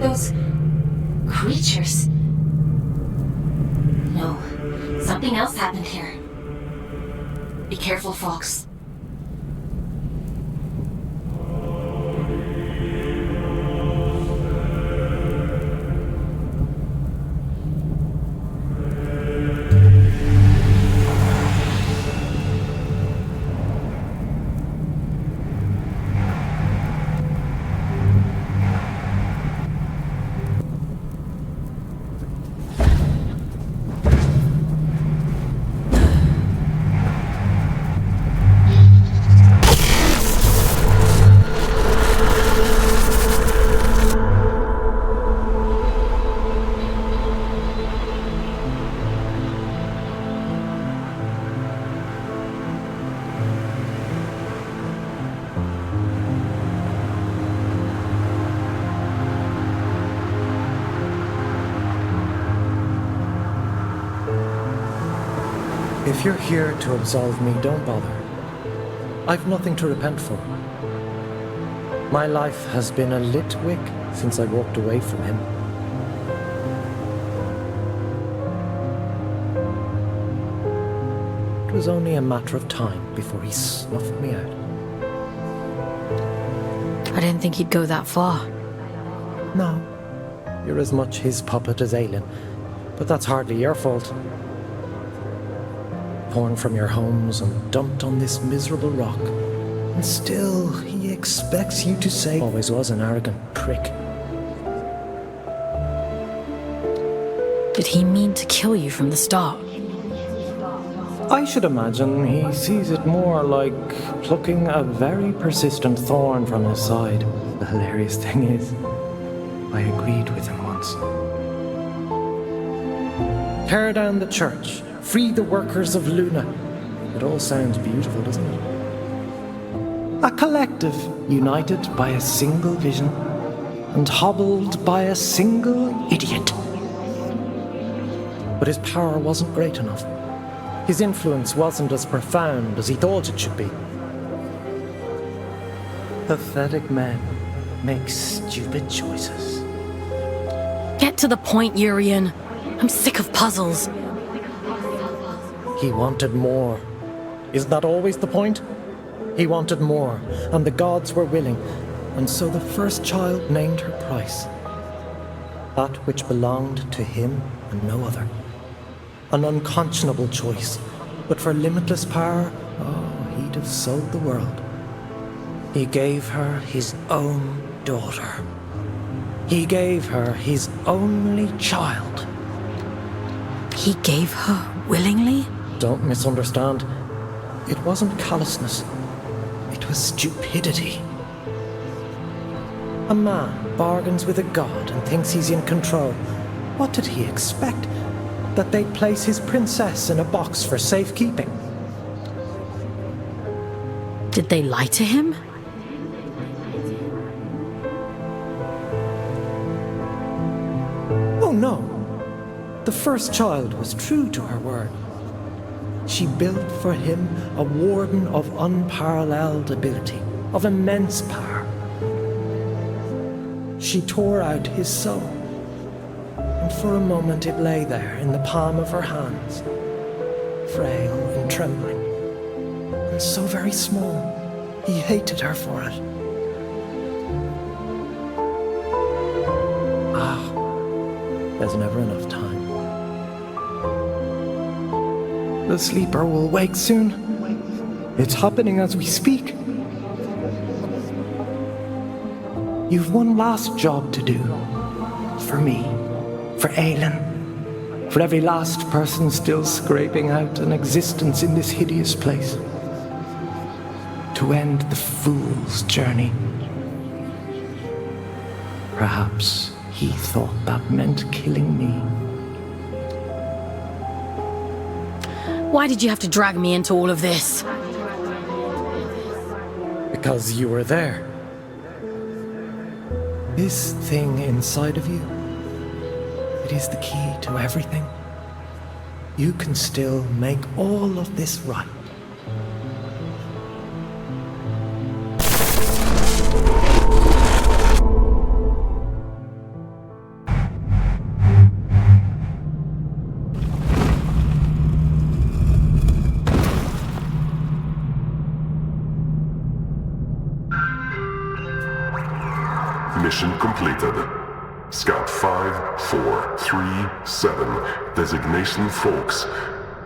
Those creatures. No, something else happened here. Be careful, Fawkes. If you're here to absolve me, don't bother. I've nothing to repent for. My life has been a lit wick since I walked away from him. It was only a matter of time before he snuffed me out. I didn't think he'd go that far. No. You're as much his puppet as Aylin, but that's hardly your fault. Torn from your homes and dumped on this miserable rock. And still, he expects you to say always was an arrogant prick. Did he mean to kill you from the start? I should imagine he sees it more like plucking a very persistent thorn from his side. The hilarious thing is, I agreed with him once. Tear down the church. Free the workers of Luna. It all sounds beautiful, doesn't it? A collective united by a single vision and hobbled by a single idiot. But his power wasn't great enough. His influence wasn't as profound as he thought it should be. Pathetic men make stupid choices. Get to the point, Urian. I'm sick of puzzles. He wanted more. Isn't that always the point? He wanted more, and the gods were willing, and so the first child named her price. That which belonged to him and no other. An unconscionable choice, but for limitless power, oh, he'd have sold the world. He gave her his own daughter. He gave her his only child. He gave her willingly? Don't misunderstand. It wasn't callousness. It was stupidity. A man bargains with a god and thinks he's in control. What did he expect? That they'd place his princess in a box for safekeeping? Did they lie to him? Oh no. The first child was true to her word. She built for him a warden of unparalleled ability, of immense power. She tore out his soul, and for a moment it lay there in the palm of her hands, frail and trembling, and so very small. He hated her for it. There's never enough time. The sleeper will wake soon. It's happening as we speak. You've one last job to do. For me. For Aylin. For every last person still scraping out an existence in this hideous place. To end the fool's journey. Perhaps he thought that meant killing me. Why did you have to drag me into all of this? Because you were there. This thing inside of you, it is the key to everything. You can still make all of this right. completed. Scout 5437, designation Fawkes.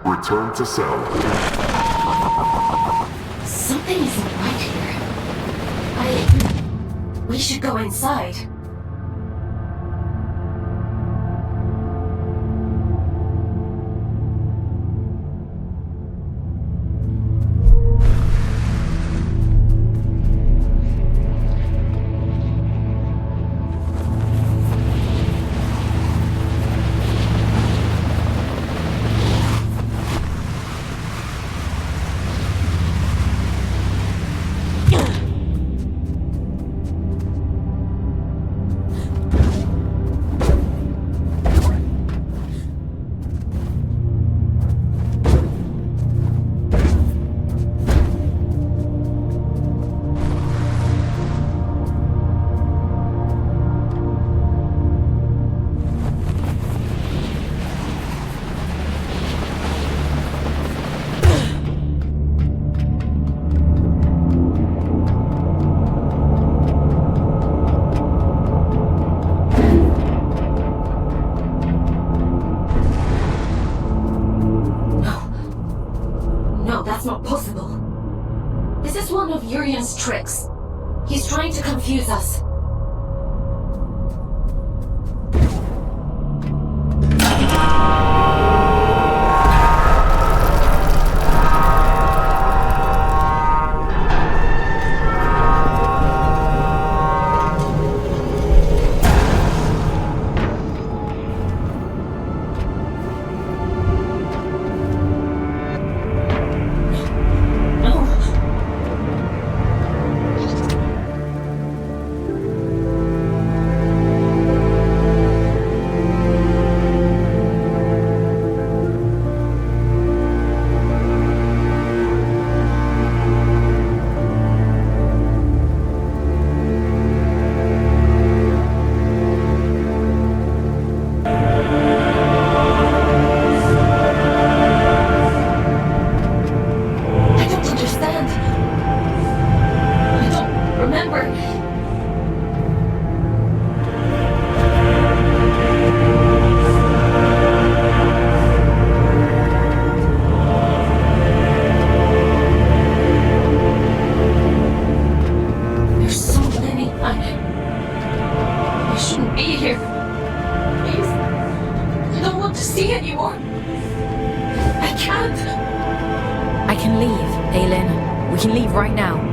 Return to cell. Something isn't right here. We should go inside. Urian's tricks. He's trying to confuse us. I can leave, Aylin. We can leave right now.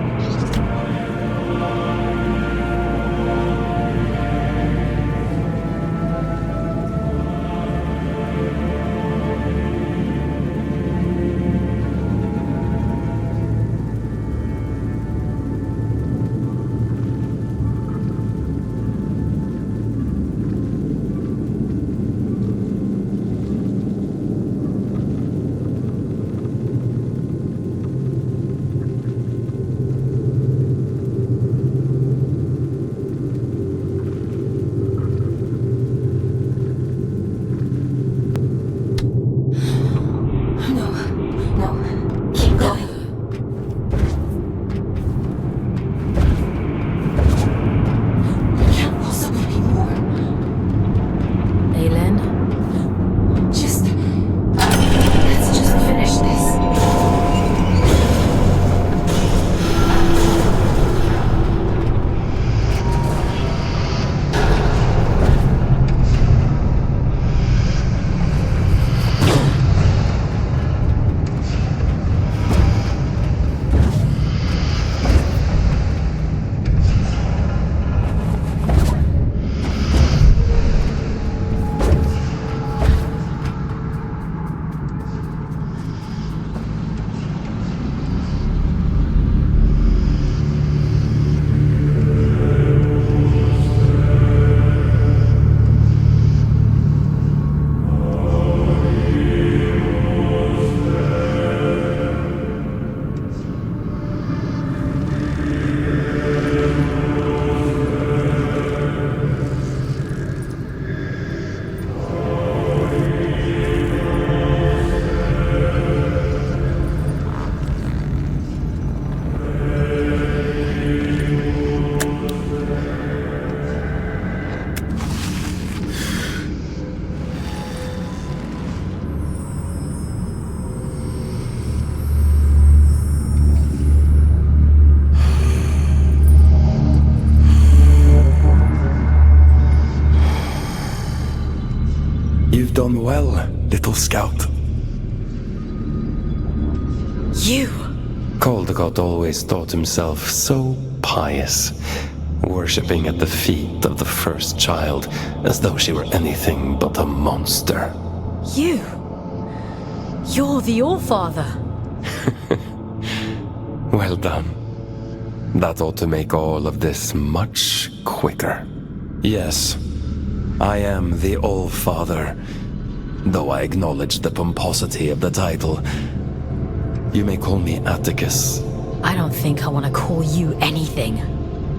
done well, little scout. You! Caldecott always thought himself so pious, worshipping at the feet of the first child as though she were anything but a monster. You! You're the Allfather! Well done. That ought to make all of this much quicker. Yes, I am the Allfather, though I acknowledge the pomposity of the title. You may call me Atticus. I don't think I want to call you anything.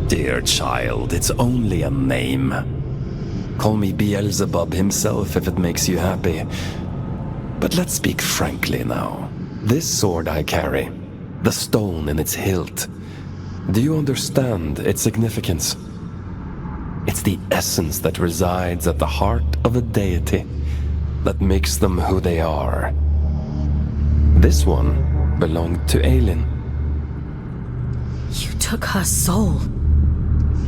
Dear child, it's only a name. Call me Beelzebub himself if it makes you happy. But let's speak frankly now. This sword I carry, the stone in its hilt, do you understand its significance? It's the essence that resides at the heart of a deity that makes them who they are. This one belonged to Aylin. You took her soul.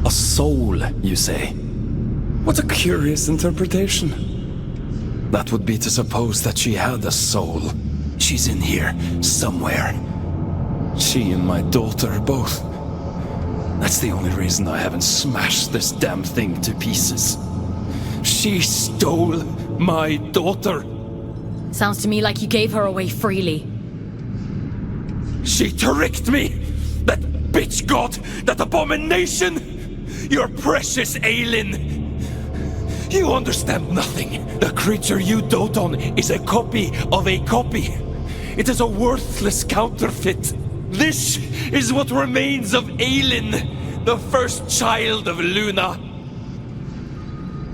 A soul, you say? What a curious interpretation. That would be to suppose that she had a soul. She's in here, somewhere. She and my daughter both. That's the only reason I haven't smashed this damn thing to pieces. She stole my daughter. Sounds to me like you gave her away freely. She tricked me! That bitch god! That abomination! Your precious Aylin! You understand nothing. The creature you dote on is a copy of a copy. It is a worthless counterfeit. This is what remains of Aylin, the first child of Luna.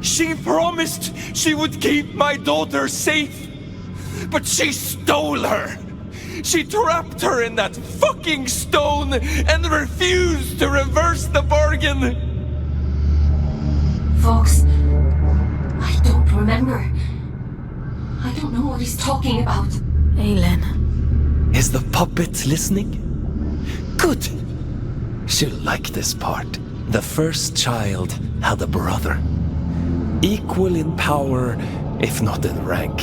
She promised she would keep my daughter safe, but she stole her. She trapped her in that fucking stone and refused to reverse the bargain. Fawkes, I don't remember. I don't know what he's talking about. Aylin. Is the puppet listening? Good. She'll like this part. The first child had a brother. Equal in power, if not in rank.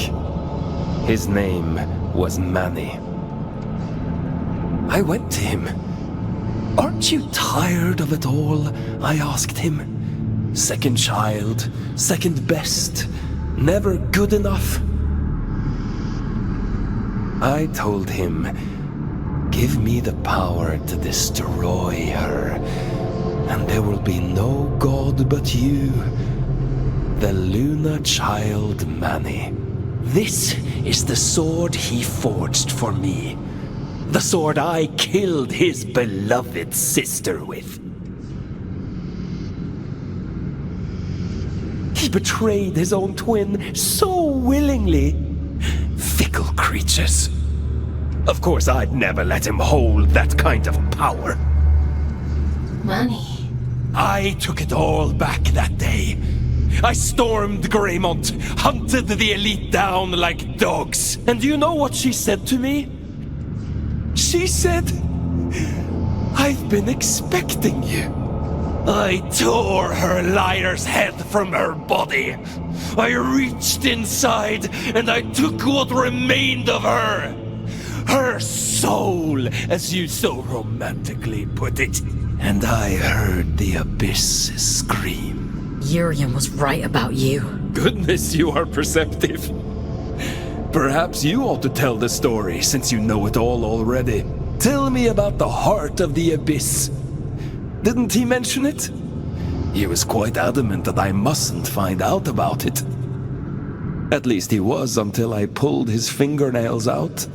His name was Manny. I went to him. Aren't you tired of it all? I asked him. Second child, second best, never good enough. I told him, give me the power to destroy her, and there will be no god but you, the Luna child Manny. This is the sword he forged for me. The sword I killed his beloved sister with. He betrayed his own twin so willingly. Fickle creatures. Of course, I'd never let him hold that kind of power. Manny. I took it all back that day. I stormed Greymont, hunted the elite down like dogs. And do you know what she said to me? She said, I've been expecting you. I tore her liar's head from her body. I reached inside and I took what remained of her. Her soul, as you so romantically put it. And I heard the abyss scream. Urian was right about you. Goodness, you are perceptive. Perhaps you ought to tell the story, since you know it all already. Tell me about the heart of the abyss. Didn't he mention it? He was quite adamant that I mustn't find out about it. At least he was until I pulled his fingernails out.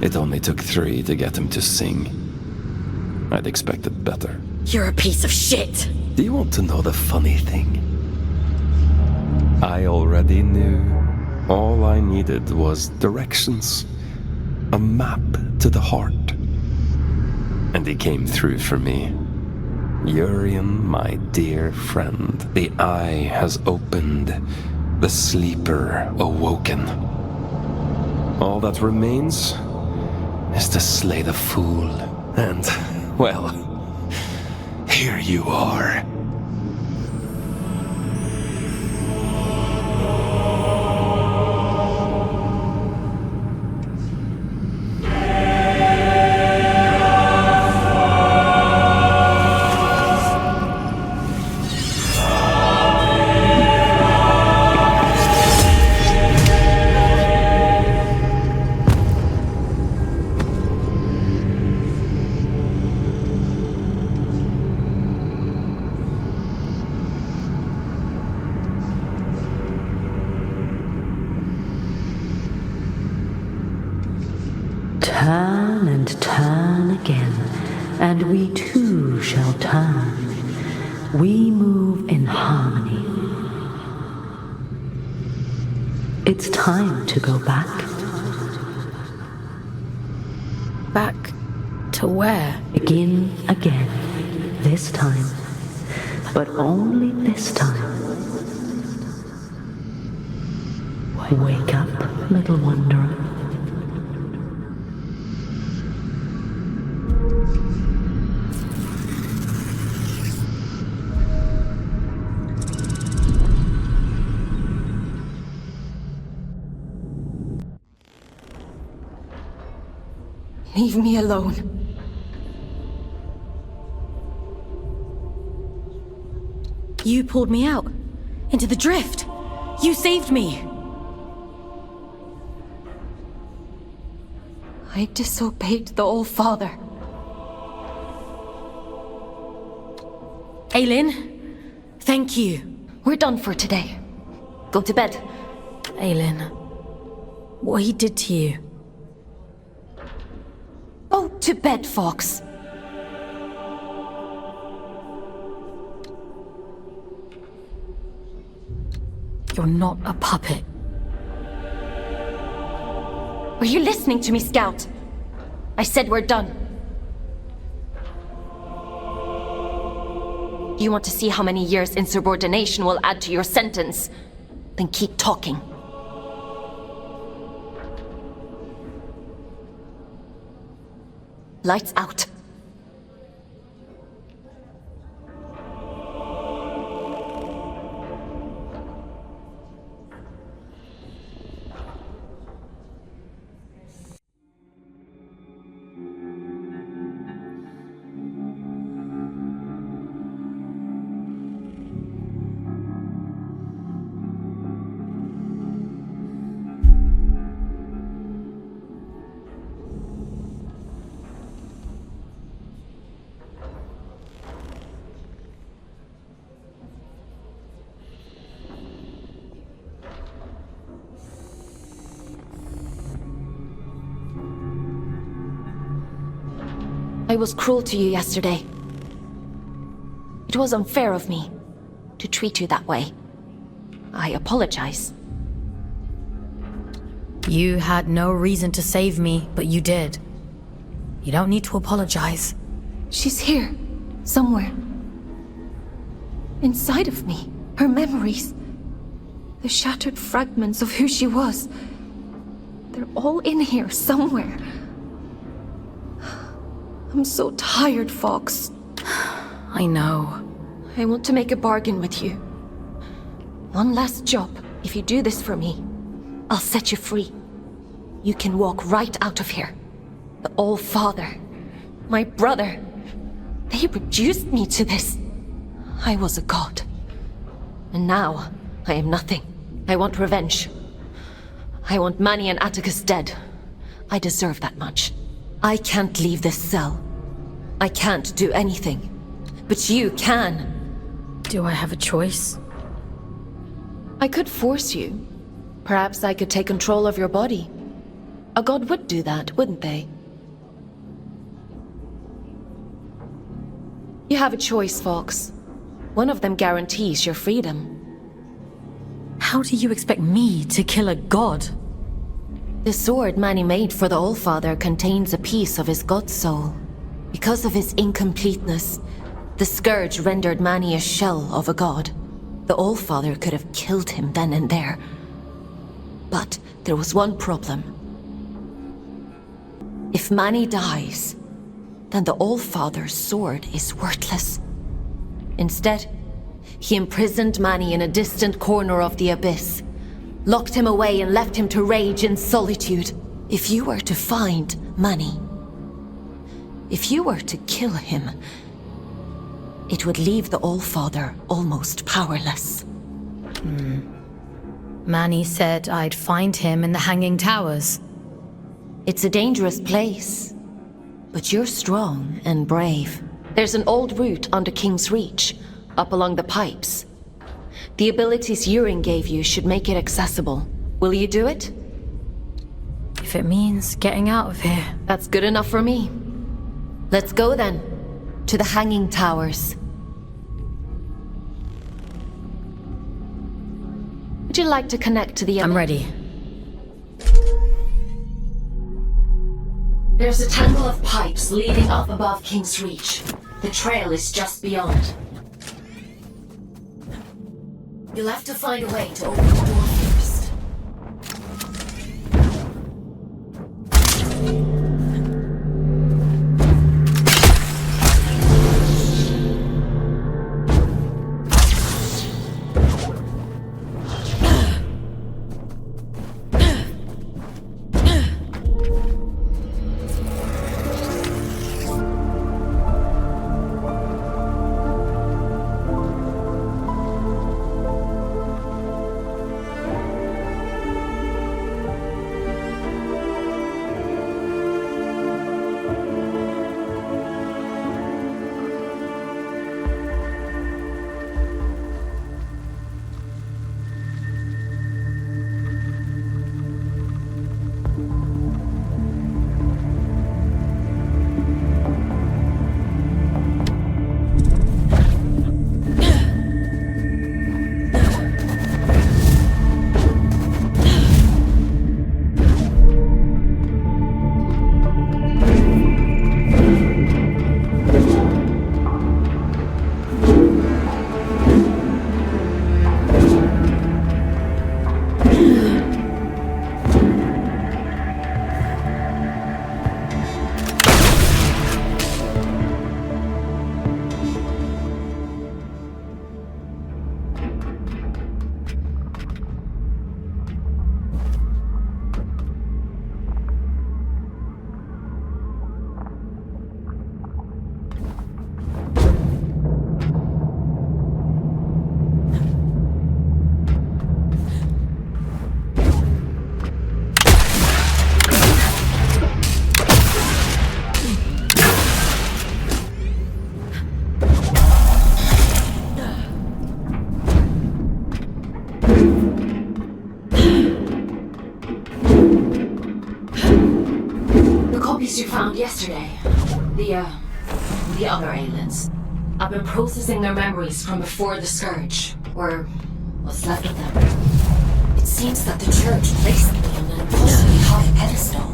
It only took 3 to get him to sing. I'd expected better. You're a piece of shit! Do you want to know the funny thing? I already knew. All I needed was directions. A map to the heart. And he came through for me. Urian, my dear friend. The eye has opened. The sleeper awoken. All that remains is to slay the fool. And, well, here you are. turn again, and we too shall turn. We move in harmony. It's time to go back. Back to where? Begin again. This time. But only this time. Wake up, little wanderer. Leave me alone. You pulled me out. Into the drift. You saved me. I disobeyed the All-Father. Aylin, thank you. We're done for today. Go to bed. Aylin, what he did to you. Go to bed, Fawkes. You're not a puppet. Were you listening to me, Scout? I said we're done. You want to see how many years insubordination will add to your sentence? Then keep talking. Lights out. I was cruel to you yesterday. It was unfair of me to treat you that way. I apologize. You had no reason to save me, but you did. You don't need to apologize. She's here, somewhere. Inside of me, her memories. The shattered fragments of who she was. They're all in here, somewhere. I'm so tired, Fawkes. I know. I want to make a bargain with you. One last job. If you do this for me, I'll set you free. You can walk right out of here. The All-Father, my brother, they reduced me to this. I was a god. And now, I am nothing. I want revenge. I want Manny and Atticus dead. I deserve that much. I can't leave this cell. I can't do anything. But you can. Do I have a choice? I could force you. Perhaps I could take control of your body. A god would do that, wouldn't they? You have a choice, Fawkes. One of them guarantees your freedom. How do you expect me to kill a god? The sword Manny made for the All-Father contains a piece of his god soul. Because of his incompleteness, the scourge rendered Manny a shell of a god. The All-Father could have killed him then and there. But there was one problem. If Manny dies, then the All-Father's sword is worthless. Instead, he imprisoned Manny in a distant corner of the abyss, locked him away and left him to rage in solitude. If you were to find Manny, if you were to kill him, it would leave the All-Father almost powerless. Manny said I'd find him in the Hanging Towers. It's a dangerous place, but you're strong and brave. There's an old route under King's Reach, up along the pipes. The abilities Urian gave you should make it accessible. Will you do it? If if it means getting out of here. That's good enough for me. Let's go then. To the Hanging Towers. Would you like to connect to the... I'm ready. There's a tangle of pipes leading up above King's Reach. The trail is just beyond. You'll have to find a way to open the door first. You found yesterday. The other Aylins. I've been processing their memories from before the Scourge, or what's left of them. It seems that the church placed me on an impossibly high pedestal.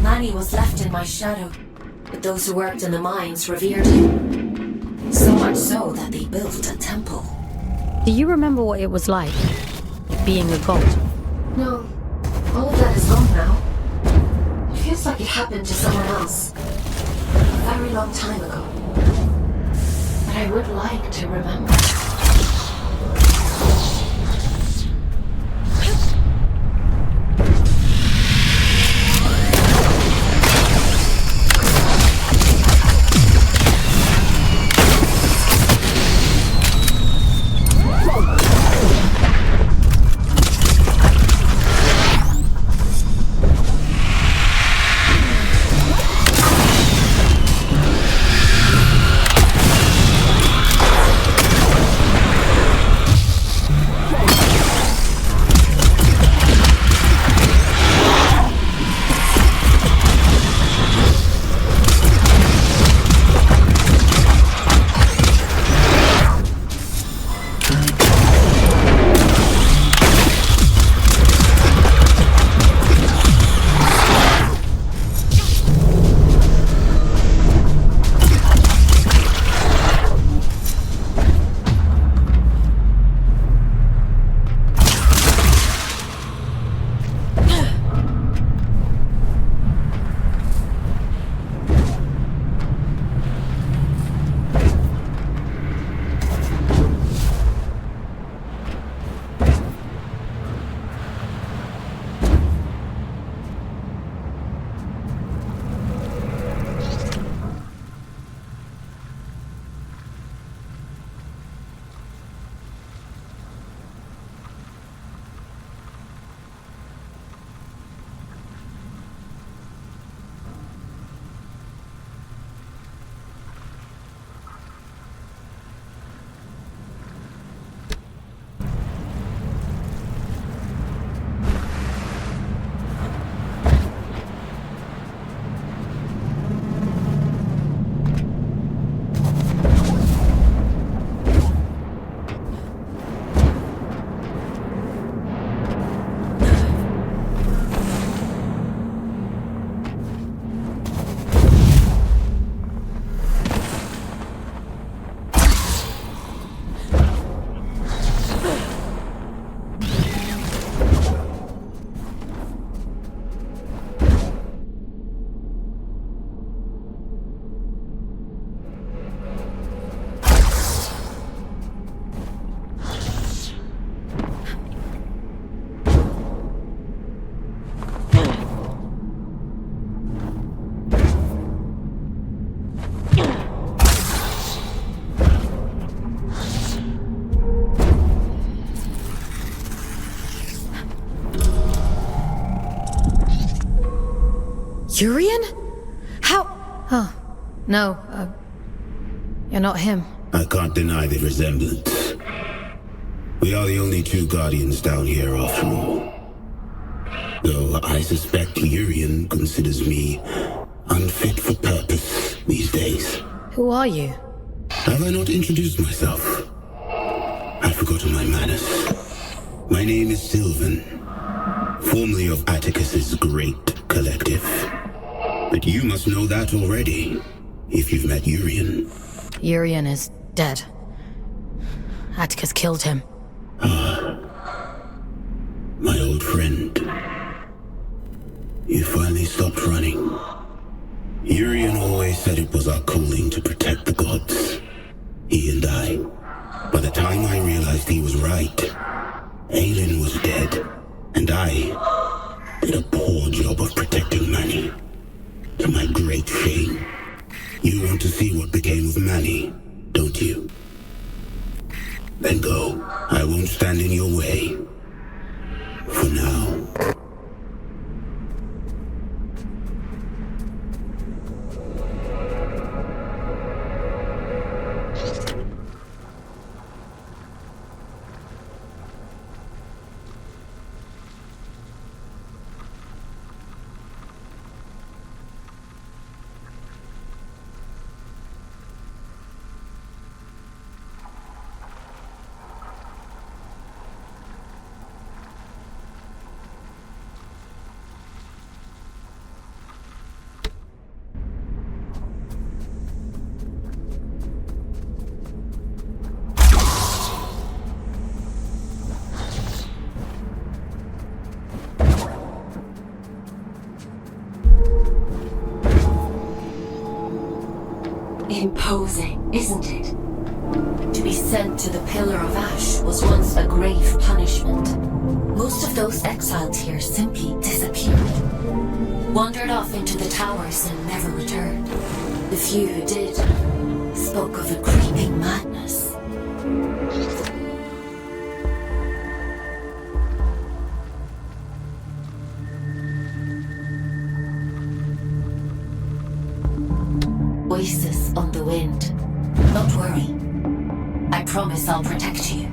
Manny was left in my shadow, but those who worked in the mines revered him. So much so that they built a temple. Do you remember what it was like, being a god? No, all of that is gone now. It feels like it happened to someone else. A very long time ago. But I would like to remember. Urian? How? Oh, no, you're not him. I can't deny the resemblance. We are the only two Guardians down here after all. Though I suspect Urian considers me unfit for purpose these days. Who are you? Have I not introduced myself? I've forgotten my manners. My name is Sylvan, formerly of Atticus's Great Collective. But you must know that already, if you've met Urian. Urian is dead. Atticus killed him. My old friend. You finally stopped running. Urian always said it was our calling to protect the gods. He and I. By the time I realized he was right, Aylin was dead, and I did a poor job of protecting Manny. To my great shame. You want to see what became of Manny, don't you? Then go. I won't stand in your way. For now. Imposing, isn't it? To be sent to the Pillar of Ash was once a grave punishment. Most of those exiled here simply disappeared. Wandered off into the towers and never returned. The few who did spoke of a creeping madness. Voices on the wind. Don't worry. I promise I'll protect you.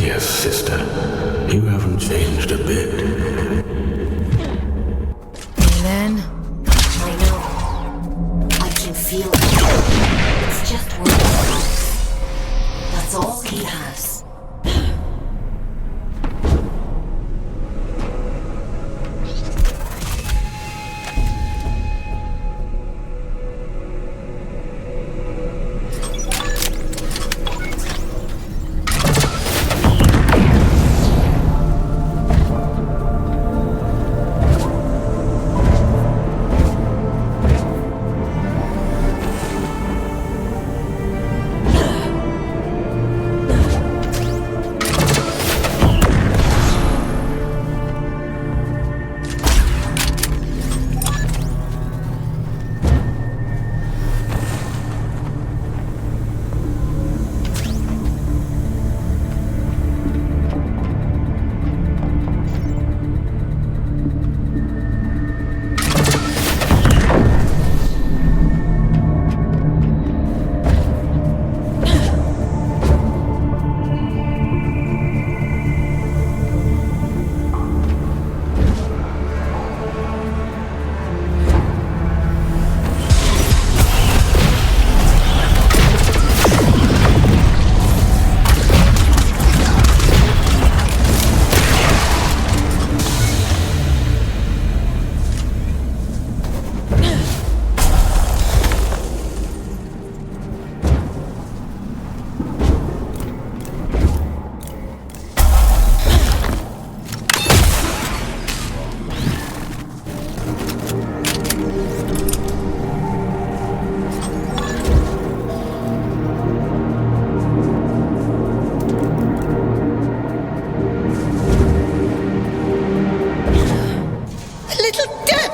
Yes, sister. You haven't changed a bit. Aylin. I know. I can feel it. It's just words. That's all he has.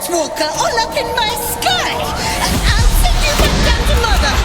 Walker all up in my sky! I'll send you back down to Mother!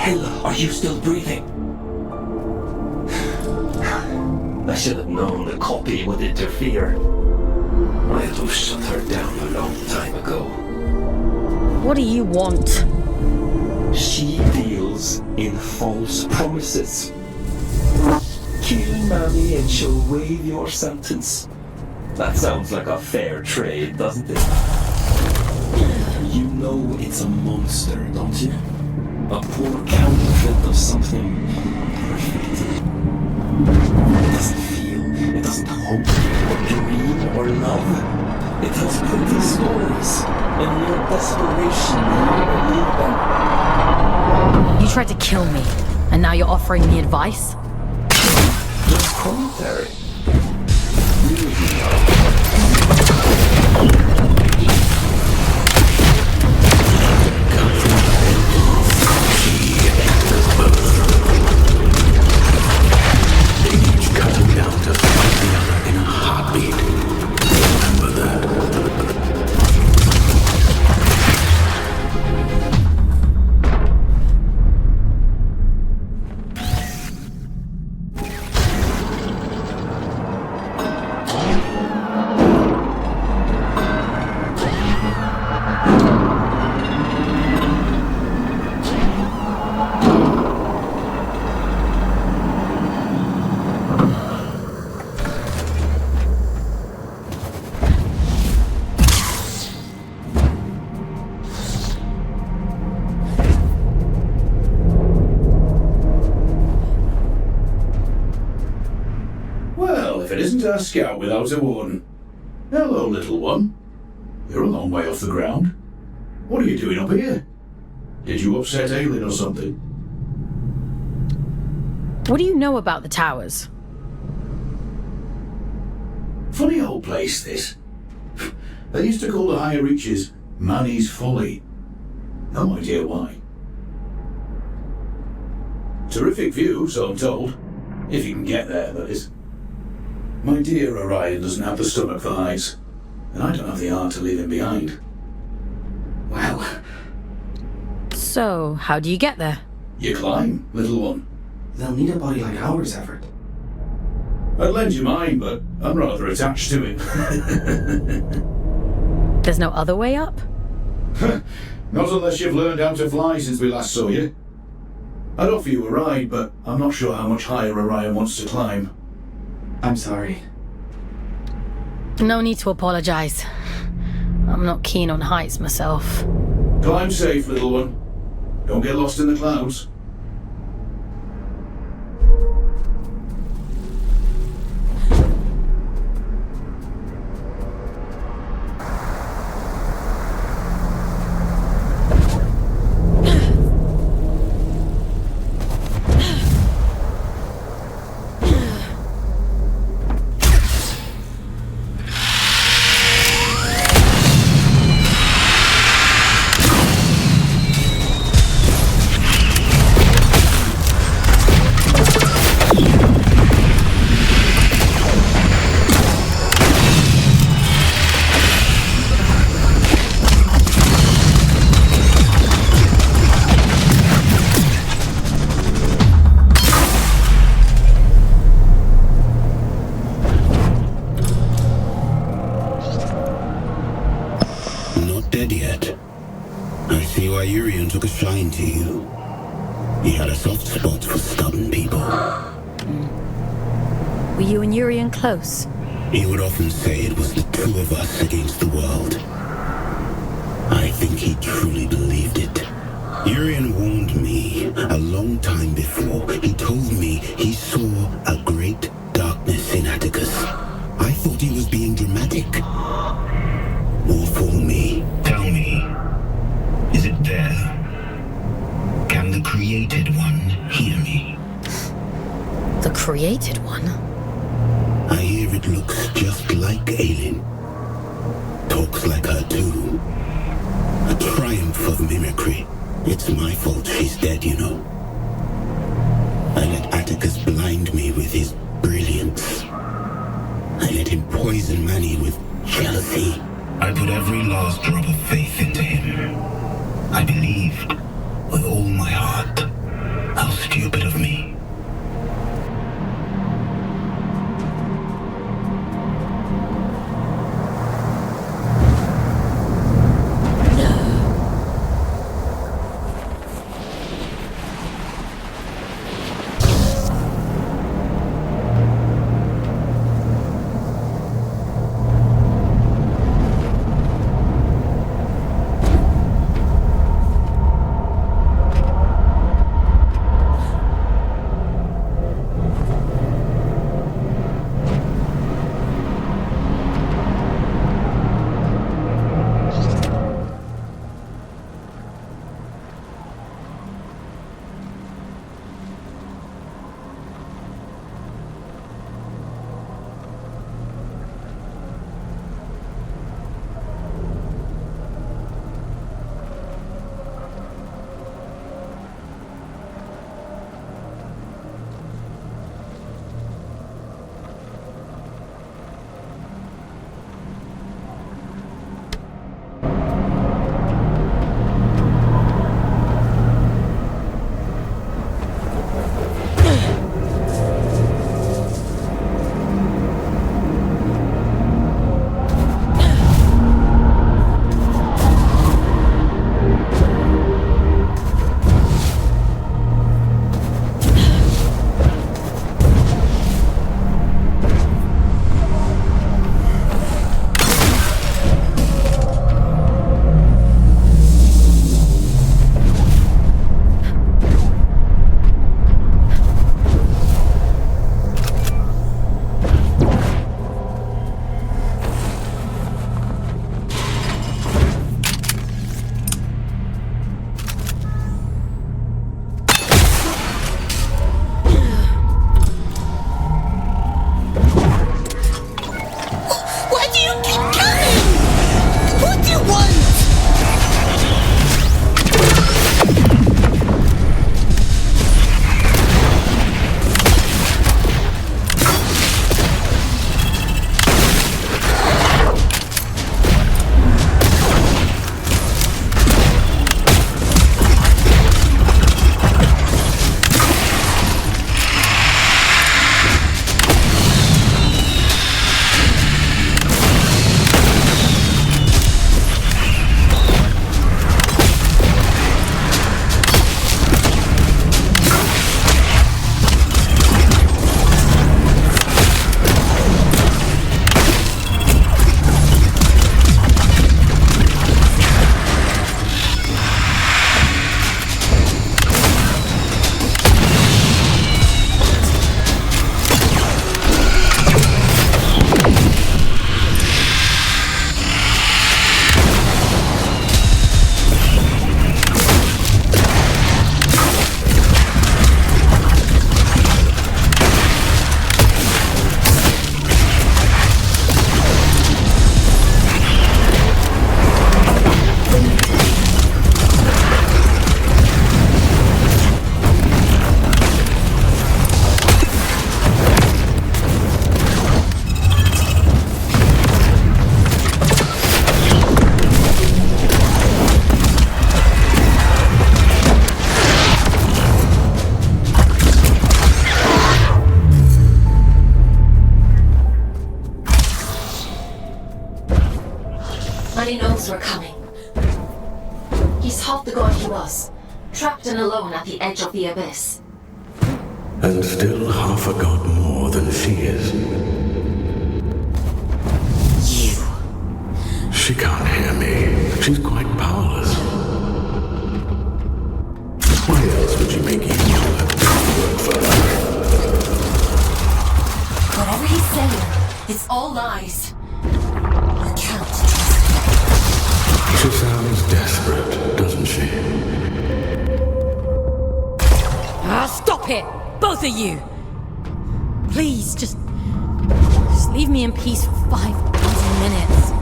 hell are you still breathing? I should have known the copy would interfere. I'd have shut her down a long time ago. What do you want? She deals in false promises. Kill Mammy and she'll waive your sentence. That sounds like a fair trade, doesn't it? You know it's a monster, don't you? A poor counterfeit of something perfect. It doesn't feel, it doesn't hope, or dream, or love. It tells pretty stories, and in your desperation, you believe them. You tried to kill me, and now you're offering me advice? Just commentary. A scout without a warden. Hello, little one. You're a long way off the ground. What are you doing up here? Did you upset Aylin or something? What do you know about the towers? Funny old place, this. They used to call the higher reaches Manny's Folly. No idea why. Terrific view, so I'm told. If you can get there, that is. My dear Urian doesn't have the stomach for heights, and I don't have the heart to leave him behind. Well. So, how do you get there? You climb, little one. They'll need a body like ours, Everett. I'd lend you mine, but I'm rather attached to it. There's no other way up? Not unless you've learned how to fly since we last saw you. I'd offer you a ride, but I'm not sure how much higher Urian wants to climb. I'm sorry. No need to apologize. I'm not keen on heights myself. Climb safe, little one. Don't get lost in the clouds. Urian took a shine to you. He had a soft spot for stubborn people. Were you and Urian close? He would often say it was the two of us against the world. I think he truly believed it. Urian warned me a long time before. He told me he saw a great darkness in Atticus. I thought he was being dramatic. Or for me. Tell me, is it there? Can the Created One hear me? The Created One? I hear it looks just like Aylin. Talks like her too. A triumph of mimicry. It's my fault she's dead, you know. I let Atticus blind me with his brilliance. I let him poison Manny with jealousy. I put every last drop of faith into him. I believed with all my heart. How stupid of me. But he knows we're coming. He's half the god he was, trapped and alone at the edge of the abyss. And still half a god more than she is. You. She can't hear me. She's quite powerless. Why else would she make you have to work for her? Whatever he's saying, it's all lies. You can't trust him. She sounds desperate, doesn't she? Stop it! Both of you! Please, just leave me in peace for 5,000 minutes.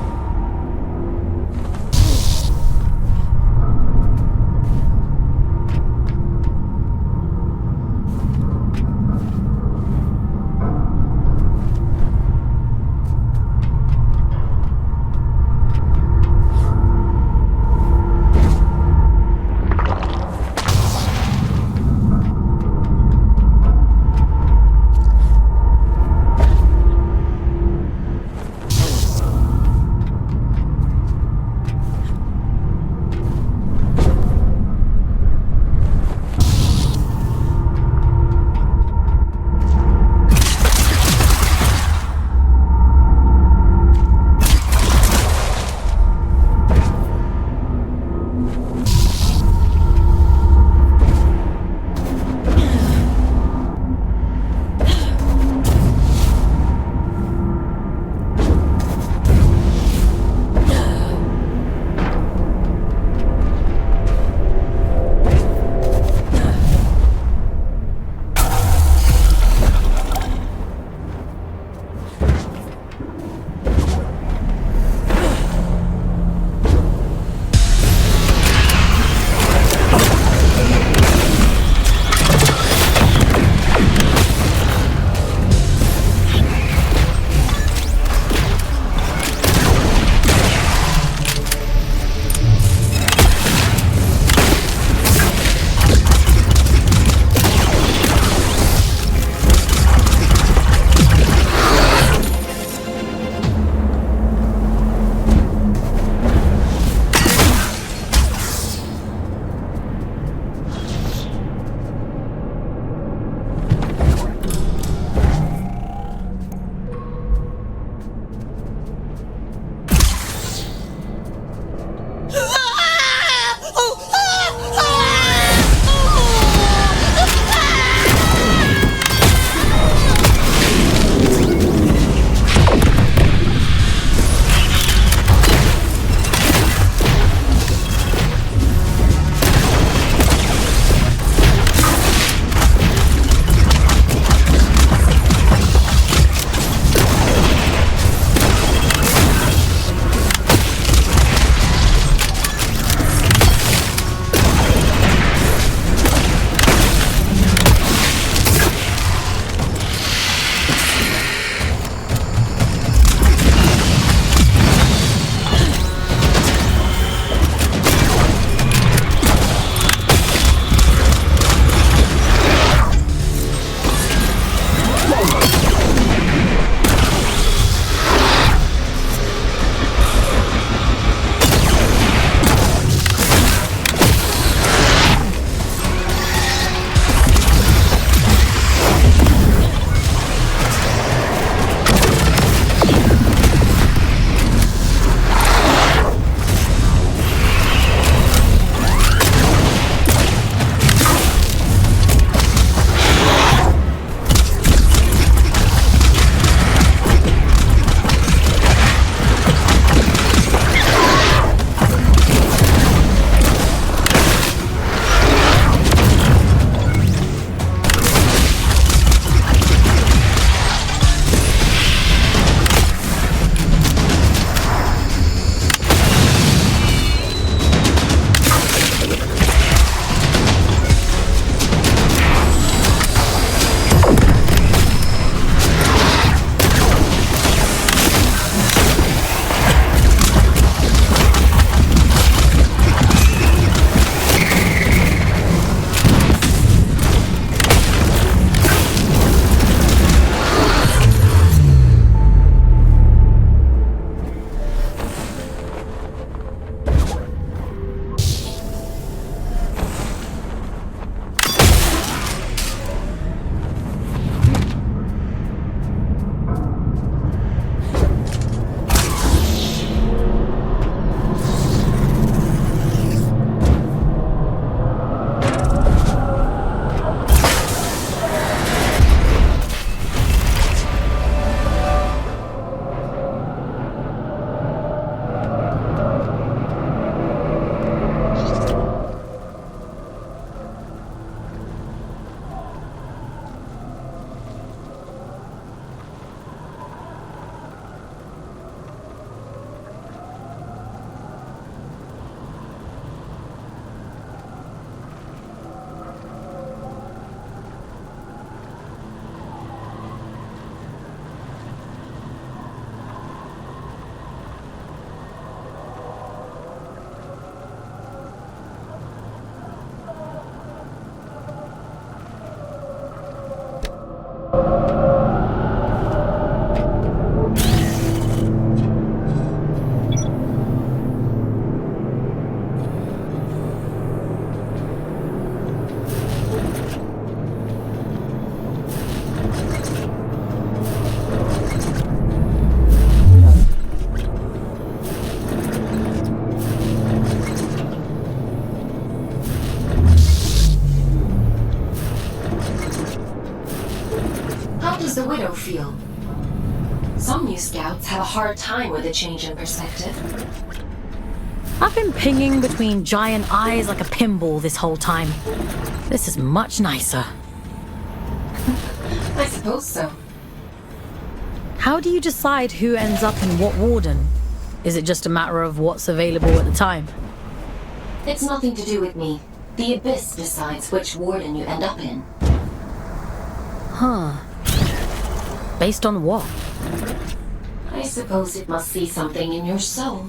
scouts have a hard time with a change in perspective. I've been pinging between giant eyes like a pinball this whole time. This is much nicer. I suppose so. How do you decide who ends up in what warden? Is it just a matter of what's available at the time? It's nothing to do with me. The Abyss decides which warden you end up in. Huh. Based on what? I suppose it must see something in your soul.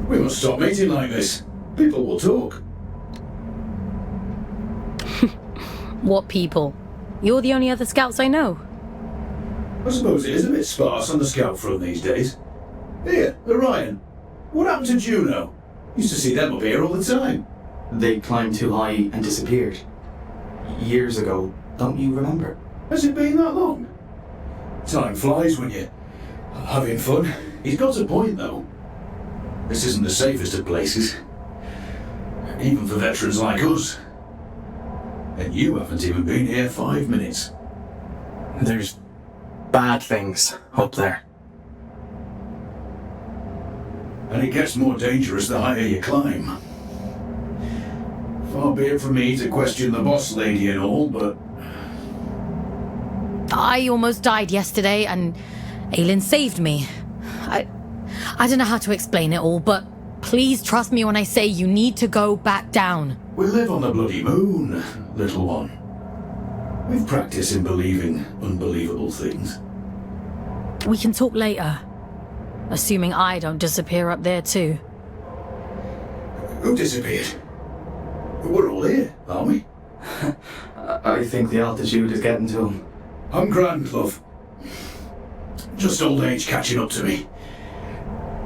We must stop meeting like this. People will talk. What people? You're the only other scouts I know. I suppose it is a bit sparse on the scout front these days. Here, Urian. What happened to Juno? Used to see them up here all the time. They climbed too high and disappeared. Years ago, don't you remember? Has it been that long? Time flies when you're having fun. He's got a point, though. This isn't the safest of places. Even for veterans like us. And you haven't even been here 5 minutes. There's bad things up there. And it gets more dangerous the higher you climb. Far be it from me to question the boss lady and all, but... I almost died yesterday, and Aylin saved me. I don't know how to explain it all, but please trust me when I say you need to go back down. We live on the bloody moon, little one. We've practiced in believing unbelievable things. We can talk later. Assuming I don't disappear up there too. Who disappeared? We're all here, aren't we? I think the altitude is getting to him. I'm grand, love. Just old age catching up to me.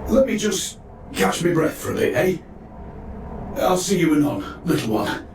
Let me just catch my breath for a bit, eh? I'll see you anon, little one.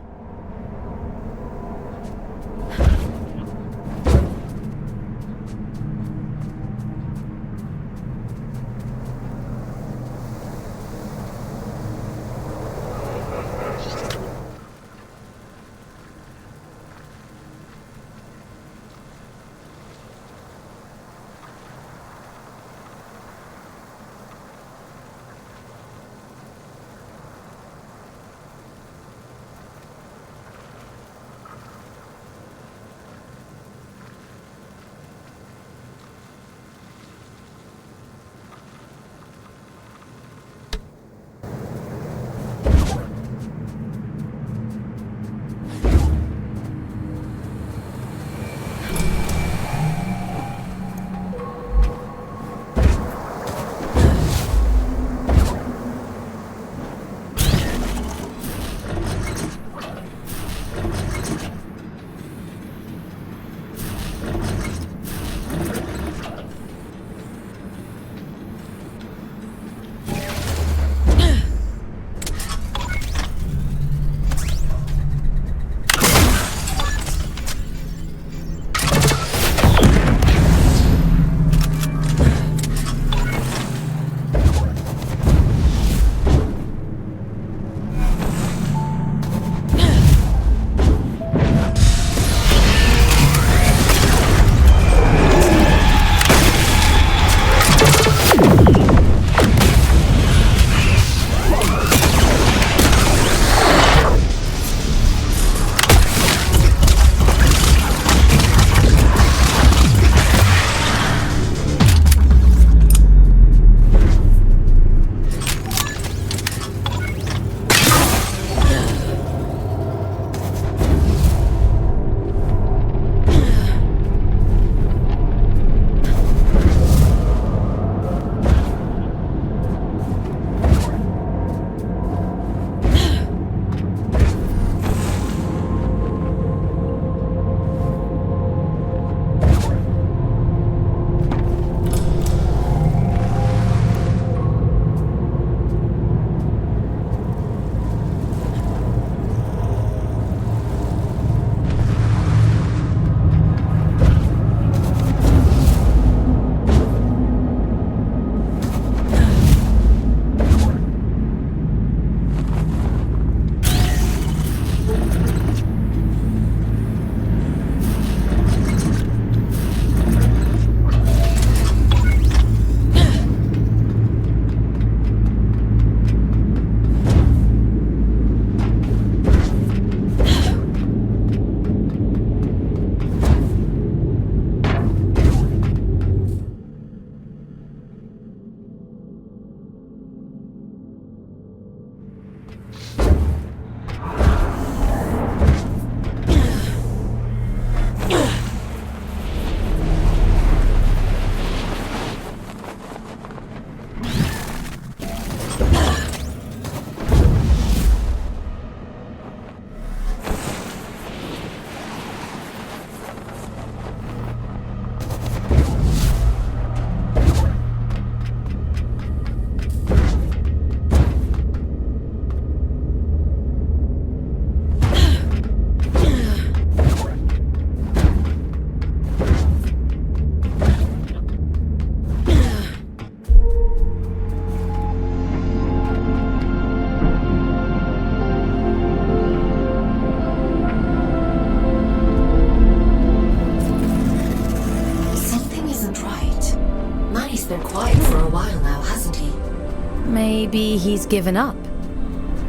Maybe he's given up.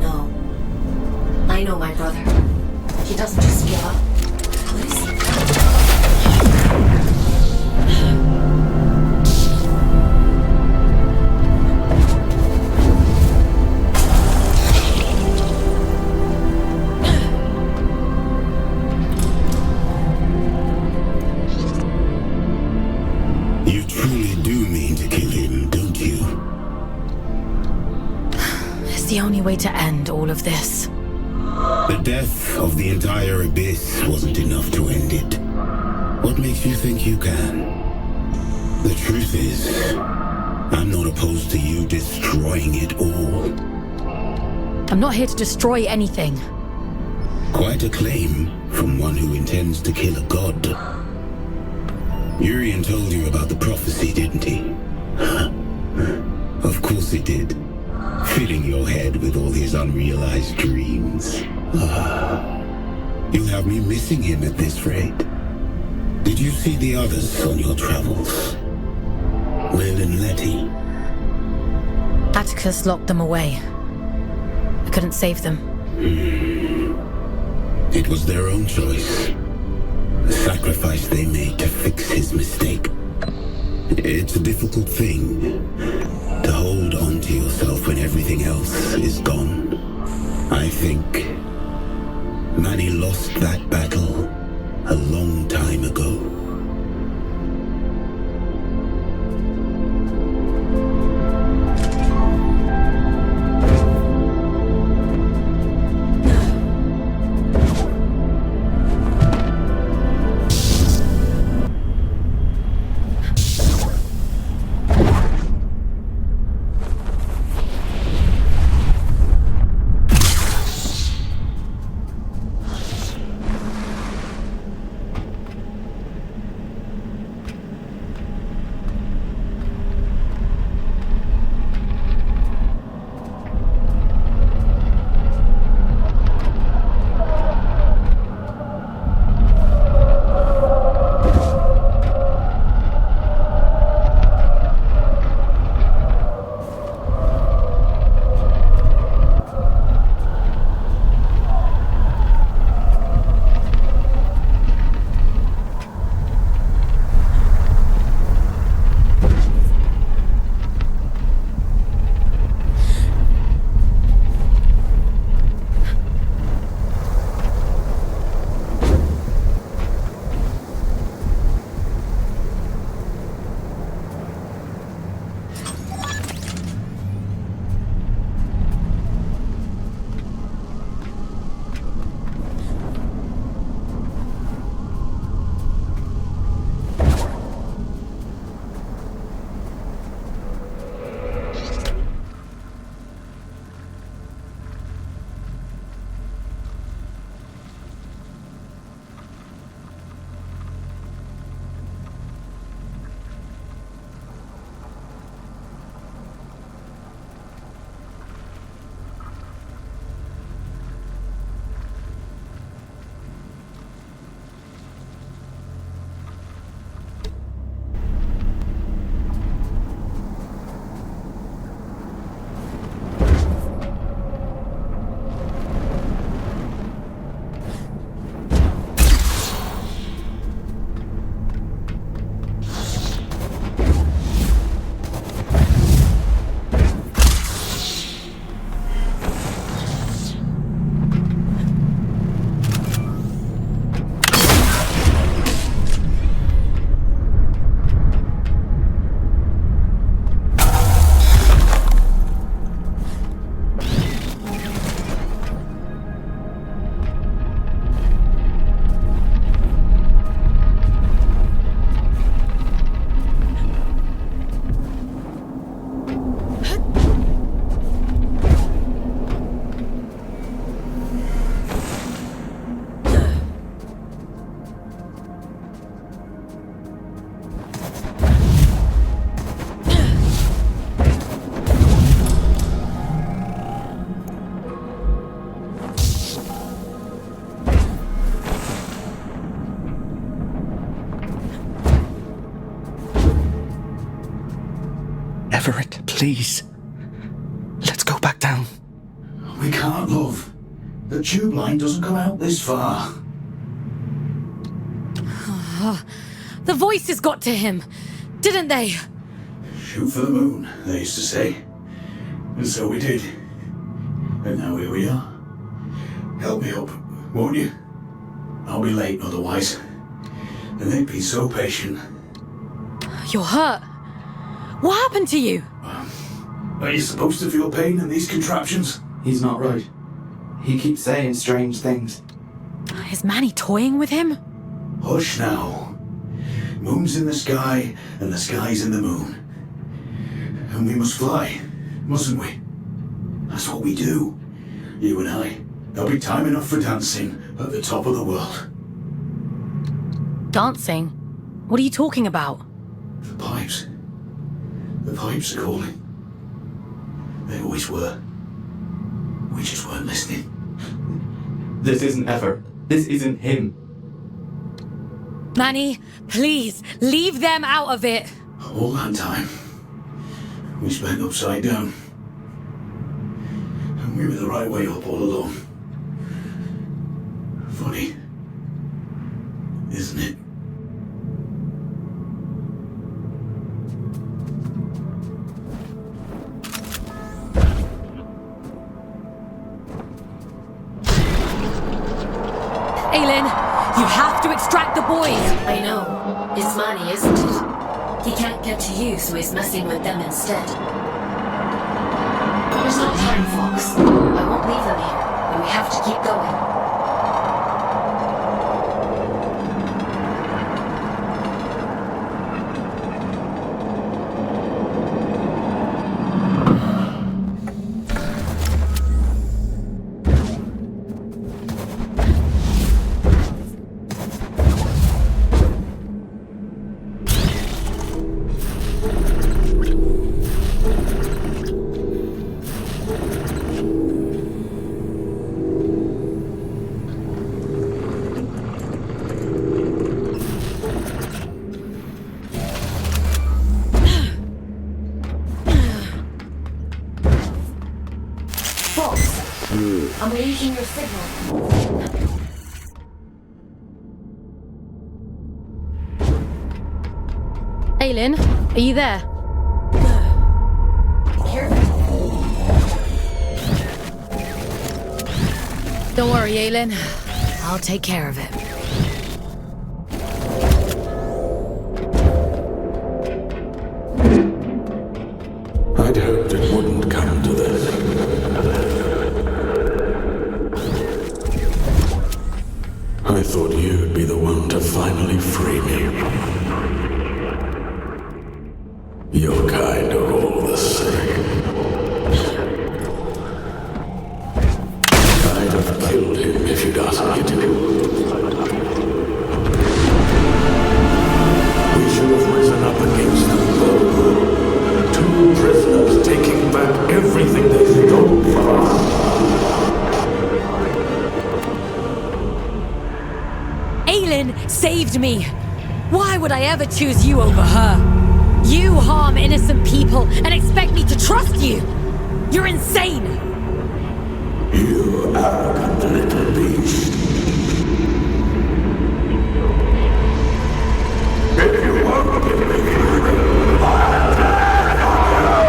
No. I know my brother. He doesn't just give up. What is he? You truly do mean to kill him, don't you? It's the only way to end all of this. The death of the entire Abyss wasn't enough to end it. What makes you think you can? The truth is, I'm not opposed to you destroying it all. I'm not here to destroy anything. Quite a claim from one who intends to kill a god. Urian told you about the prophecy, didn't he? Of course he did. Filling your head with all his unrealized dreams. You'll have me missing him at this rate. Did you see the others on your travels? Will and Letty? Atticus locked them away. I couldn't save them. It was their own choice. The sacrifice they made to fix his mistake. It's a difficult thing to hold on to yourself when everything else is gone. I think Manny lost that battle a long time ago. Everett, please. We can't, love. The tube line doesn't come out this far. The voices got to him, didn't they? Shoot for the moon, they used to say. And so we did. And now here we are. Help me up, won't you? I'll be late otherwise. And they'd be so patient. You're hurt. What happened to you? Are you supposed to feel pain in these contraptions? He's not right. He keeps saying strange things. Is Manny toying with him? Hush now. Moon's in the sky, and the sky's in the moon. And we must fly, mustn't we? That's what we do. You and I. There'll be time enough for dancing at the top of the world. Dancing? What are you talking about? The pipes. The pipes are calling. They always were. We just weren't listening. This isn't Ever. This isn't him. Manny, please, leave them out of it. All that time, we spent upside down. And we were the right way up all along. Funny, isn't it? Aylin, you have to extract the boys. I know. It's Manny, isn't it? He can't get to you, so he's messing with them instead. There's no time, Fawkes. I won't leave them here, but we have to keep going. I'm losing your signal. Aylin, are you there? Careful. Don't worry, Aylin. I'll take care of it. I'd hoped it wouldn't come to this. I thought you'd be the one to finally free me. Your kind are all the same. I'd have killed him if you'd asked me to. We should have risen up against them. Two prisoners taking back everything they stole from us. Aylin saved me. Why would I ever choose you over her? You harm innocent people and expect me to trust you. You're insane. You arrogant little beast. If you won't give me freedom, I'll turn on you.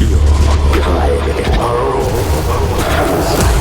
Your kind are all parasites.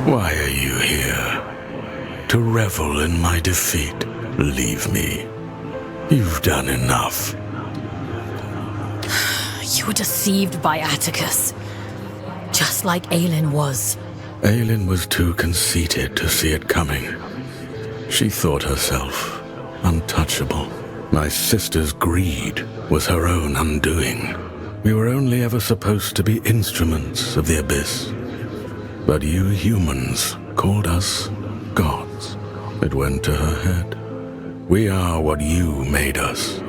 Why are you here? To revel in my defeat? Leave me. You've done enough. You were deceived by Atticus. Just like Aylin was. Aylin was too conceited to see it coming. She thought herself untouchable. My sister's greed was her own undoing. We were only ever supposed to be instruments of the abyss. But you humans called us gods. It went to her head. We are what you made us.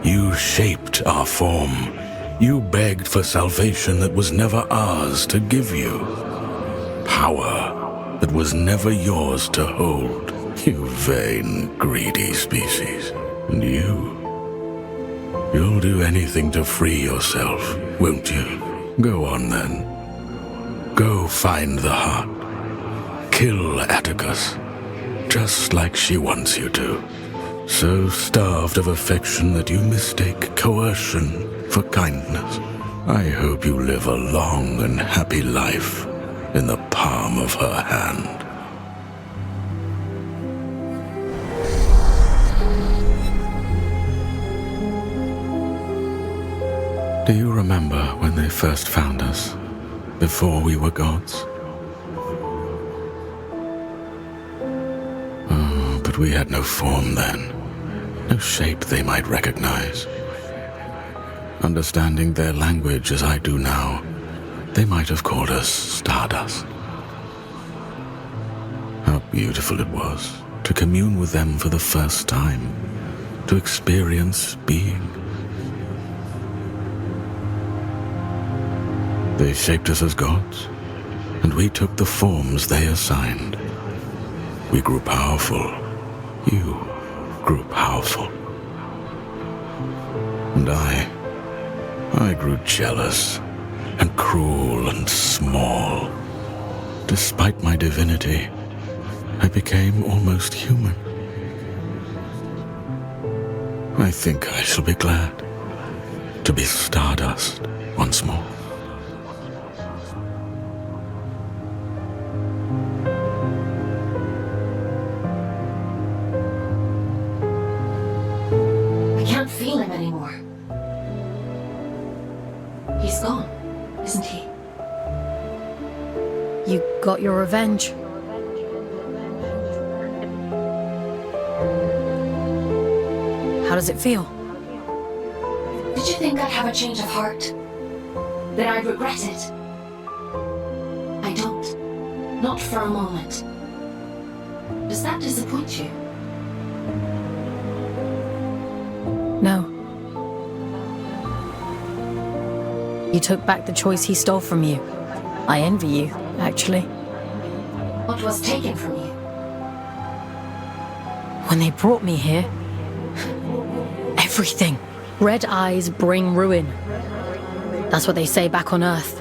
You shaped our form. You begged for salvation that was never ours to give you. Power that was never yours to hold. You vain, greedy species. And you'll do anything to free yourself, won't you? Go on then. Go find the heart. Kill Atticus, just like she wants you to. So starved of affection that you mistake coercion for kindness. I hope you live a long and happy life in the palm of her hand. Do you remember when they first found us, before we were gods? Oh, but we had no form then, no shape they might recognize. Understanding their language as I do now, they might have called us Stardust. How beautiful it was to commune with them for the first time, to experience being. They shaped us as gods, and we took the forms they assigned. We grew powerful. You grew powerful. And I grew jealous and cruel and small. Despite my divinity, I became almost human. I think I shall be glad to be stardust once more. I can't feel him anymore. He's gone, isn't he? You got your revenge. How does it feel? Did you think I'd have a change of heart? That I'd regret it? I don't. Not for a moment. Does that disappoint you? No. You took back the choice he stole from you. I envy you, actually. What was taken from you? When they brought me here, everything. Red eyes bring ruin. That's what they say back on Earth.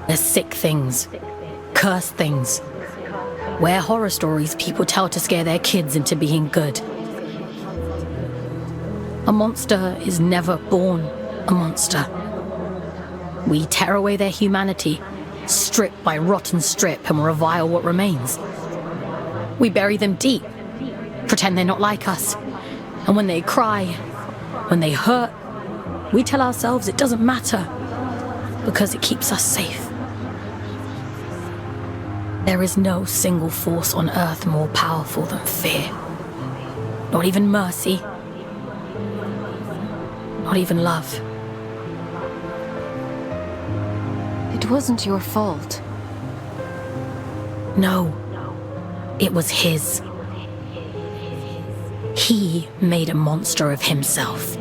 There's sick things, cursed things. We're horror stories people tell to scare their kids into being good. A monster is never born a monster. We tear away their humanity, strip by rotten strip, and revile what remains. We bury them deep, pretend they're not like us. And when they cry, when they hurt, we tell ourselves it doesn't matter because it keeps us safe. There is no single force on Earth more powerful than fear. Not even mercy. Not even love. It wasn't your fault. No. It was his. He made a monster of himself.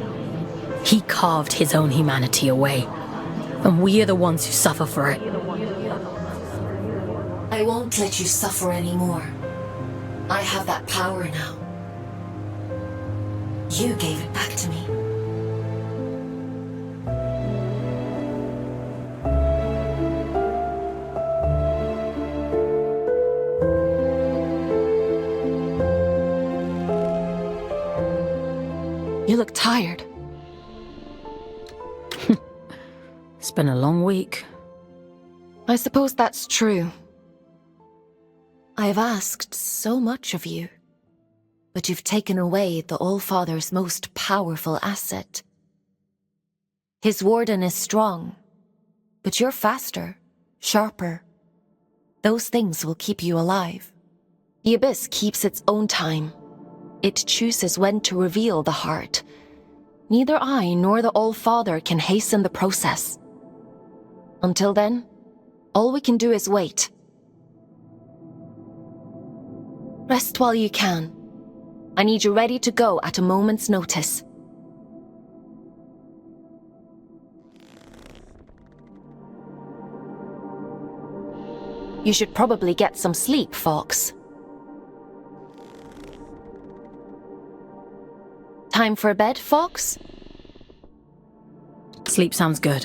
He carved his own humanity away. And we are the ones who suffer for it. I won't let you suffer anymore. I have that power now. You gave it back to me. You look tired. It's been a long week. I suppose that's true. I have asked so much of you, but you've taken away the Allfather's most powerful asset. His warden is strong, but you're faster, sharper. Those things will keep you alive. The Abyss keeps its own time. It chooses when to reveal the heart. Neither I nor the Allfather can hasten the process. Until then, all we can do is wait. Rest while you can. I need you ready to go at a moment's notice. You should probably get some sleep, Fawkes. Time for bed, Fawkes? Sleep sounds good.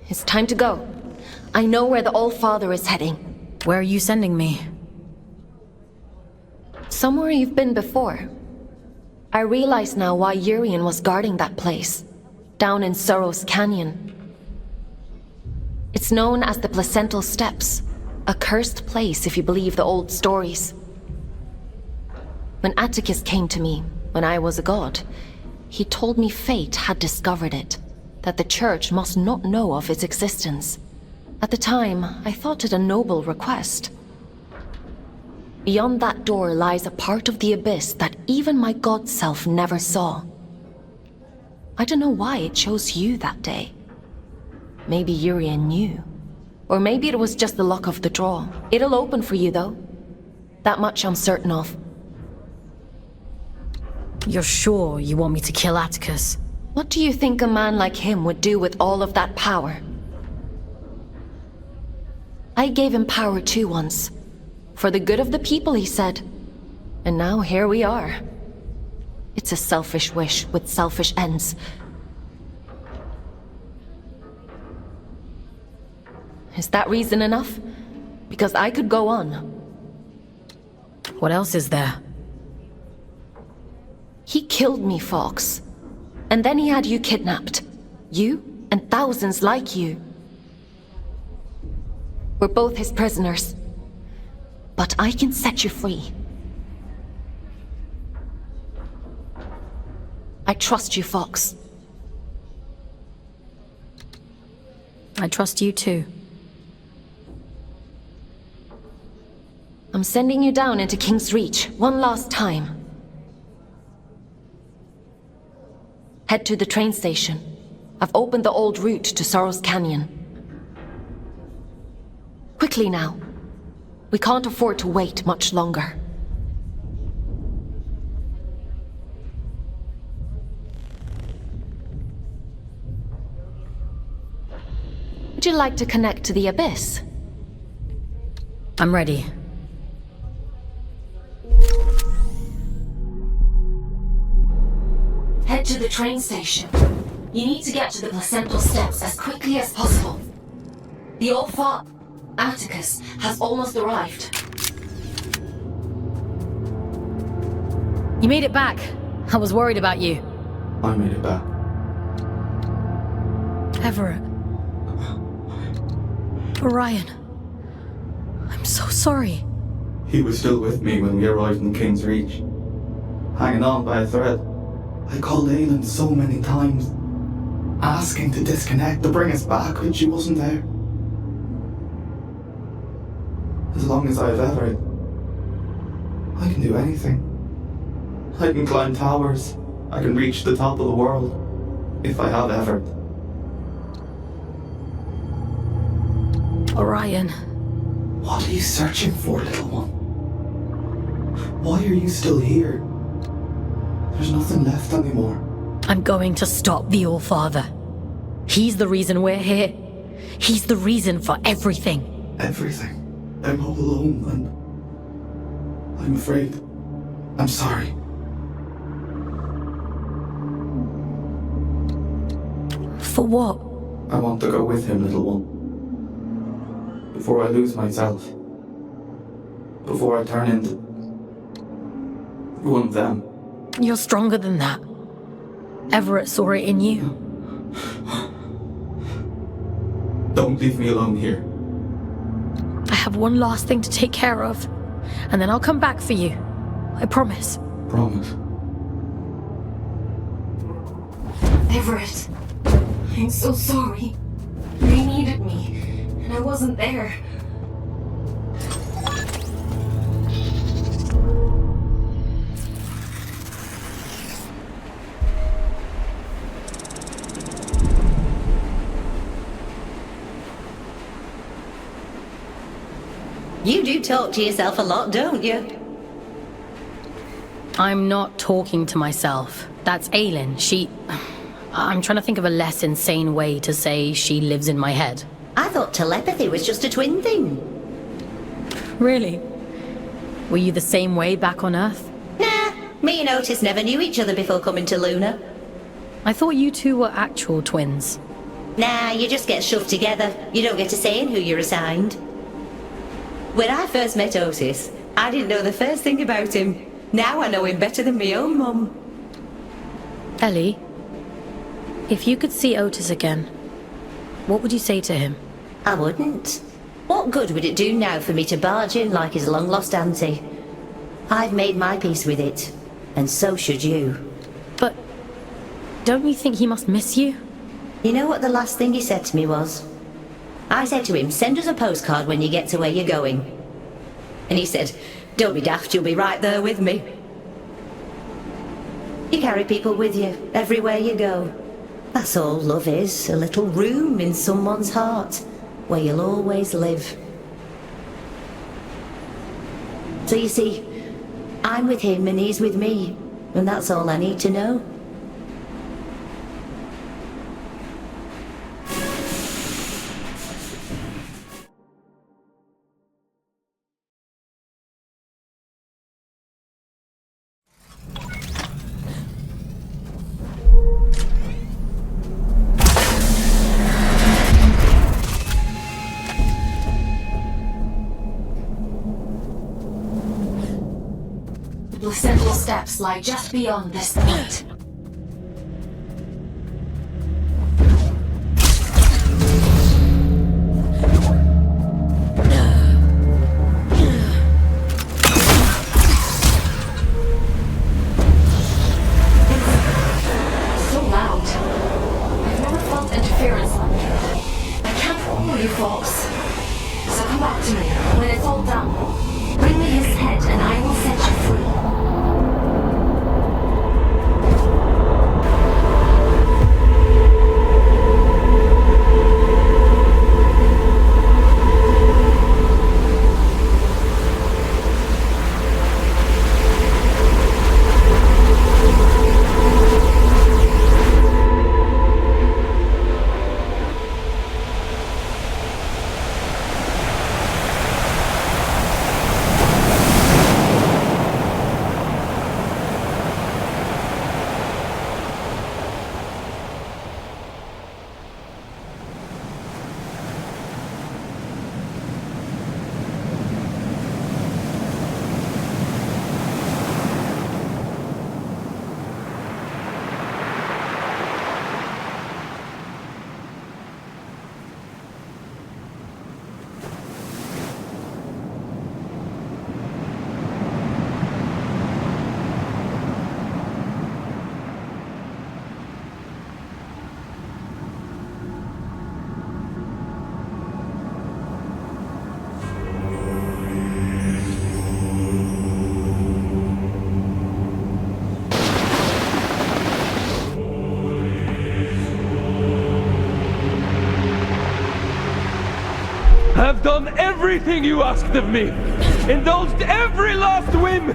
It's time to go. I know where the Allfather is heading. Where are you sending me? Somewhere you've been before. I realize now why Urian was guarding that place, down in Sorrow's Canyon. It's known as the Placental Steppes, a cursed place if you believe the old stories. When Atticus came to me, when I was a god, he told me fate had discovered it, that the church must not know of its existence. At the time, I thought it a noble request. Beyond that door lies a part of the abyss that even my god self never saw. I don't know why it chose you that day. Maybe Urian knew. Or maybe it was just the luck of the draw. It'll open for you, though. That much I'm certain of. You're sure you want me to kill Atticus? What do you think a man like him would do with all of that power? I gave him power too once. For the good of the people, he said. And now here we are. It's a selfish wish with selfish ends. Is that reason enough? Because I could go on. What else is there? He killed me, Fawkes. And then he had you kidnapped. You and thousands like you. We're both his prisoners. But I can set you free. I trust you, Fawkes. I trust you too. I'm sending you down into King's Reach one last time. Head to the train station. I've opened the old route to Sorrow's Canyon. Quickly now. We can't afford to wait much longer. Would you like to connect to the Abyss? I'm ready. Head to the train station. You need to get to the placental steps as quickly as possible. The old Atticus has almost arrived. You made it back. I was worried about you. I made it back. Everett. Urian. I'm so sorry. He was still with me when we arrived in King's Reach. Hanging on by a thread. I called Aylin so many times, asking to disconnect, to bring us back when she wasn't there. As long as I have Everett, I can do anything. I can climb towers. I can reach the top of the world, if I have Everett. Urian. What are you searching for, little one? Why are you still here? There's nothing left anymore. I'm going to stop the All-Father. He's the reason we're here. He's the reason for everything. Everything? I'm all alone and I'm afraid. I'm sorry. For what? I want to go with him, little one. Before I lose myself. Before I turn into one of them. You're stronger than that. Everett saw it in you. Don't leave me alone here. I have one last thing to take care of, and then I'll come back for you. I promise. Promise. Everett, I'm so sorry. They needed me, and I wasn't there. You do talk to yourself a lot, don't you? I'm not talking to myself. That's Aylin. I'm trying to think of a less insane way to say she lives in my head. I thought telepathy was just a twin thing. Really? Were you the same way back on Earth? Nah, me and Otis never knew each other before coming to Luna. I thought you two were actual twins. Nah, you just get shoved together. You don't get to say who you're assigned. When I first met Otis, I didn't know the first thing about him. Now I know him better than my own mum. Ellie, if you could see Otis again, what would you say to him? I wouldn't. What good would it do now for me to barge in like his long-lost auntie? I've made my peace with it, and so should you. But don't you think he must miss you? You know what the last thing he said to me was? I said to him, send us a postcard when you get to where you're going. And he said, Don't be daft, you'll be right there with me. You carry people with you, everywhere you go. That's all love is, a little room in someone's heart, where you'll always live. So you see, I'm with him and he's with me, and that's all I need to know. The central steps lie just beyond this point. So loud. I've never felt interference like it. I can't follow you, Fawkes. So come back to me when it's all done. Bring me his head and I will set you free. I've done everything you asked of me! Indulged every last whim!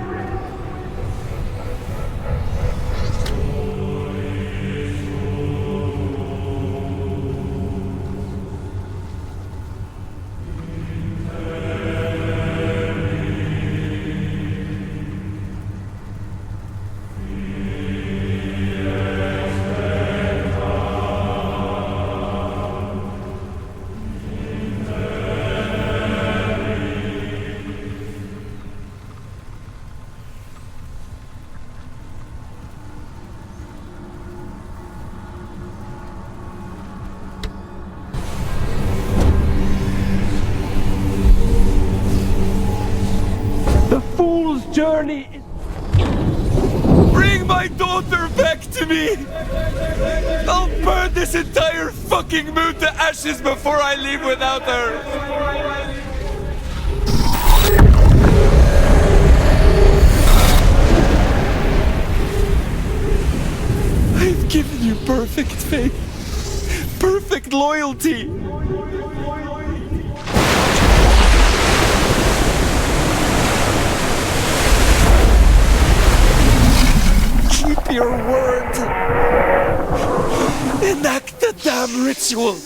Journey. Bring my daughter back to me! I'll burn this entire fucking moon to ashes before I leave without her! I've given you perfect faith, perfect loyalty. Keep your word. Enact the damn ritual.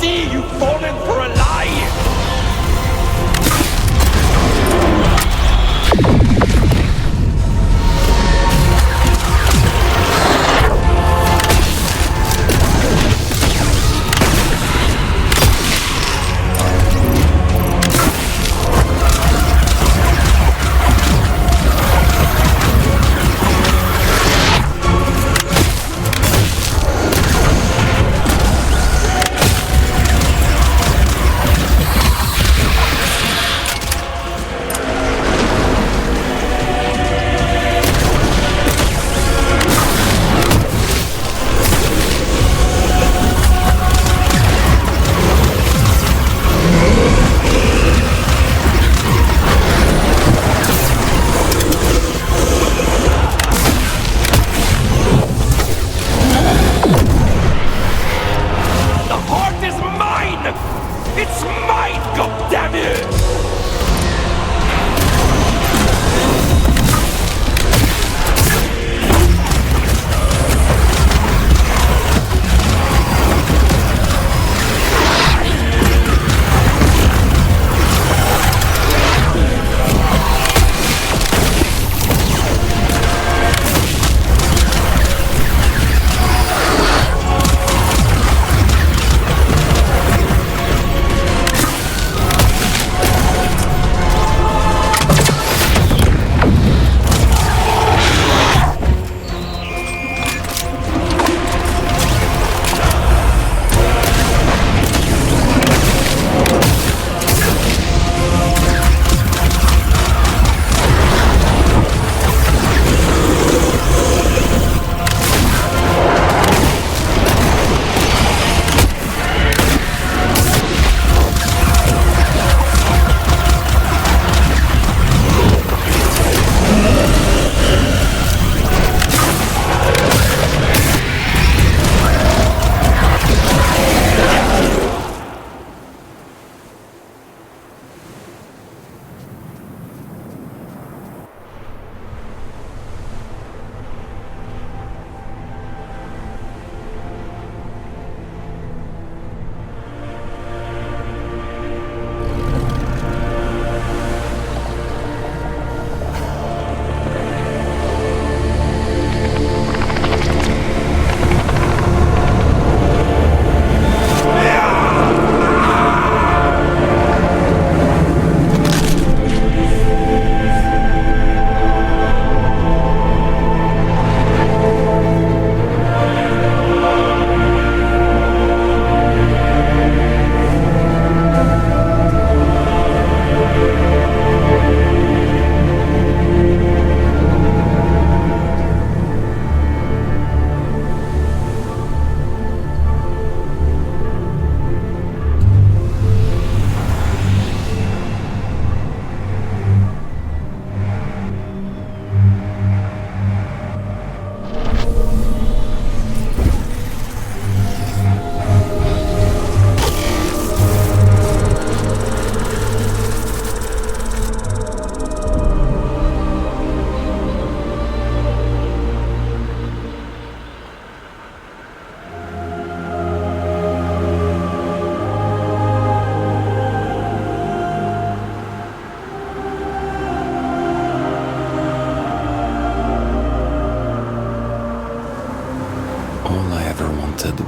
see you've fallen for a lie!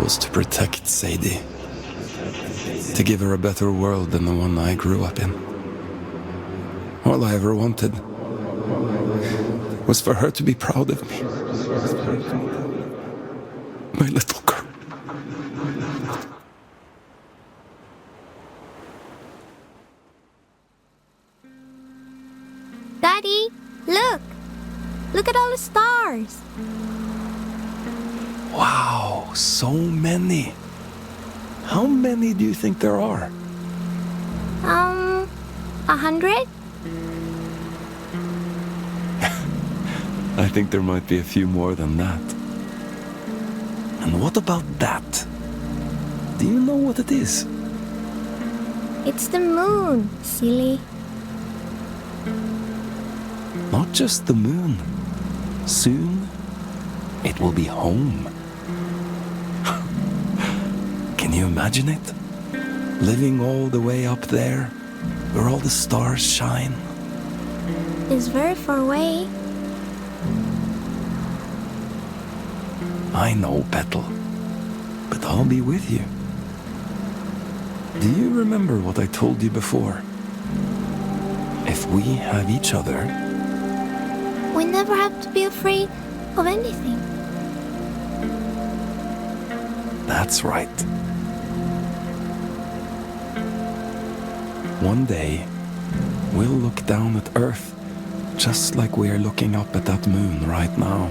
was to protect Sadie. To give her a better world than the one I grew up in. All I ever wanted was for her to be proud of me. My little girl. Daddy, look! Look at all the stars! Wow, so many. How many do you think there are? 100? I think there might be a few more than that. And what about that? Do you know what it is? It's the moon, silly. Not just the moon. Soon, it will be home. Can you imagine it? living all the way up there, where all the stars shine. It's very far away. I know, Petal, but I'll be with you. Do you remember what I told you before? If we have each other... We never have to be afraid of anything. That's right. One day, we'll look down at Earth, just like we're looking up at that moon right now.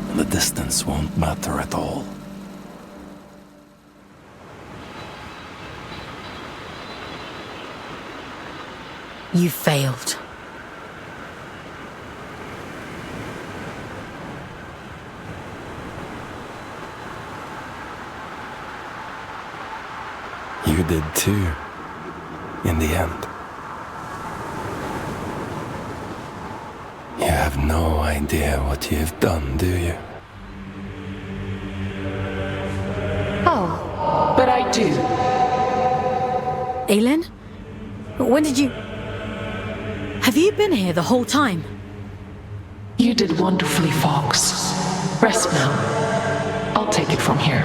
And the distance won't matter at all. You failed. You did too, in the end. You have no idea what you've done, do you? Oh, but I do. Aylin? When did you... Have you been here the whole time? You did wonderfully, Fawkes. Rest now. I'll take it from here.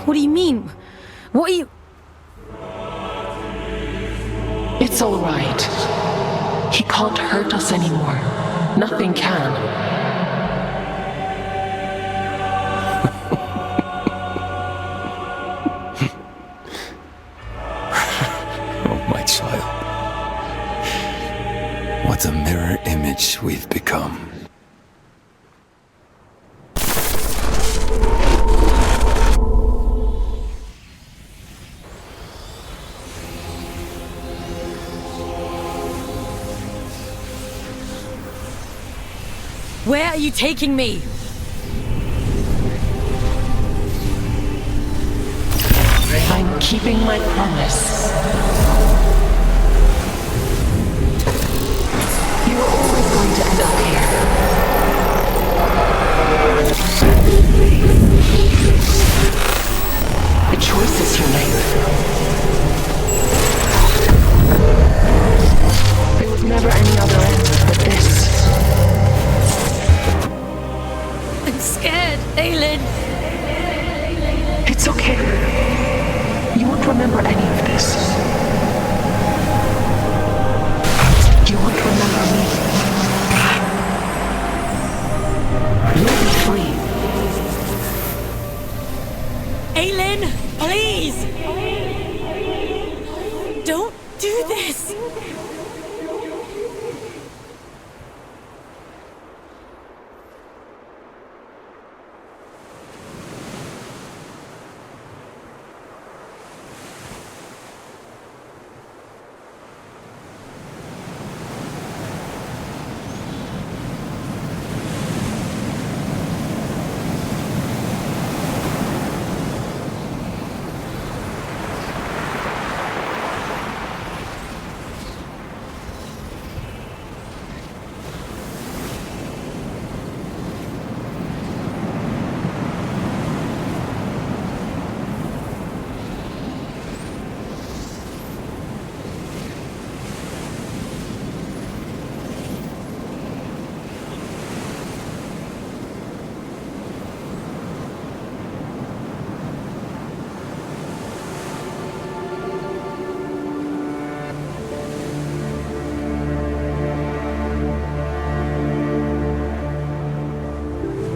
What do you mean? What are you... It's all right. He can't hurt us anymore. Nothing can. Oh, my child. What a mirror image we've become. Where are you taking me? I'm keeping my promise. You were always going to end up here. The choices you make. There was never any other end but this. I'm scared, Aylin. It's okay. You won't remember any of this. You won't remember me. You'll be free. Aylin, please! Don't do this!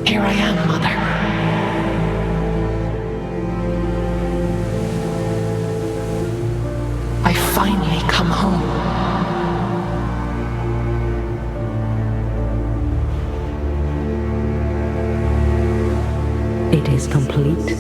Here I am, Mother. I finally come home. It is complete.